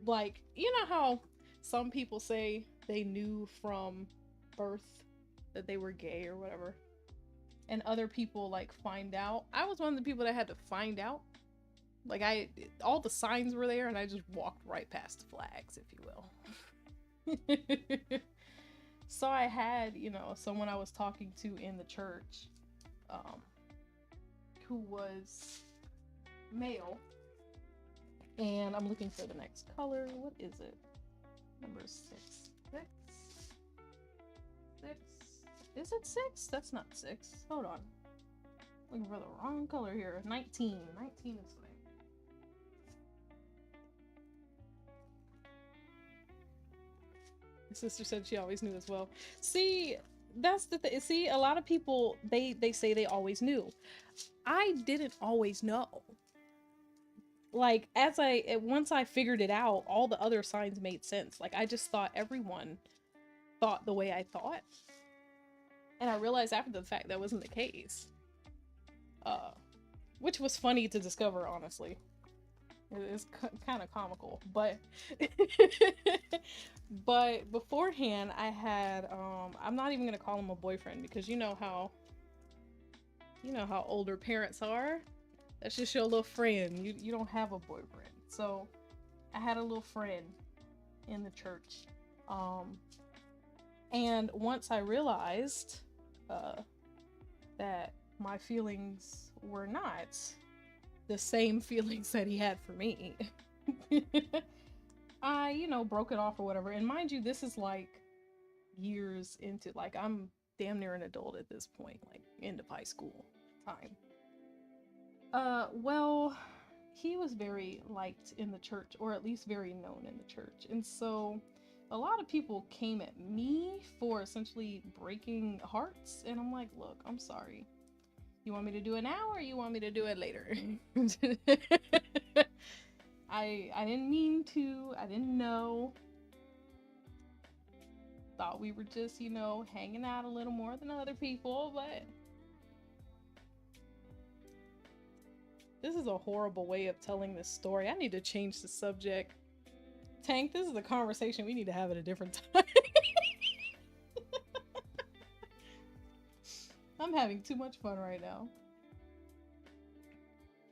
Like, you know how some people say they knew from birth that they were gay or whatever, and other people like find out. I was one of the people that had to find out. Like, all the signs were there and I just walked right past the flags, if you will. So I had, you know, someone I was talking to in the church, who was male. And I'm looking for the next color. What is it? Number 6. 6? 6? Is it 6? That's not 6. Hold on. Looking for the wrong color here. 19. 19 is fine. My sister said she always knew as well. See, that's the thing. See, a lot of people, they say they always knew. I didn't always know. Like, once I figured it out, all the other signs made sense. Like, I just thought everyone thought the way I thought. And I realized after the fact that wasn't the case. Which was funny to discover, honestly. It's kind of comical, but but beforehand I had I'm not even gonna call him a boyfriend because you know how older parents are. That's just your little friend. You don't have a boyfriend. So I had a little friend in the church. And once I realized that my feelings were not the same feelings that he had for me, I, you know, broke it off or whatever. And mind you, this is like years into, like, I'm damn near an adult at this point, like end of high school time. Well, he was very liked in the church, or at least very known in the church. And so a lot of people came at me for essentially breaking hearts. And I'm like, look, I'm sorry. You want me to do it now or you want me to do it later? I didn't mean to. I didn't know. Thought we were just, you know, hanging out a little more than other people, but this is a horrible way of telling this story. I need to change the subject. Tank, this is a conversation we need to have at a different time. I'm having too much fun right now.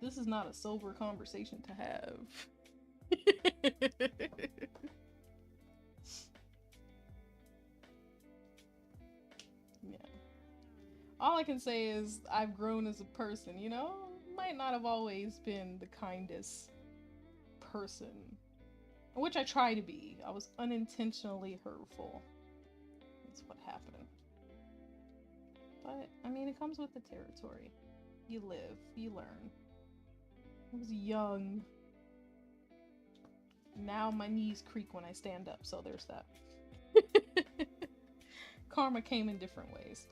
This is not a sober conversation to have. All I can say is I've grown as a person, you know? Might not have always been the kindest person, which I try to be. I was unintentionally hurtful. That's what happened. But, I mean, it comes with the territory. You live, you learn. I was young. Now my knees creak when I stand up, so there's that. Karma came in different ways.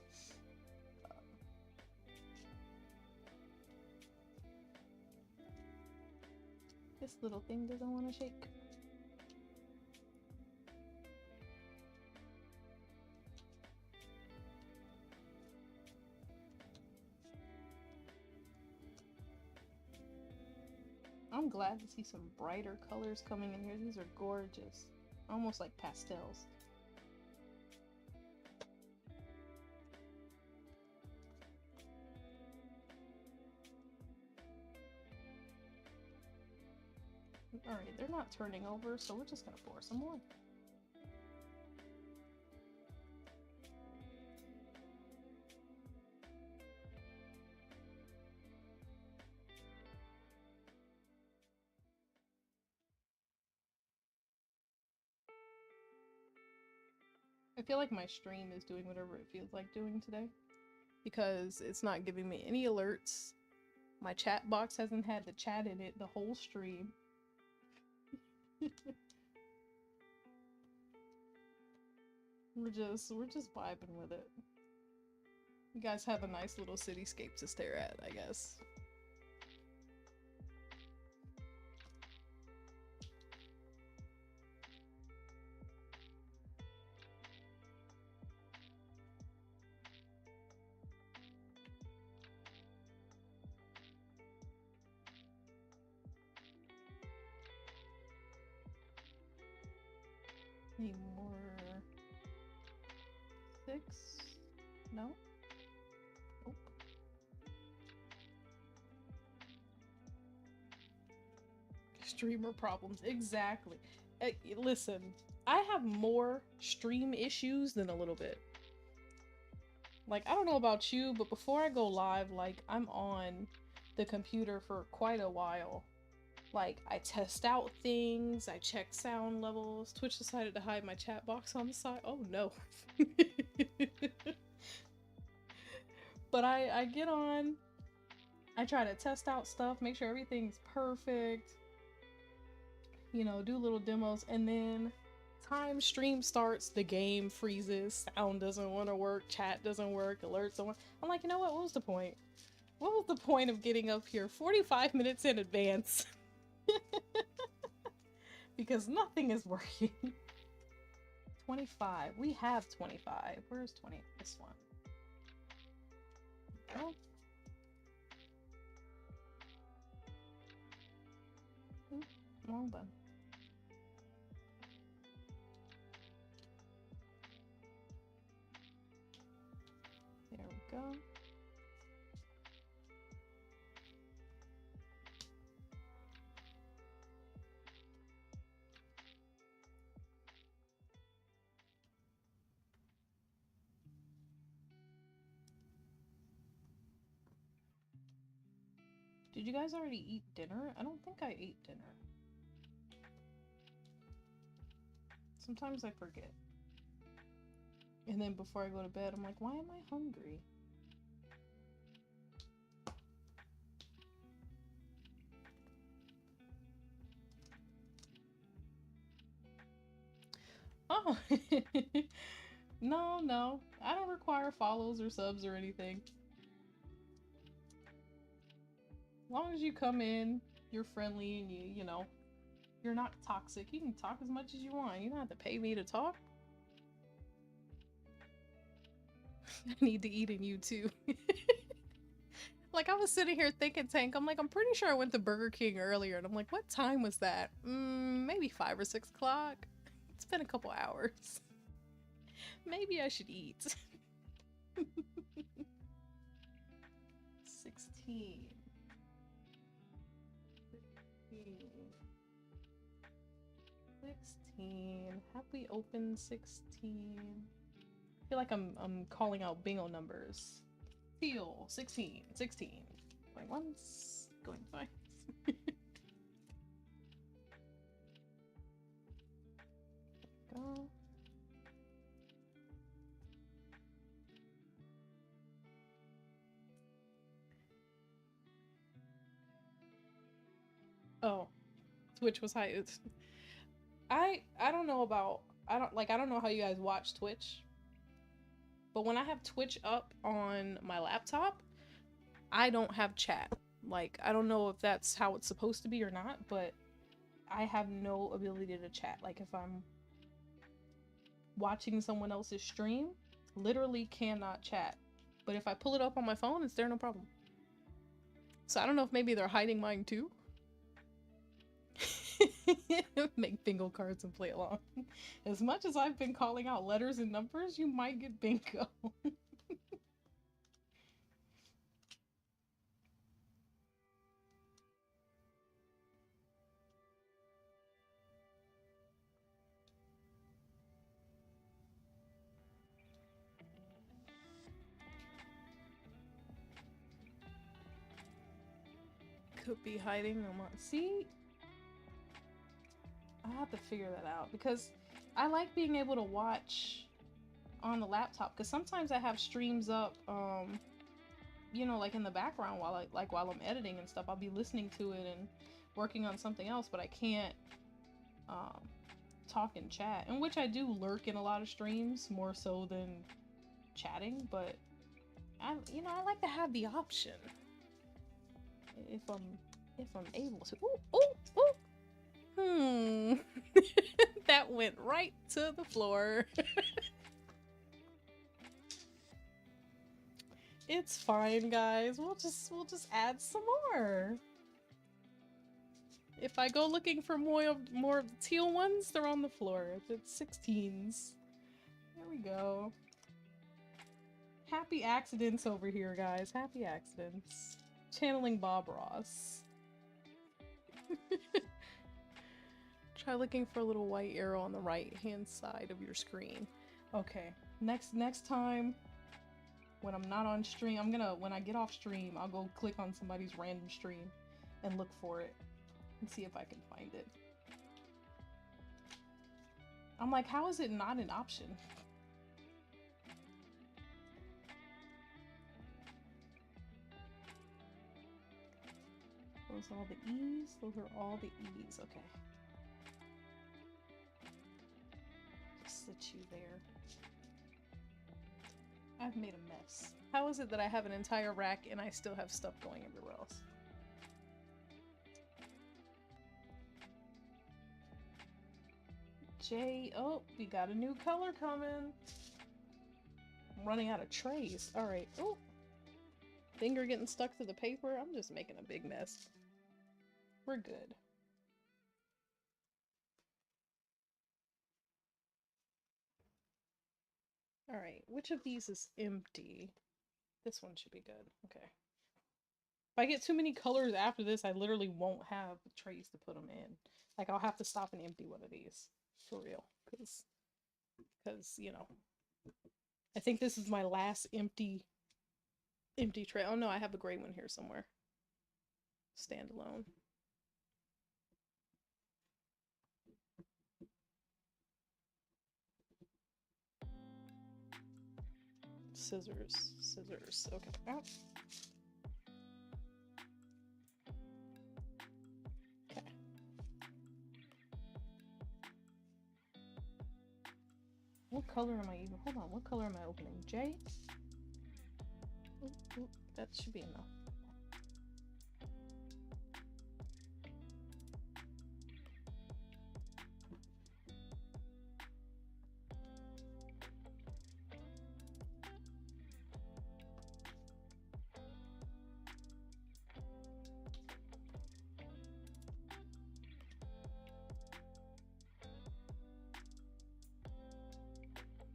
This little thing doesn't want to shake. I'm glad to see some brighter colors coming in here. These are gorgeous. Almost like pastels. Alright, they're not turning over, so we're just gonna pour some more. I feel like my stream is doing whatever it feels like doing today, because it's not giving me any alerts. My chat box hasn't had the chat in it the whole stream. We're just vibing with it. You guys have a nice little cityscape to stare at, I guess. Any more? 6? No? Nope. Streamer problems, exactly. Listen, I have more stream issues than a little bit. Like, I don't know about you, but before I go live, like, I'm on the computer for quite a while. Like, I test out things, I check sound levels. Twitch decided to hide my chat box on the side. Oh no. But I get on, I try to test out stuff, make sure everything's perfect, you know, do little demos, and then time stream starts, the game freezes, sound doesn't want to work, chat doesn't work, alerts don't work. I'm like, you know what was the point? What was the point of getting up here 45 minutes in advance? Because nothing is working. 25. We have 25. Where's 20? This one. Oh. Wrong button. There we go. Did you guys already eat dinner? I don't think I ate dinner. Sometimes I forget. And then before I go to bed, I'm like, why am I hungry? Oh, no. I don't require follows or subs or anything. As long as you come in, you're friendly, and you know, you're not toxic. You can talk as much as you want. You don't have to pay me to talk. I need to eat in you too. Like, I was sitting here thinking, Tank, I'm like, I'm pretty sure I went to Burger King earlier, and I'm like, what time was that? Maybe 5 or 6 o'clock. It's been a couple hours. Maybe I should eat. 16. 16. Have we opened 16? I feel like I'm calling out bingo numbers. Teal, 16, 16. Going once, going twice. Go. Oh, Twitch was high. I don't know about I don't know how you guys watch Twitch, but when I have Twitch up on my laptop, I don't have chat. Like, I don't know if that's how it's supposed to be or not, but I have no ability to chat. Like, if I'm watching someone else's stream, literally cannot chat. But if I pull it up on my phone, it's there, no problem. So I don't know if maybe they're hiding mine too. Make bingo cards and play along. As much as I've been calling out letters and numbers, you might get bingo. Could be hiding. I'm not. See? I have to figure that out because I like being able to watch on the laptop because sometimes I have streams up, you know, like in the background while while I'm editing and stuff. I'll be listening to it and working on something else, but I can't talk and chat, in which I do lurk in a lot of streams more so than chatting, but I like to have the option if I'm able to. Ooh, ooh, ooh. That went right to the floor. It's fine, guys. We'll just add some more. If I go looking for more of the teal ones, they're on the floor. It's 16s. There we go. Happy accidents over here, guys. Happy accidents. Channeling Bob Ross. Try looking for a little white arrow on the right-hand side of your screen. Okay. Next time, when I'm not on stream, when I get off stream, I'll go click on somebody's random stream and look for it and see if I can find it. I'm like, how is it not an option? Those are all the E's? Those are all the E's, okay. Just sit you there. I've made a mess. How is it that I have an entire rack and I still have stuff going everywhere else? J, oh, we got a new color coming. I'm running out of trays. Alright, oh. Finger getting stuck to the paper. I'm just making a big mess. We're good. Alright, which of these is empty? This one should be good. Okay. If I get too many colors after this, I literally won't have trays to put them in. Like, I'll have to stop and empty one of these. For real. Because, you know. I think this is my last empty tray. Oh no, I have a gray one here somewhere. Standalone. Scissors. Scissors. Okay. Oh. Okay. What color am I even? Hold on. What color am I opening? J? Ooh, that should be enough.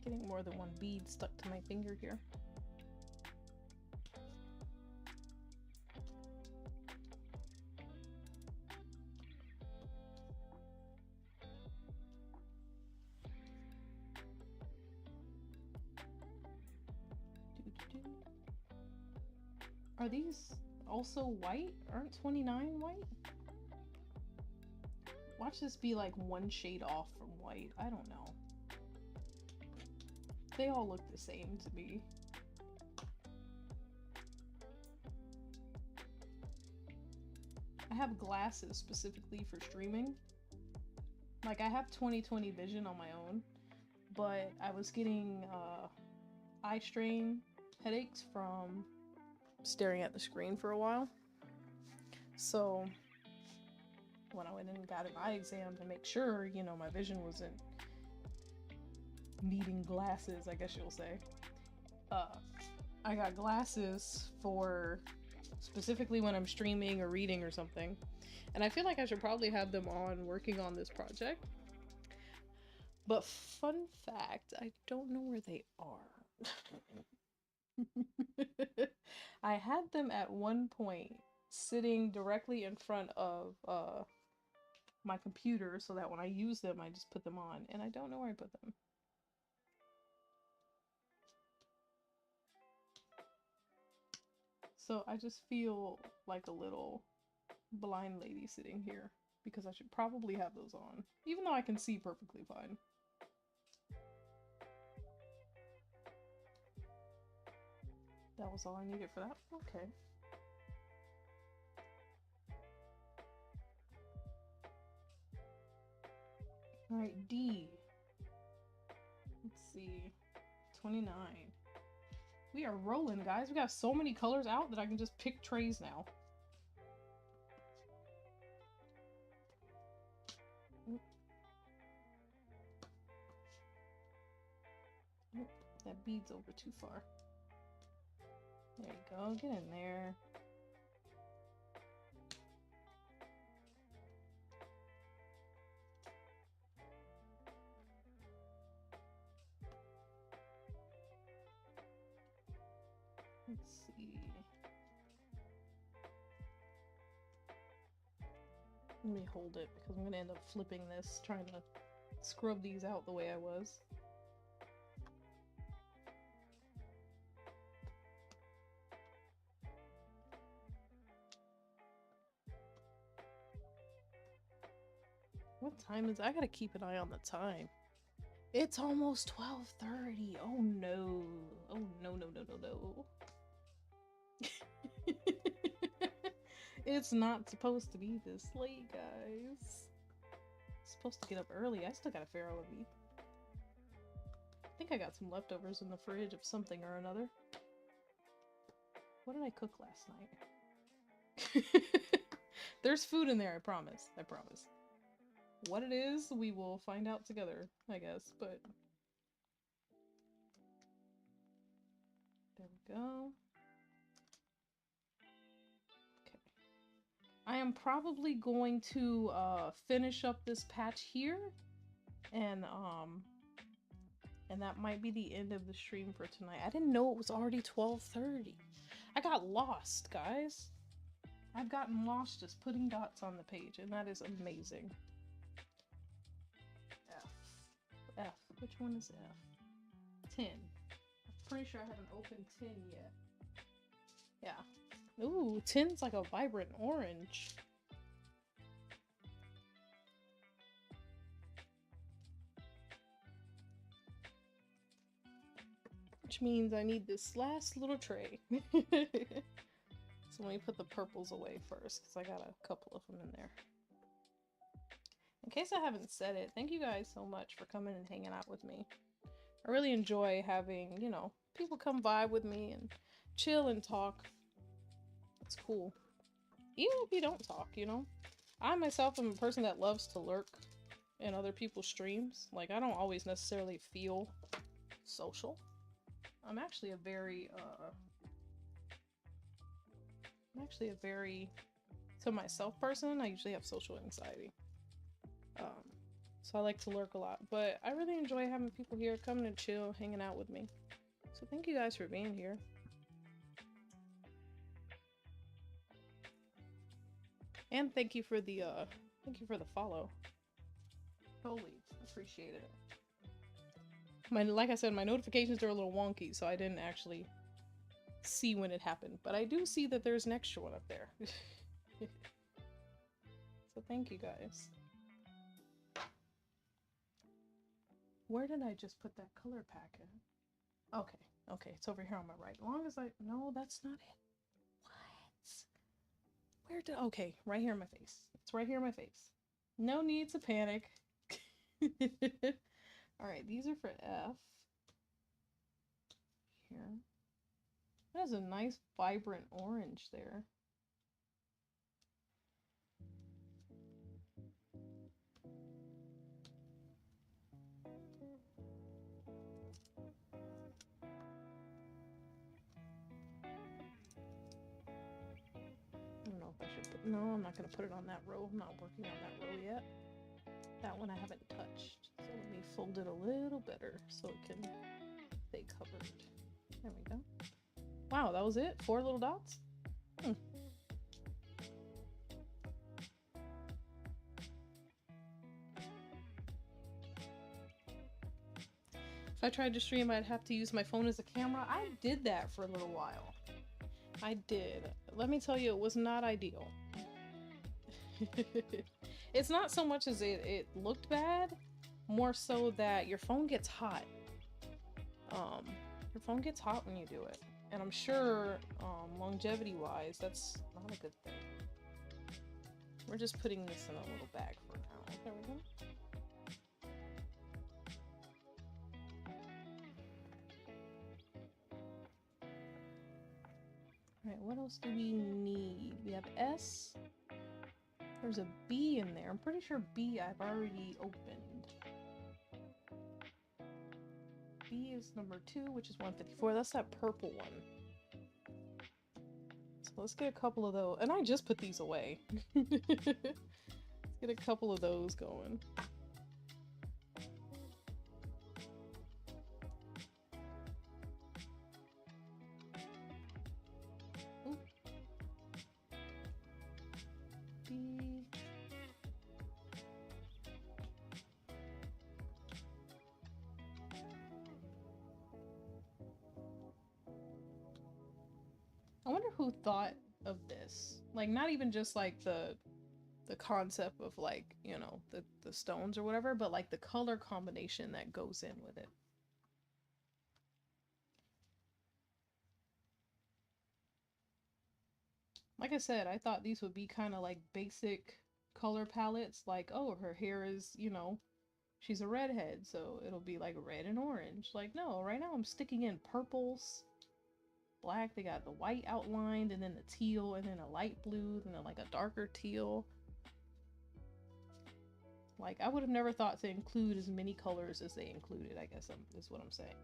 Getting more than one bead stuck to my finger here. Are these also white? Aren't 29 white? Watch this be like one shade off from white. I don't know. They all look the same to me. I have glasses specifically for streaming. Like, I have 20/20 vision on my own, but I was getting eye strain headaches from staring at the screen for a while. So when I went in and got an eye exam to make sure, you know, my vision wasn't needing glasses, I guess you'll say, I got glasses for specifically when I'm streaming or reading or something. And I feel like I should probably have them on working on this project. But fun fact, I don't know where they are. I had them at one point sitting directly in front of my computer so that when I use them, I just put them on. And I don't know where I put them. So I just feel like a little blind lady sitting here because I should probably have those on, even though I can see perfectly fine. That was all I needed for that? Okay. Alright, D. Let's see. 29. We are rolling, guys. We got so many colors out that I can just pick trays now. Oop. Oop, that bead's over too far. There you go. Get in there. Let's see. Let me hold it because I'm going to end up flipping this, trying to scrub these out the way I was. What time is it? I gotta keep an eye on the time. It's almost 12:30. Oh no. Oh no, no, no, no, no. It's not supposed to be this late, guys. I'm supposed to get up early. I still gotta figure out what to eat. I think I got some leftovers in the fridge of something or another. What did I cook last night? There's food in there, I promise. I promise. What it is, we will find out together, I guess, but... There we go. Okay. I am probably going to finish up this patch here, and that might be the end of the stream for tonight. I didn't know it was already 12:30. I got lost, guys. I've gotten lost just putting dots on the page, and that is amazing. F. Which one is F? 10. I'm pretty sure I haven't opened 10 yet. Yeah. Ooh, 10's like a vibrant orange. Which means I need this last little tray. So let me put the purples away first, because I got a couple of them in there. In case I haven't said it, thank you guys so much for coming and hanging out with me. I really enjoy having, you know, people come vibe with me and chill and talk. It's cool. Even if you don't talk, you know. I myself am a person that loves to lurk in other people's streams. Like, I don't always necessarily feel social. I'm actually a very, to myself person. I usually have social anxiety. So I like to lurk a lot, but I really enjoy having people here coming and chill, hanging out with me. So thank you guys for being here. And thank you for the follow. Totally appreciate it. Like I said, my notifications are a little wonky, so I didn't actually see when it happened, but I do see that there's an extra one up there. So thank you guys. Where did I just put that color pack in? Okay, okay, it's over here on my right. As long as no, that's not it. What? Where did, okay, right here in my face. It's right here in my face. No need to panic. Alright, these are for F. Here. That is a nice vibrant orange there. I don't know if I should put, no, I'm not going to put it on that row. I'm not working on that row yet. That one I haven't touched. So let me fold it a little better so it can stay covered. There we go. Wow, that was it? 4 little dots? Hmm. If I tried to stream, I'd have to use my phone as a camera. I did that for a little while. I did. Let me tell you, it was not ideal. It's not so much as it looked bad, more so that your phone gets hot. Your phone gets hot when you do it. And I'm sure, longevity-wise, that's not a good thing. We're just putting this in a little bag for now. There we go. Alright, what else do we need? We have S. There's a B in there. I'm pretty sure B I've already opened. B is number 2, which is 154. That's that purple one. So let's get a couple of those. And I just put these away. Let's get a couple of those going. Ooh. B. I wonder who thought of this. Like, not even just like the concept of, like, you know, the stones or whatever, but like the color combination that goes in with it. Like I said, I thought these would be kind of like basic color palettes, like, oh, her hair is, you know, she's a redhead, so it'll be like red and orange. Like, no, right now I'm sticking in purples, black, they got the white outlined, and then the teal, and then a light blue, and then like a darker teal. Like, I would have never thought to include as many colors as they included, I guess is what I'm saying.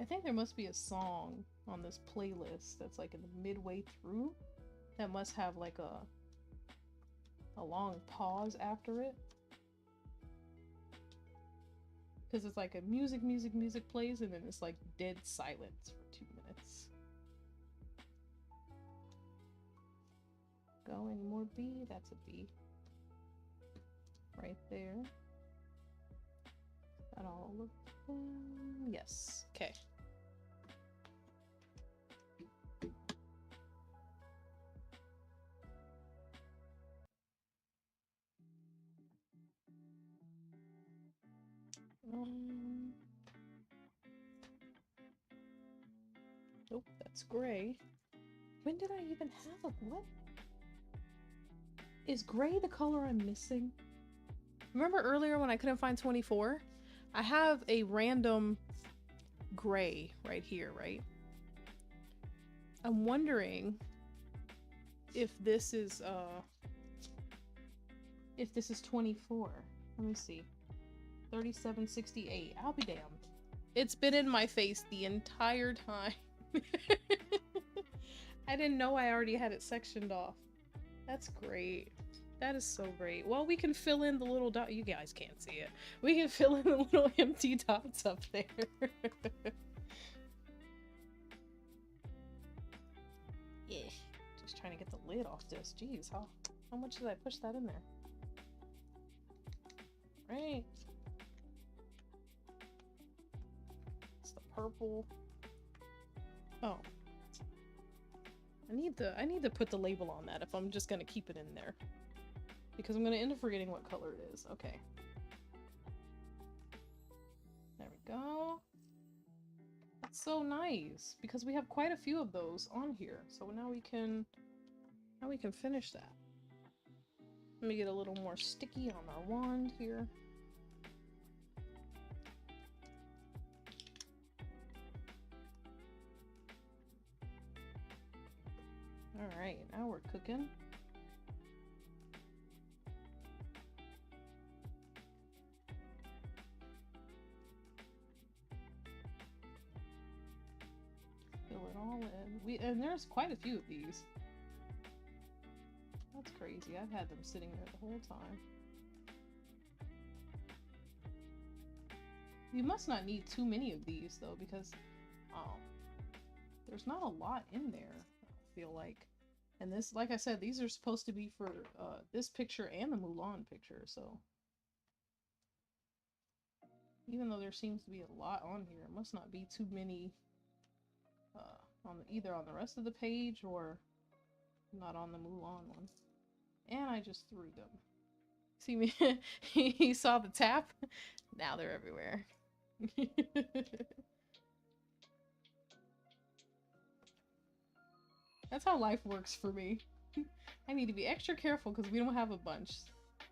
I think there must be a song on this playlist that's like in the midway through that must have like a long pause after it. Because it's like a music plays and then it's like dead silence for 2 minutes. Go any more B? That's a B. Right there. That all look yes. Okay. Nope, that's gray. When did I even have a what? Is gray the color I'm missing? Remember earlier when I couldn't find 24? I have a random gray right here, right? I'm wondering if this is 24. Let me see. 3768. I'll be damned. It's been in my face the entire time. I didn't know I already had it sectioned off. That's great. That is so great. Well, we can fill in the little dot. You guys can't see it. We can fill in the little empty dots up there. Yeah. Just trying to get the lid off this. Jeez, how much did I push that in there? Right. It's the purple. Oh. I need to put the label on that if I'm just gonna keep it in there. Because I'm gonna end up forgetting what color it is. Okay. There we go. That's so nice because we have quite a few of those on here. So now we can finish that. Let me get a little more sticky on our wand here. Alright, now we're cooking. Fill it all in. And there's quite a few of these. That's crazy. I've had them sitting there the whole time. You must not need too many of these though, because there's not a lot in there, I feel like. And this, like I said, these are supposed to be for this picture and the Mulan picture, so even though there seems to be a lot on here, it must not be too many either on the rest of the page or not on the Mulan one. And I just threw them. See me? He saw the tap? Now they're everywhere. That's how life works for me. I need to be extra careful because we don't have a bunch.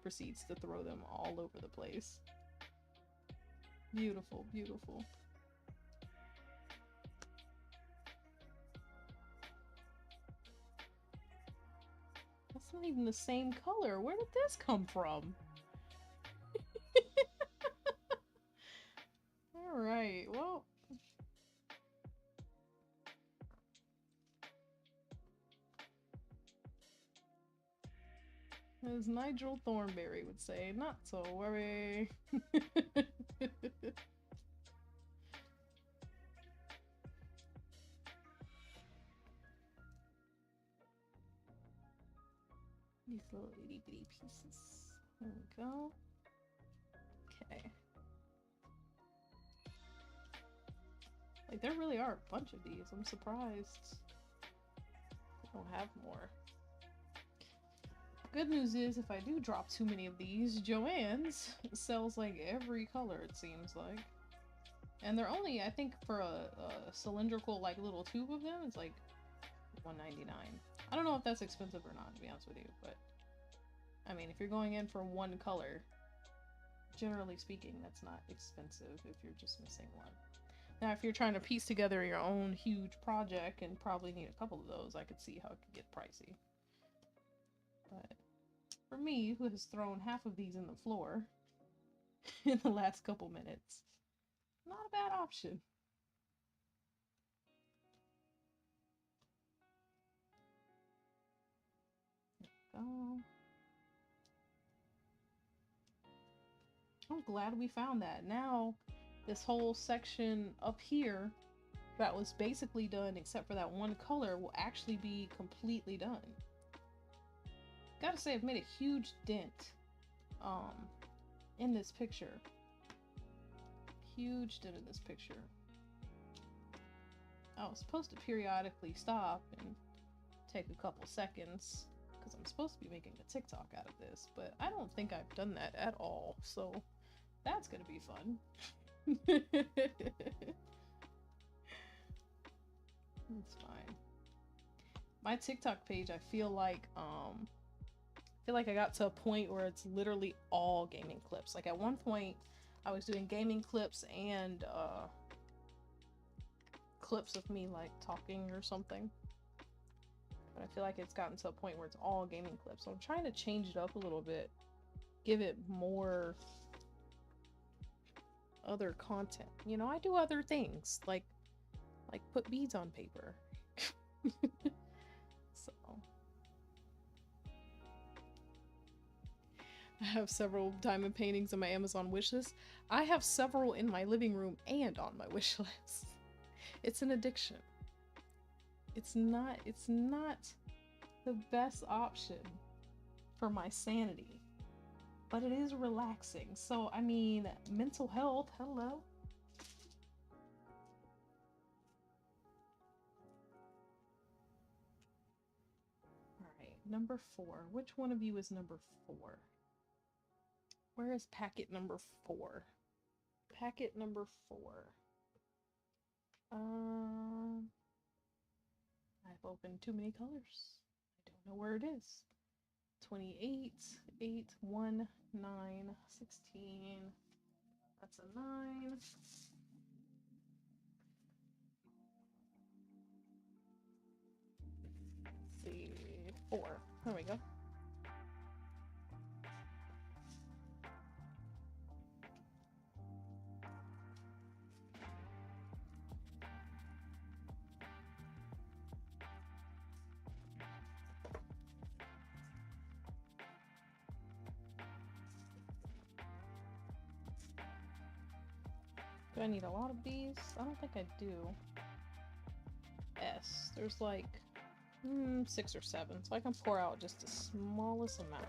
Proceeds to throw them all over the place. Beautiful, beautiful. That's not even the same color. Where did this come from? Alright, well. As Nigel Thornberry would say, not to worry. These little itty bitty pieces. There we go. Okay. Like, there really are a bunch of these. I'm surprised I don't have more. Good news is, if I do drop too many of these, Joann's sells like every color, it seems like. And they're only, I think, for a cylindrical, like, little tube of them, it's like $1.99. I don't know if that's expensive or not, to be honest with you, but I mean, if you're going in for one color, generally speaking, that's not expensive if you're just missing one. Now, if you're trying to piece together your own huge project and probably need a couple of those, I could see how it could get pricey. But for me, who has thrown half of these in the floor in the last couple minutes, not a bad option. There we go. I'm glad we found that. Now, this whole section up here that was basically done except for that one color will actually be completely done. Gotta say, I've made a huge dent in this picture. Huge dent in this picture. I was supposed to periodically stop and take a couple seconds because I'm supposed to be making a TikTok out of this, but I don't think I've done that at all, so that's gonna be fun. It's fine. My TikTok page, I feel like I got to a point where it's literally all gaming clips. Like at one point I was doing gaming clips and clips of me like talking or something. But I feel like it's gotten to a point where it's all gaming clips. So I'm trying to change it up a little bit. Give it more other content. You know, I do other things like put beads on paper. So I have several diamond paintings on my Amazon wishlist. I have several in my living room and on my wish list. It's an addiction. It's not the best option for my sanity. but it is relaxing. So, I mean, mental health, hello. All right, number 4. Which one of you is number 4? Where is packet number 4? Packet number 4. I've opened too many colors. I don't know where it is. 28, 8, 1, 9, 16. That's a 9. Let's see. 4. There we go. Do I need a lot of these? I don't think I do. S. There's like 6 or 7, so I can pour out just the smallest amount.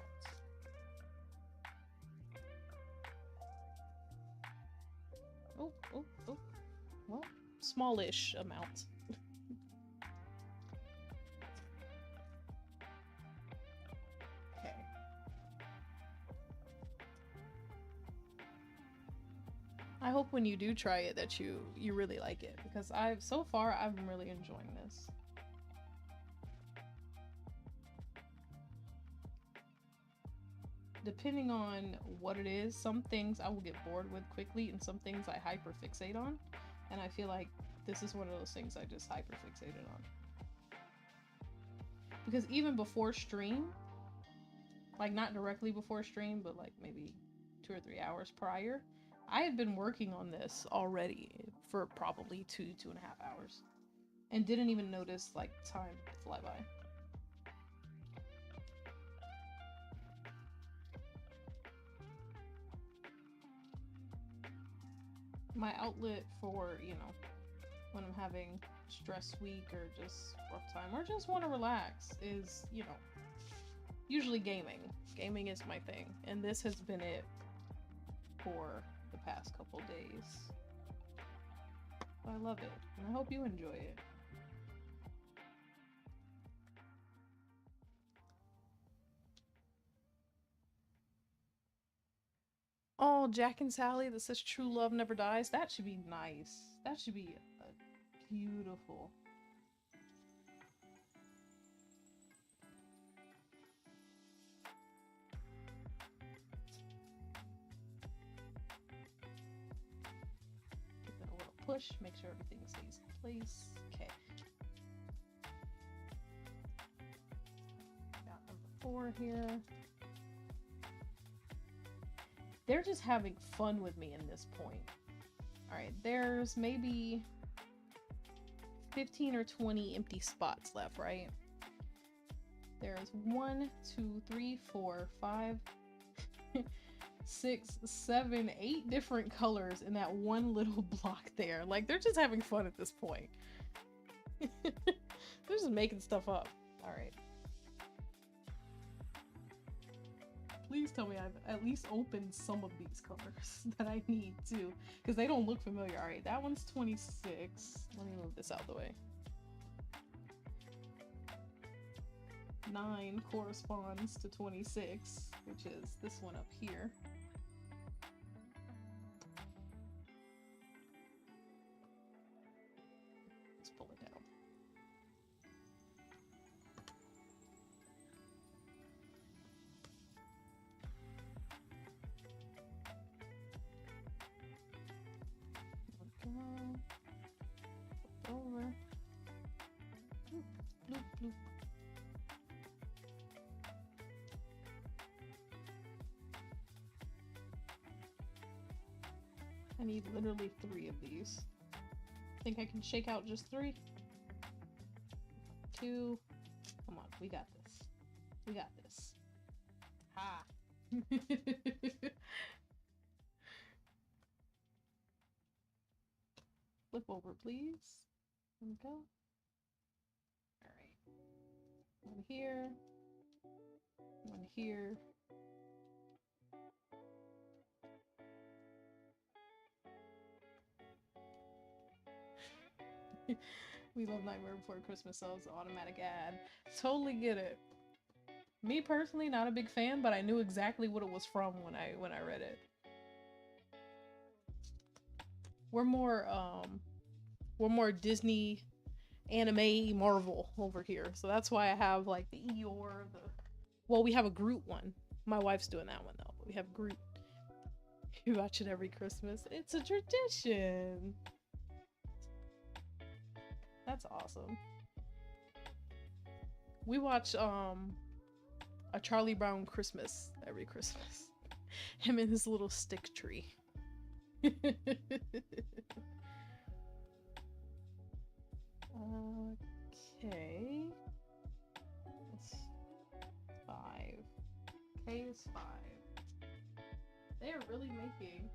Oh, oh, oh. Well, smallish amount. Okay. I hope when you do try it that you really like it, because so far I've been really enjoying this. Depending on what it is, some things I will get bored with quickly and some things I hyperfixate on, and I feel like this is one of those things I just hyperfixated on. Because even before stream, like not directly before stream, but like maybe 2 or 3 hours prior, I had been working on this already for probably 2.5 hours and didn't even notice like time fly by. My outlet for, you know, when I'm having stress week or just rough time or just want to relax is, you know, usually gaming. Gaming is my thing, and this has been it for the past couple days. I love it, and I hope you enjoy it. Oh, Jack and Sally that says true love never dies. That should be nice. That should be beautiful. Give it a little push, make sure everything stays in place. Okay. Got number 4 here. They're just having fun with me in this point. Alright, there's maybe 15 or 20 empty spots left, right? There's 1, 2, 3, 4, 5, 6, 7, 8 different colors in that one little block there. Like, they're just having fun at this point. They're just making stuff up. Alright. Please tell me I've at least opened some of these colors that I need to, because they don't look familiar. Alright, that one's 26. Let me move this out of the way. 9 corresponds to 26, which is this one up here. Let's pull it down. Over. Bloop, bloop, bloop. I need literally 3 of these. Think I can shake out just 3? 2. Come on, we got this. We got this. Ha! Flip over, please. There we go. Alright. 1 here. 1 here. We love Nightmare Before Christmas, so it's an automatic ad. Totally get it. Me personally, not a big fan, but I knew exactly what it was from when I read it. We're more Disney, anime, Marvel over here, so that's why I have like the Eeyore. Well, we have a Groot one. My wife's doing that one though, but we have Groot. You watch it every Christmas. It's a tradition. That's awesome. We watch a Charlie Brown Christmas every Christmas. Him and his little stick tree. Okay. That's 5. K is 5. They are really making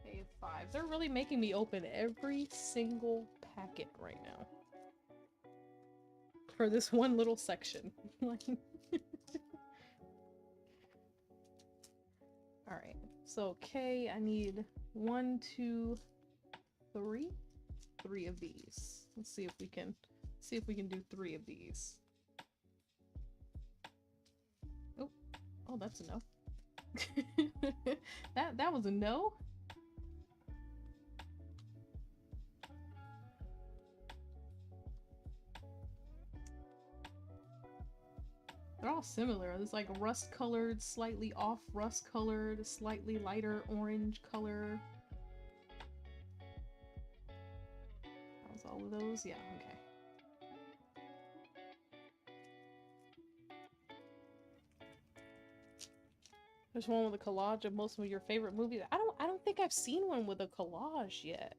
K is 5. They're really making me open every single packet right now. For this one little section. Alright. So K, I need 1, 2, 3. 3 of these. Let's see if we can do 3 of these. Oh, that's a no. that was a no. They're all similar. There's like rust colored, slightly off rust colored, slightly lighter orange color. That was all of those? Yeah, okay. There's one with a collage of most of your favorite movies. I don't think I've seen one with a collage yet.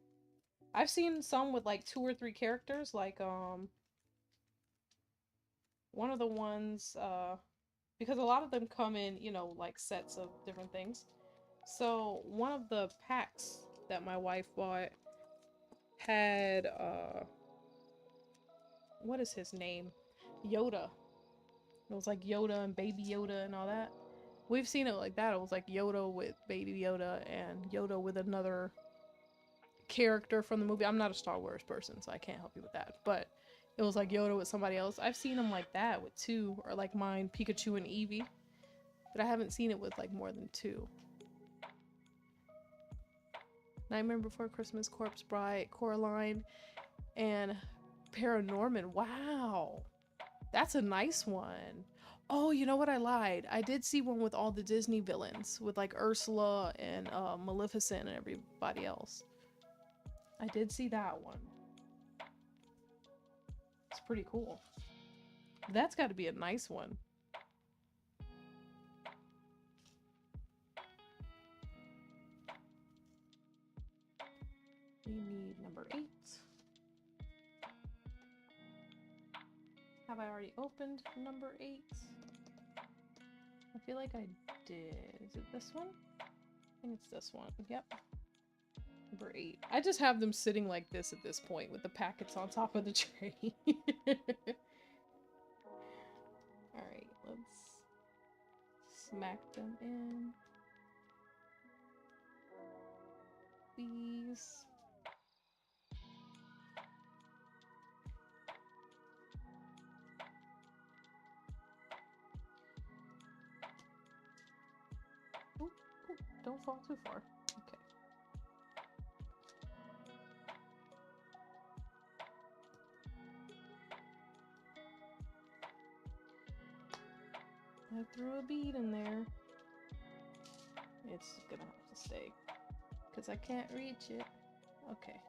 I've seen some with like 2 or 3 characters, like one of the ones because a lot of them come in, you know, like sets of different things. So one of the packs that my wife bought had what is his name? Yoda. It was like Yoda and Baby Yoda and all that. We've seen it like that. It was like Yoda with Baby Yoda and Yoda with another character from the movie. I'm not a Star Wars person, so I can't help you with that. But it was like Yoda with somebody else. I've seen them like that with 2, or like mine, Pikachu and Eevee. But I haven't seen it with like more than 2. Nightmare Before Christmas, Corpse Bride, Coraline, and Paranorman. Wow. That's a nice one. Oh, you know what? I lied. I did see one with all the Disney villains, with like Ursula and Maleficent and everybody else. I did see that one. It's pretty cool. That's got to be a nice one. We need number 8. Have I already opened number 8? I feel like I did. Is it this one? I think it's this one. Yep. Number 8. I just have them sitting like this at this point with the packets on top of the tray. Alright, let's smack them in. These. Ooh, don't fall too far. Okay. I threw a bead in there. It's gonna have to stay because I can't reach it. Okay.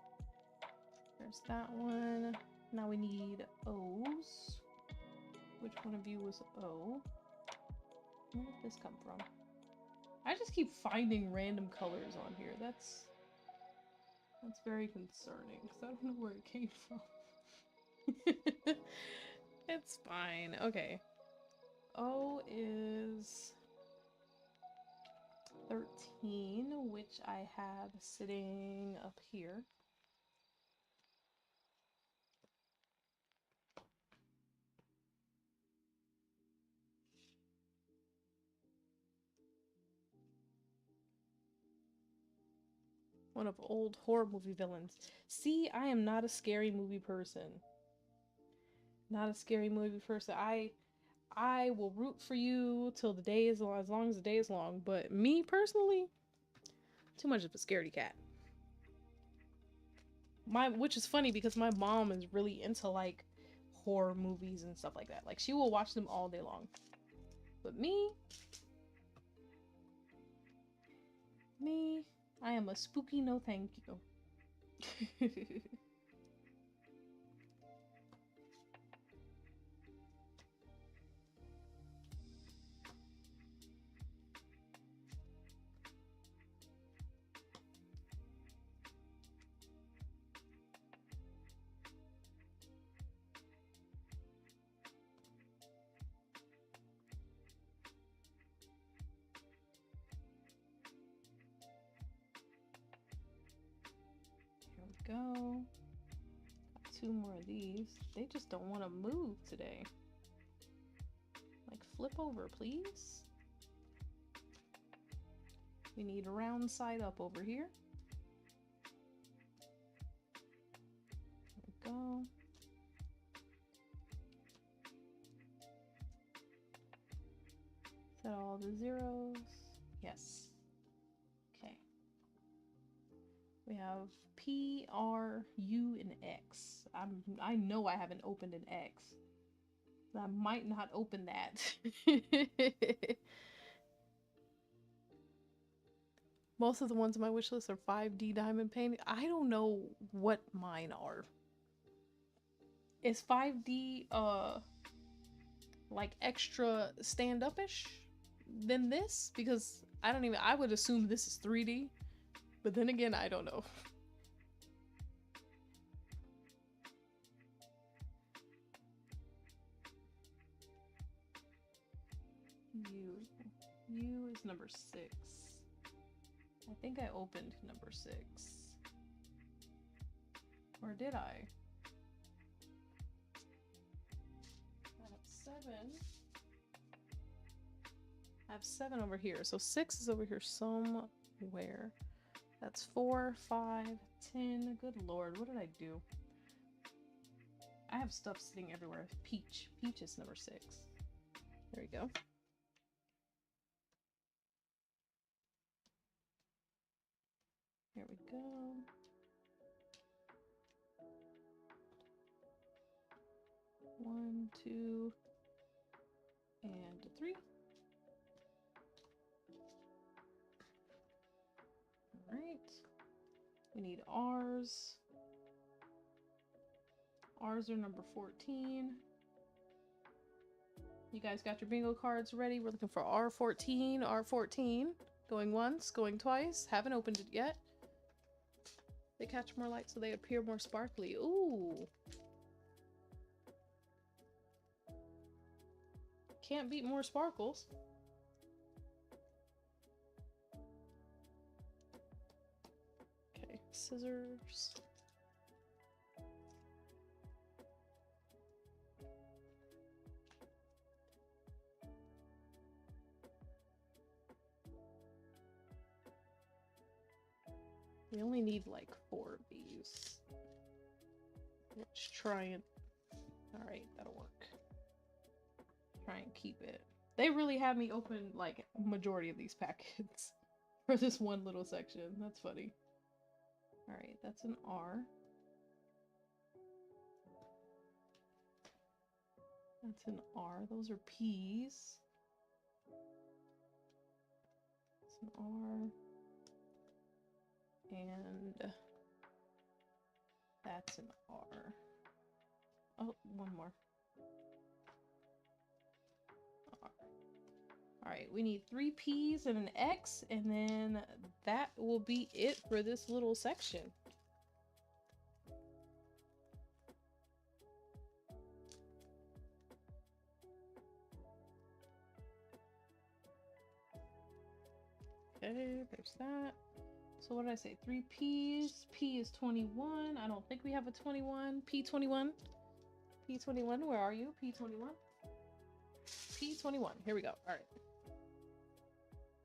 There's that one. Now we need O's. Which one of you was O? Where did this come from? I just keep finding random colors on here. That's very concerning because I don't know where it came from. It's fine. Okay. O is 13, which I have sitting up here. One of old horror movie villains. See, I am not a scary movie person. Not a scary movie person. I will root for you till the day is long, as long as the day is long. But me personally, too much of a scaredy cat. Which is funny because my mom is really into like horror movies and stuff like that. Like she will watch them all day long. But me, I am a spooky no thank you. Go. Got 2 more of these. They just don't want to move today. Like, flip over, please. We need a round side up over here. There we go. Set all the zeros. Yes. Okay. We have P, R, U, and X. I know I haven't opened an X. I might not open that. Most of the ones on my wish list are 5D diamond painting. I don't know what mine are. Is 5D like extra stand-up-ish than this? Because I would assume this is 3D. But then again, I don't know. U is number 6. I think I opened number 6. Or did I? I have 7. I have 7 over here. So 6 is over here somewhere. That's 4, 5, 10. Good lord, what did I do? I have stuff sitting everywhere. Peach. Peach is number 6. There we go. Here we go. One, 2, and 3. All right. We need R's. R's are number 14. You guys got your bingo cards ready? We're looking for R14, R14. Going once, going twice. Haven't opened it yet. They catch more light so they appear more sparkly. Ooh. Can't beat more sparkles. Okay, scissors. We only need like 4 of these. Let's try and... Alright, that'll work. Try and keep it. They really have me open like majority of these packets for this one little section. That's funny. Alright, that's an R. That's an R. Those are P's. That's an R. And that's an R. Oh, one more. R. All right, we need 3 P's and an X, and then that will be it for this little section. Okay, there's that. So what did I say? 3 P's. P is 21. I don't think we have a 21. P21. P21, where are you? P21. P21. Here we go. All right.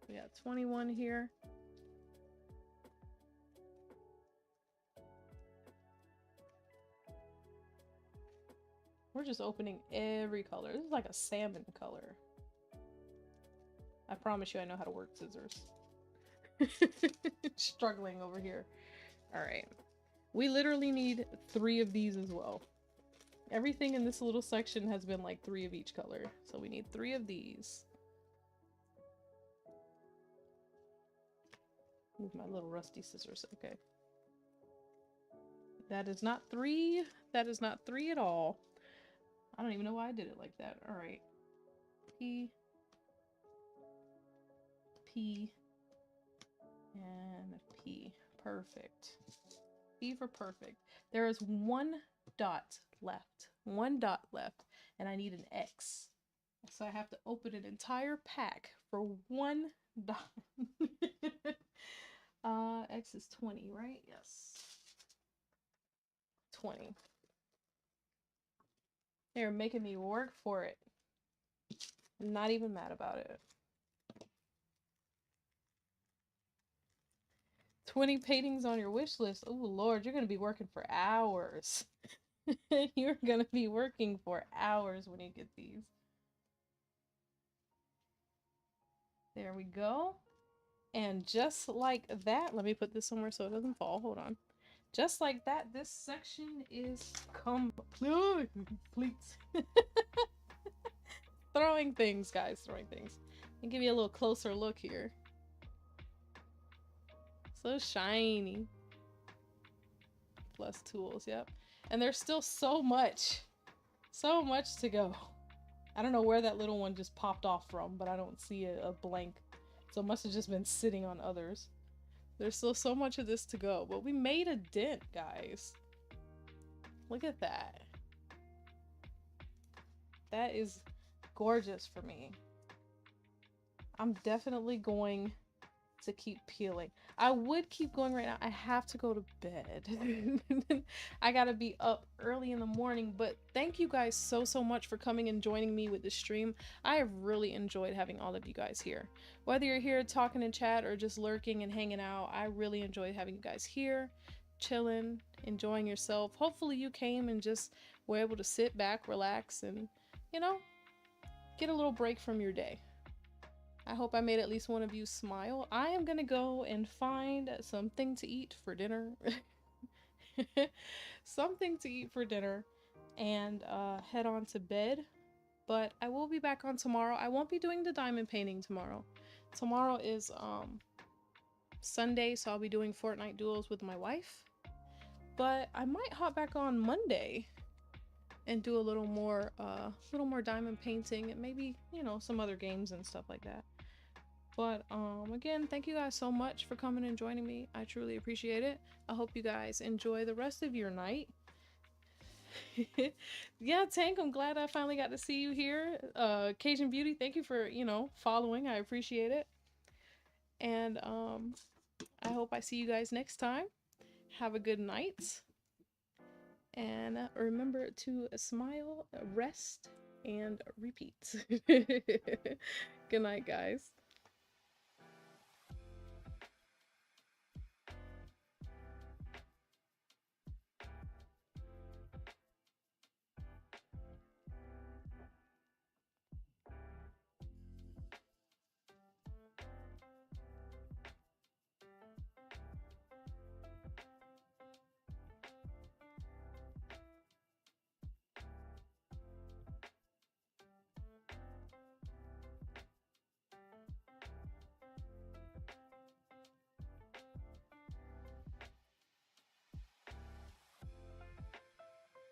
We got 21 here. We're just opening every color. This is like a salmon color. I promise you I know how to work scissors. Struggling over here. Alright. We literally need 3 of these as well. Everything in this little section has been like 3 of each color. So we need 3 of these. Move my little rusty scissors. Okay. That is not 3. That is not 3 at all. I don't even know why I did it like that. Alright. P. P. And P. Perfect. P for perfect. There is 1 dot left. 1 dot left. And I need an X. So I have to open an entire pack for 1 dot. X is 20, right? Yes. 20. They're making me work for it. I'm not even mad about it. 20 paintings on your wish list. Oh Lord, you're gonna be working for hours. You're gonna be working for hours when you get these. There we go. And just like that, let me put this somewhere so it doesn't fall. Hold on. Just like that, this section is complete. Throwing things, guys, throwing things. I'll give you a little closer look here. So shiny. Plus tools, yep. And there's still so much to go. I don't know where that little one just popped off from, but I don't see a blank. So it must have just been sitting on others. There's still so much of this to go, but we made a dent, guys. Look at that. That is gorgeous for me. I'm definitely going to keep peeling. I would keep going right now. I have to go to bed. I gotta be up early in the morning, but thank you guys so much for coming and joining me with this stream. I have really enjoyed having all of you guys here. Whether you're here talking in chat or just lurking and hanging out, I really enjoyed having you guys here, chilling, enjoying yourself. Hopefully you came and just were able to sit back, relax, and, you know, get a little break from your day. I hope I made at least one of you smile. I am gonna go and find something to eat for dinner. Something to eat for dinner and head on to bed. But I will be back on tomorrow. I won't be doing the diamond painting tomorrow. Tomorrow is Sunday, so I'll be doing Fortnite duels with my wife. But I might hop back on Monday and do a little more diamond painting and maybe, you know, some other games and stuff like that. But again, thank you guys so much for coming and joining me. I truly appreciate it. I hope you guys enjoy the rest of your night. Yeah, Tank, I'm glad I finally got to see you here. Cajun Beauty, thank you for, you know, following. I appreciate it. And I hope I see you guys next time. Have a good night. And remember to smile, rest, and repeat. Good night, guys.